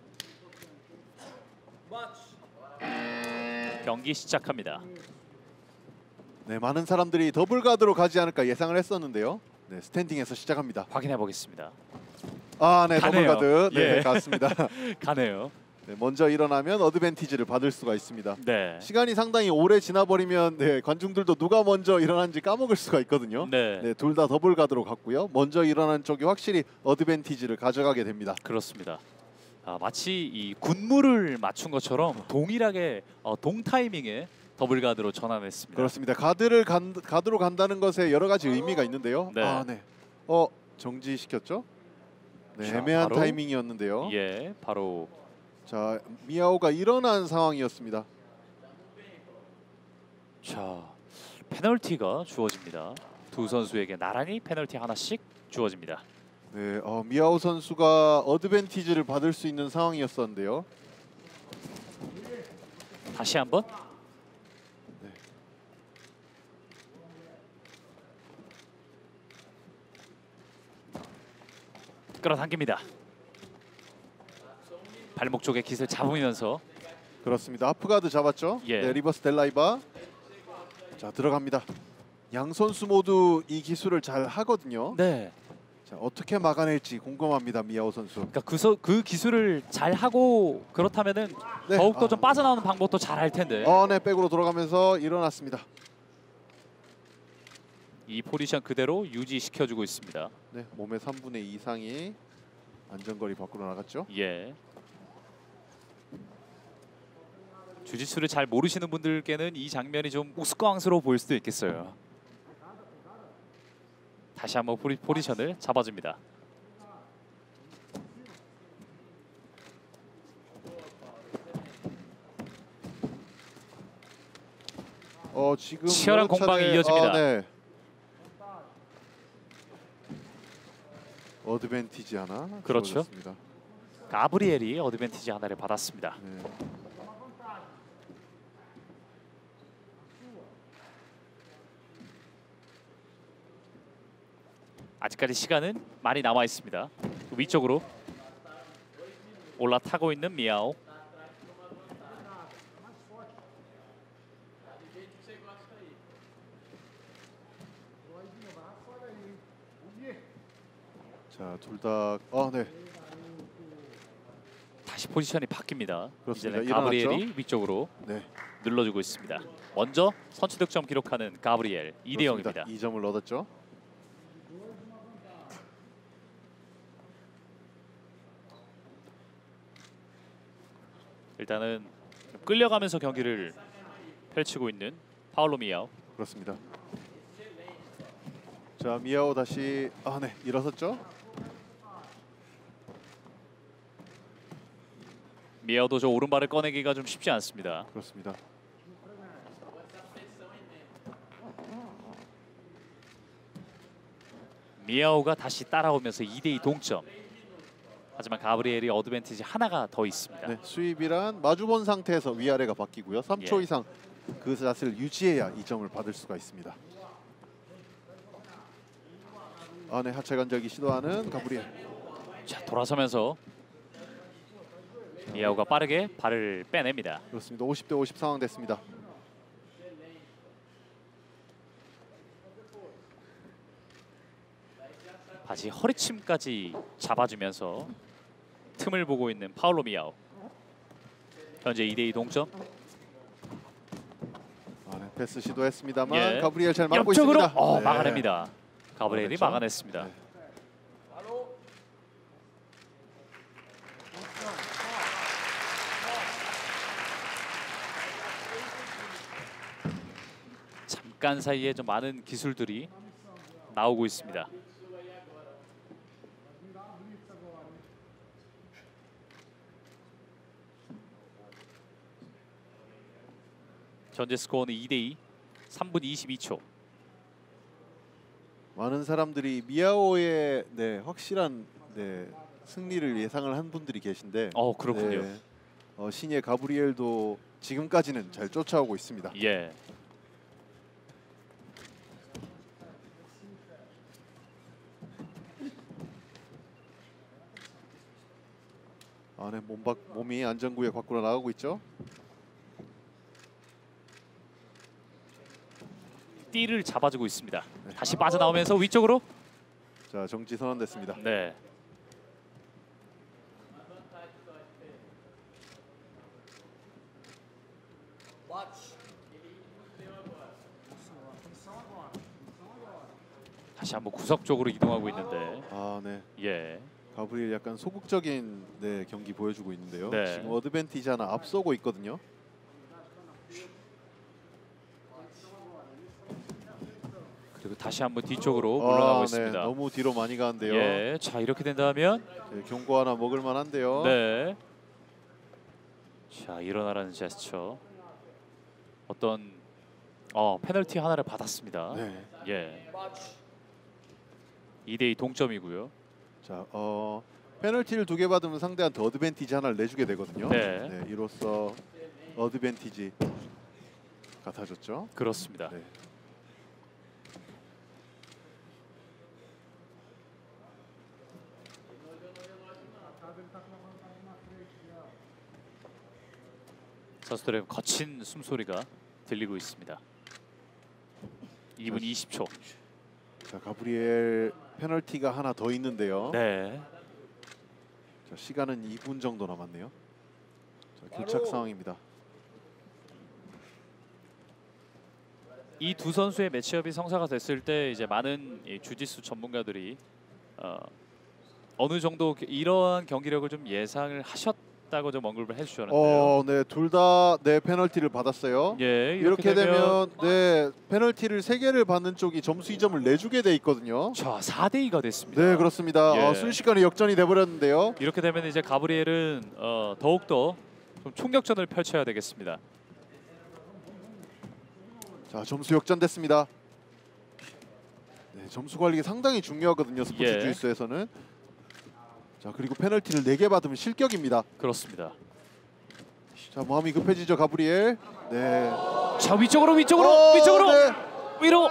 경기 시작합니다.
네, 많은 사람들이 더블 가드로 가지 않을까 예상을 했었는데요. 네, 스탠딩에서 시작합니다.
확인해 보겠습니다.
아, 네, 더블
가네요.
가드. 네,
예.
갔습니다.
가네요.
네, 먼저 일어나면 어드밴티지를 받을 수가 있습니다.
네.
시간이 상당히 오래 지나버리면 네, 관중들도 누가 먼저 일어난지 까먹을 수가 있거든요.
네.
네, 둘 다 더블 가드로 갔고요. 먼저 일어난 쪽이 확실히 어드밴티지를 가져가게 됩니다.
그렇습니다. 마치 이 군무를 맞춘 것처럼 동일하게 동 타이밍에 더블 가드로 전환했습니다.
그렇습니다. 가드로 간다는 것에 여러 가지 의미가 있는데요.
네.
아, 네. 정지시켰죠? 네,
자,
애매한
바로,
타이밍이었는데요.
예, 바로
자, 미아오가 일어난 상황이었습니다.
자, 페널티가 주어집니다. 두 선수에게 나란히 페널티 하나씩 주어집니다.
네, 미아오 선수가 어드밴티지를 받을 수 있는 상황이었었는데요.
다시 한번.
네.
끌어당깁니다. 발목 쪽에 깃을 잡으면서
그렇습니다. 하프가드 잡았죠.
예.
네, 리버스 델라이바. 자, 들어갑니다. 양 선수 모두 이 기술을 잘 하거든요.
네.
자, 어떻게 막아낼지 궁금합니다, 미아오 선수.
그러니까 그 기술을 잘 하고 그렇다면은
네.
더욱더 좀 빠져나오는 방법도 잘 할 텐데.
네, 백으로 돌아가면서 일어났습니다.
이 포지션 그대로 유지시켜주고 있습니다.
네, 몸의 3분의 2 이상이 안전거리 밖으로 나갔죠.
예. 주짓수를 잘 모르시는 분들께는 이 장면이 좀 우스꽝스러워 보일 수도 있겠어요. 다시 한번 포지션을 잡아줍니다.
지금
치열한
여러 차례-
공방이 이어집니다.
네. 어드밴티지 하나.
그렇죠.
주어졌습니다.
가브리엘이 어드밴티지 하나를 받았습니다.
네.
아직까지 시간은 많이 남아 있습니다. 위쪽으로 올라타고 있는 미아오.
자, 둘 다 네.
다시 포지션이 바뀝니다.
그렇습니다.
이제는 가브리엘이
일어났죠?
위쪽으로
네.
눌러주고 있습니다. 먼저 선취 득점 기록하는 가브리엘 2대 0입니다.
2점을 얻었죠.
일단은 끌려가면서 경기를 펼치고 있는 파울로 미아오.
그렇습니다. 자, 미아오 다시 네, 일어섰죠.
미아오도 저 오른발을 꺼내기가 좀 쉽지 않습니다.
그렇습니다.
미아오가 다시 따라오면서 2대2 동점. 하지만 가브리엘이 어드밴티지 하나가 더 있습니다.
네, 수입이란 마주본 상태에서 위아래가 바뀌고요. 3초
예.
이상 그 자세를 유지해야 이 점을 받을 수가 있습니다. 네, 하체 간절기 시도하는 가브리엘.
자, 돌아서면서 미아오가 빠르게 발을 빼냅니다.
그렇습니다. 50대 50 상황 됐습니다.
다시 허리춤까지 잡아주면서 틈을 보고 있는 파울로 미아오. 현재 2대2 동점.
네, 패스 시도했습니다만
예.
가브리엘 잘 막고
옆쪽으로
있습니다. 네.
막아냅니다. 가브리엘이
그렇죠.
막아냈습니다.
네.
잠깐 사이에 좀 많은 기술들이 나오고 있습니다. 현재 스코어는 2대2, 3분 22초.
많은 사람들이 미아오의 확실한 승리를 예상을 한 분들이 계신데
그렇군요.
신예 가브리엘도 지금까지는 잘 쫓아오고 있습니다.
예.
몸이 안전구역 밖으로 나가고 있죠.
띠를 잡아주고 있습니다. 다시 빠져나오면서 위쪽으로.
자, 정지 선언됐습니다.
네. 다시 한번 구석 쪽으로 이동하고 있는데.
네.
예.
가브리엘 약간 소극적인 경기 보여주고 있는데요.
네.
지금 어드밴티지 하나 앞서고 있거든요.
그리고 다시 한번 뒤쪽으로 물러나고
네,
있습니다.
너무 뒤로 많이 가는데요.
예. 자, 이렇게 된다면
경고 하나 먹을 만한데요.
네. 자, 일어나라는 제스처. 어떤 페널티 하나를 받았습니다.
네.
예. 2대2 동점이고요.
자, 페널티를 2개 받으면 상대한테 어드밴티지 하나를 내주게 되거든요.
네.
이로써 어드밴티지 같아졌죠.
그렇습니다.
네.
선수들의 거친 숨소리가 들리고 있습니다. 2분 20초.
자, 가브리엘 페널티가 하나 더 있는데요.
네.
자, 시간은 2분 정도 남았네요. 자, 교착 상황입니다.
이 두 선수의 매치업이 성사가 됐을 때 이제 많은 주짓수 전문가들이 어느 정도 이러한 경기력을 좀 예상을 하셨다고 좀 언급을 해주셨는데요.
네, 둘 다 페널티를 받았어요.
예,
이렇게 되면 페널티를 3개를 받는 쪽이 점수 2점을 내주게 돼 있거든요.
자, 4대2가 됐습니다.
네, 그렇습니다.
예.
순식간에 역전이 돼 버렸는데요.
이렇게 되면 이제 가브리엘은 더욱더 좀 총력전을 펼쳐야 되겠습니다.
자, 점수 역전됐습니다. 네, 점수 관리가 상당히 중요하거든요. 스포츠
예.
주짓수에서는. 자, 그리고 페널티를 4개 받으면 실격입니다.
그렇습니다.
자, 마음이 급해지죠, 가브리엘. 네.
자, 위쪽으로
네.
위로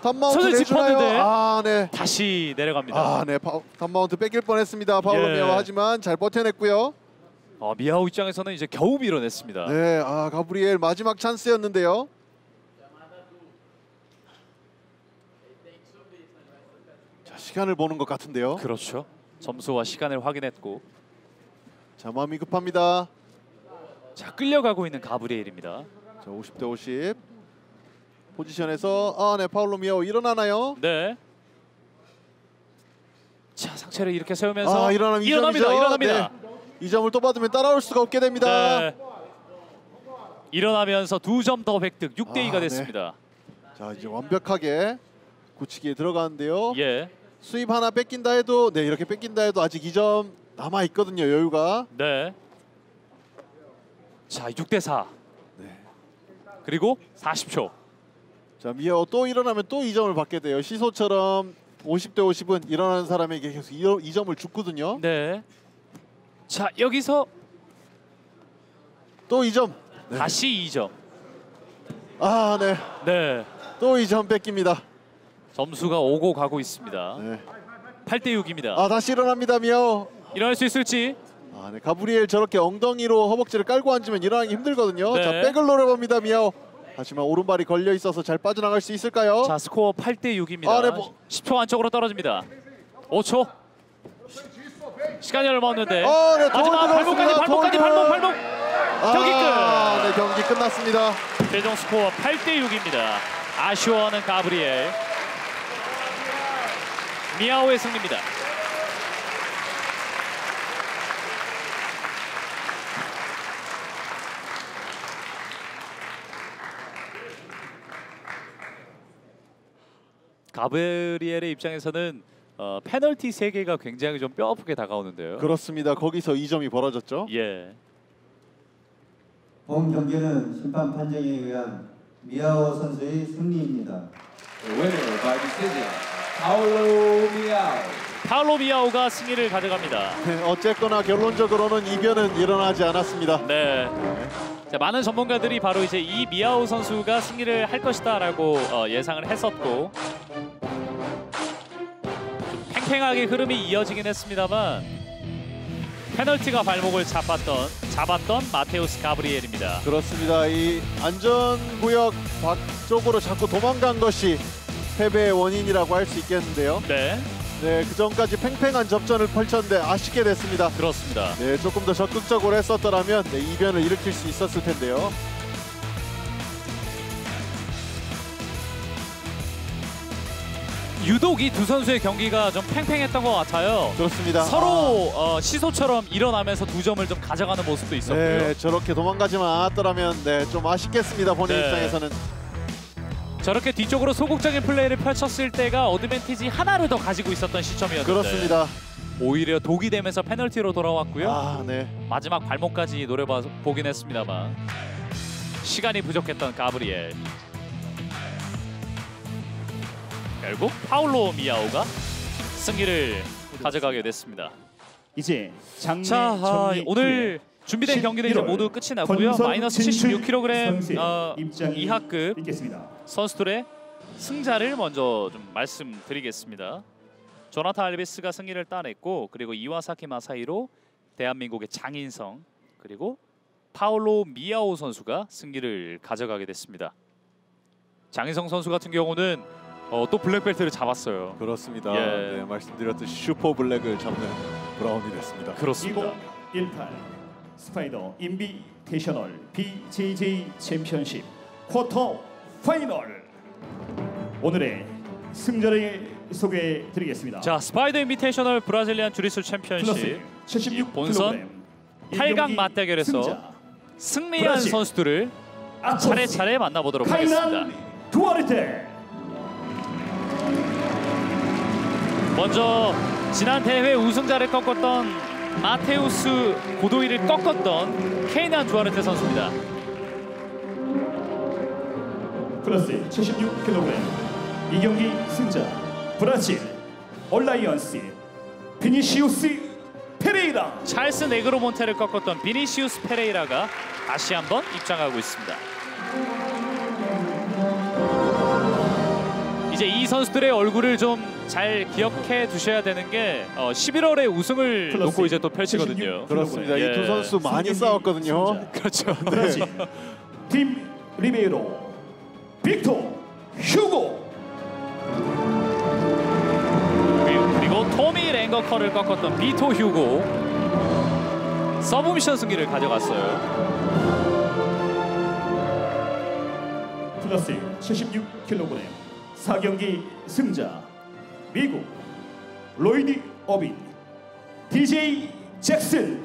탑마운트
손을
내주나요?
짚었는데.
네.
다시 내려갑니다.
네. 탑마운트 뺏길 뻔했습니다. 파울로
예.
미아오. 하지만 잘 버텨냈고요.
미아오 입장에서는 이제 겨우 밀어냈습니다.
네, 가브리엘 마지막 찬스였는데요. 자, 시간을 보는 것 같은데요.
그렇죠. 점수와 시간을 확인했고,
자, 마음이 급합니다.
자, 끌려가고 있는 가브리엘입니다.
자, 50대 50 포지션에서 파울로 미아오 일어나나요?
네. 자, 상체를 이렇게 세우면서
일어납니다.
일어납니다.
이 점을 또 받으면 따라올 수가 없게 됩니다.
네. 일어나면서 2점 더 획득, 6대2가
네.
됐습니다.
자, 이제 완벽하게 굳히기에 들어가는데요.
예.
수입 하나 뺏긴다 해도 이렇게 뺏긴다 해도 아직 2점 남아 있거든요. 여유가.
네. 자, 6대4.
네.
그리고 40초.
자, 미아오 또 일어나면 또 2점을 받게 돼요. 시소처럼 50대 50은 일어나는 사람에게 계속 2점을 주거든요.
네. 자, 여기서
또 2점. 네.
다시 2점.
네.
네.
또 2점 뺏깁니다.
점수가 오고 가고 있습니다.
네.
8대6입니다.
다시 일어납니다. 미아오.
일어날 수 있을지.
네. 가브리엘 저렇게 엉덩이로 허벅지를 깔고 앉으면 일어나기 힘들거든요.
네.
자, 백을 노려봅니다. 미아오. 하지만 오른발이 걸려 있어서 잘 빠져나갈 수 있을까요?
자, 스코어 8대6입니다.
네,
10초 안쪽으로 떨어집니다. 5초. 시간이 얼마 없는데.
네,
마지막 발목까지 발목. 경기 끝.
네, 경기 끝났습니다.
최종 스코어 8대6입니다. 아쉬워하는 가브리엘. 미아오의 승리입니다. 가브리엘의 입장에서는 페널티 3개가 굉장히 좀 뼈아프게 다가오는데요.
그렇습니다. 거기서 2점이 벌어졌죠.
예.
본 경기는 심판 판정에 의한 미아오 선수의 승리입니다.
The winner by decision, Paulo Miao.
파울로 미아오가 승리를 가져갑니다.
네, 어쨌거나 결론적으로는 이변은 일어나지 않았습니다.
네. 자, 많은 전문가들이 바로 이제 이 미아오 선수가 승리를 할 것이다라고 예상을 했었고 좀 팽팽하게 흐름이 이어지긴 했습니다만 페널티가 발목을 잡았던 마테우스 가브리엘입니다.
그렇습니다. 이 안전구역 밖쪽으로 자꾸 도망간 것이 패배의 원인이라고 할 수 있겠는데요.
네,
네, 그 전까지 팽팽한 접전을 펼쳤는데 아쉽게 됐습니다.
그렇습니다.
네, 조금 더 적극적으로 했었더라면 네, 이변을 일으킬 수 있었을 텐데요.
유독 이 두 선수의 경기가 좀 팽팽했던 것 같아요.
그렇습니다.
서로 시소처럼 일어나면서 2점을 좀 가져가는 모습도 있었고요.
네, 저렇게 도망가지만 않았더라면 네, 좀 아쉽겠습니다. 본인
네.
입장에서는.
저렇게 뒤쪽으로 소극적인 플레이를 펼쳤을 때가 어드밴티지 하나를 더 가지고 있었던 시점이었는데
그렇습니다.
오히려 독이 되면서 페널티로 돌아왔고요.
아, 네.
마지막 발목까지 노려보긴 했습니다만 시간이 부족했던 가브리엘. 결국 파울로 미아오가 승리를 가져가게 됐습니다.
이제 장례
자,
정리
오늘 준비된 경기는 이제
11월
모두 끝이 나고요.
본선
마이너스
진출
76kg
선수의 입장이
이하급
있겠습니다.
선수들의 승자를 먼저 좀 말씀드리겠습니다. 조나타 알베스가 승리를 따냈고, 그리고 이와사키 마사히로 대한민국의 장인성, 그리고 파울로 미아오 선수가 승리를 가져가게 됐습니다. 장인성 선수 같은 경우는 또 블랙벨트를 잡았어요.
그렇습니다.
예.
네, 말씀드렸듯이 슈퍼 블랙을 잡는 브라운이 됐습니다.
그렇습니다.
2018 스파이더 인비테이셔널 BJJ 챔피언십 쿼터 파이널, 오늘의 승자를 소개해드리겠습니다.
자, 스파이더 인비테이셔널 브라질리안 주리수 챔피언십
76
본선 8강 맞대결에서 승리한
브라질.
선수들을 차례차례 만나보도록 하겠습니다.
카이난 두아르테.
먼저 지난 대회 우승자를 꺾었던 마테우스 고도이를 꺾었던 케이난 두아르테 선수입니다.
플러스 76kg. 이 경기 승자 브라질 얼라이언스 비니시우스 페레이라.
찰스 네그로몬테를 꺾었던 비니시우스 페레이라가 다시 한번 입장하고 있습니다. 이제 이 선수들의 얼굴을 좀 잘 기억해 두셔야 되는 게 11월에 우승을
플러스
놓고 이제 또 펼치거든요.
76.
그렇습니다.
예.
이 두 선수 많이 싸웠거든요.
그렇죠.
브라질 팀 리베이로 빅토 휴고.
그리고 토미 랭거커를 꺾었던 비토 휴고 서브미션 승리를 가져갔어요.
플러스 76kg 4경기 승자 미국 로이드 어빈 DJ 잭슨.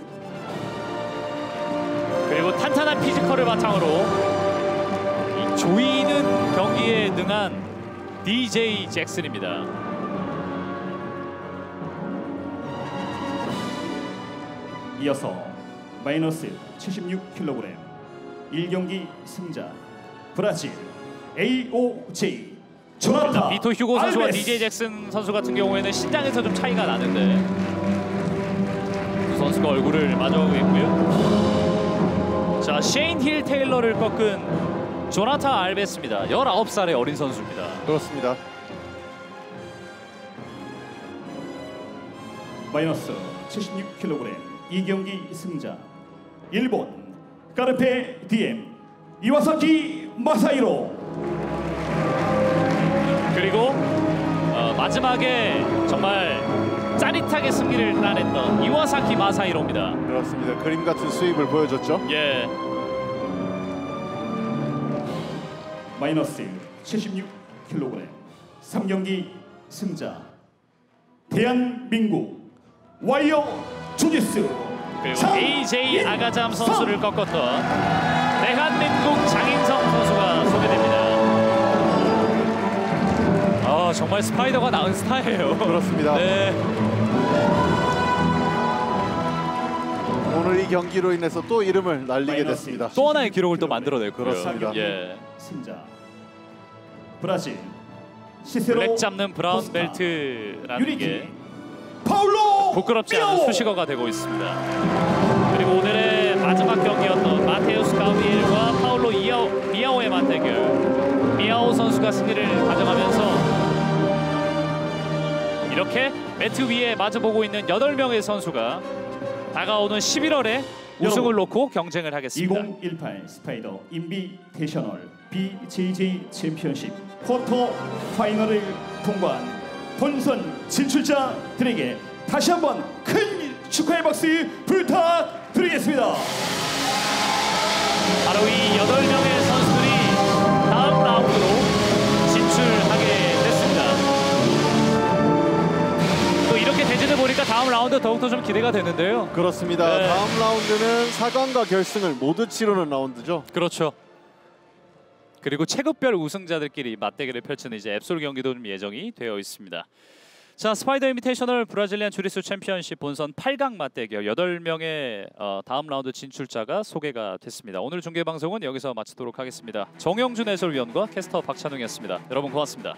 그리고 탄탄한 피지컬을 바탕으로 이 조이는 경기에 능한 DJ 잭슨입니다.
이어서 마이너스 76kg 1경기 승자 브라질 AOJ 조나타
비토 휴고 선수와
알베스.
DJ 잭슨 선수 같은 경우에는 신장에서 좀 차이가 나는데 두 선수가 얼굴을 마주하고 있고요. 자, 셰인 힐 테일러를 꺾은 조나타 알베스입니다. 19살의 어린 선수입니다.
그렇습니다.
마이너스 76kg 2경기 승자 일본 까르페 디엠 이와사키 마사히로.
그리고 마지막에 정말 짜릿하게 승리를 따냈던 이와사키 마사히로입니다.
그렇습니다. 그림 같은 수입을 보여줬죠.
예.
마이너스 76kg 3경기 승자 대한민국 와이어 주짓수
그리고 AJ 아가잠 선수를 꺾었던 대한민국 장인성 선수가 소개됩니다. 정말 스파이더가 나은 스타예요.
그렇습니다.
네.
오늘 이 경기로 인해서 또 이름을 날리게 됐습니다.
또 하나의 기록을 또 만들어냈고요.
그렇습니다.
예.
승자 브라질 시세로
블랙 잡는 브라운
코스타,
벨트라는
유리키
게
파울로
부끄럽지 않은
미아오!
수식어가 되고 있습니다. 그리고 오늘의 마지막 경기였던 마테우스 가브리엘과 파울로 미아오의 맞대결. 미아오 선수가 승리를 가져가면서 이렇게 매트 위에 마주보고 있는 8명의 선수가 다가오는 11월에 우승을 놓고 경쟁을 하겠습니다.
2018 스파이더 인비테이셔널 BJJ 챔피언십 쿼터 파이널을 통과한 본선 진출자들에게 다시 한번 큰 축하의 박수 부탁드리겠습니다.
바로 이 8명의 선수들이 다음 라운드로 진출하게 됐습니다. 또 이렇게 대진을 보니까 다음 라운드 더욱더 좀 기대가 되는데요.
그렇습니다.
네.
다음 라운드는 4강과 결승을 모두 치르는 라운드죠.
그렇죠. 그리고 체급별 우승자들끼리 맞대결을 펼치는 이제 앱솔 경기도 좀 예정이 되어 있습니다. 자, 스파이더 인비테이셔널 브라질리안 주짓수 챔피언십 본선 8강 맞대결 8명의 다음 라운드 진출자가 소개가 됐습니다. 오늘 중계 방송은 여기서 마치도록 하겠습니다. 정영준 해설위원과 캐스터 박찬웅이었습니다. 여러분 고맙습니다.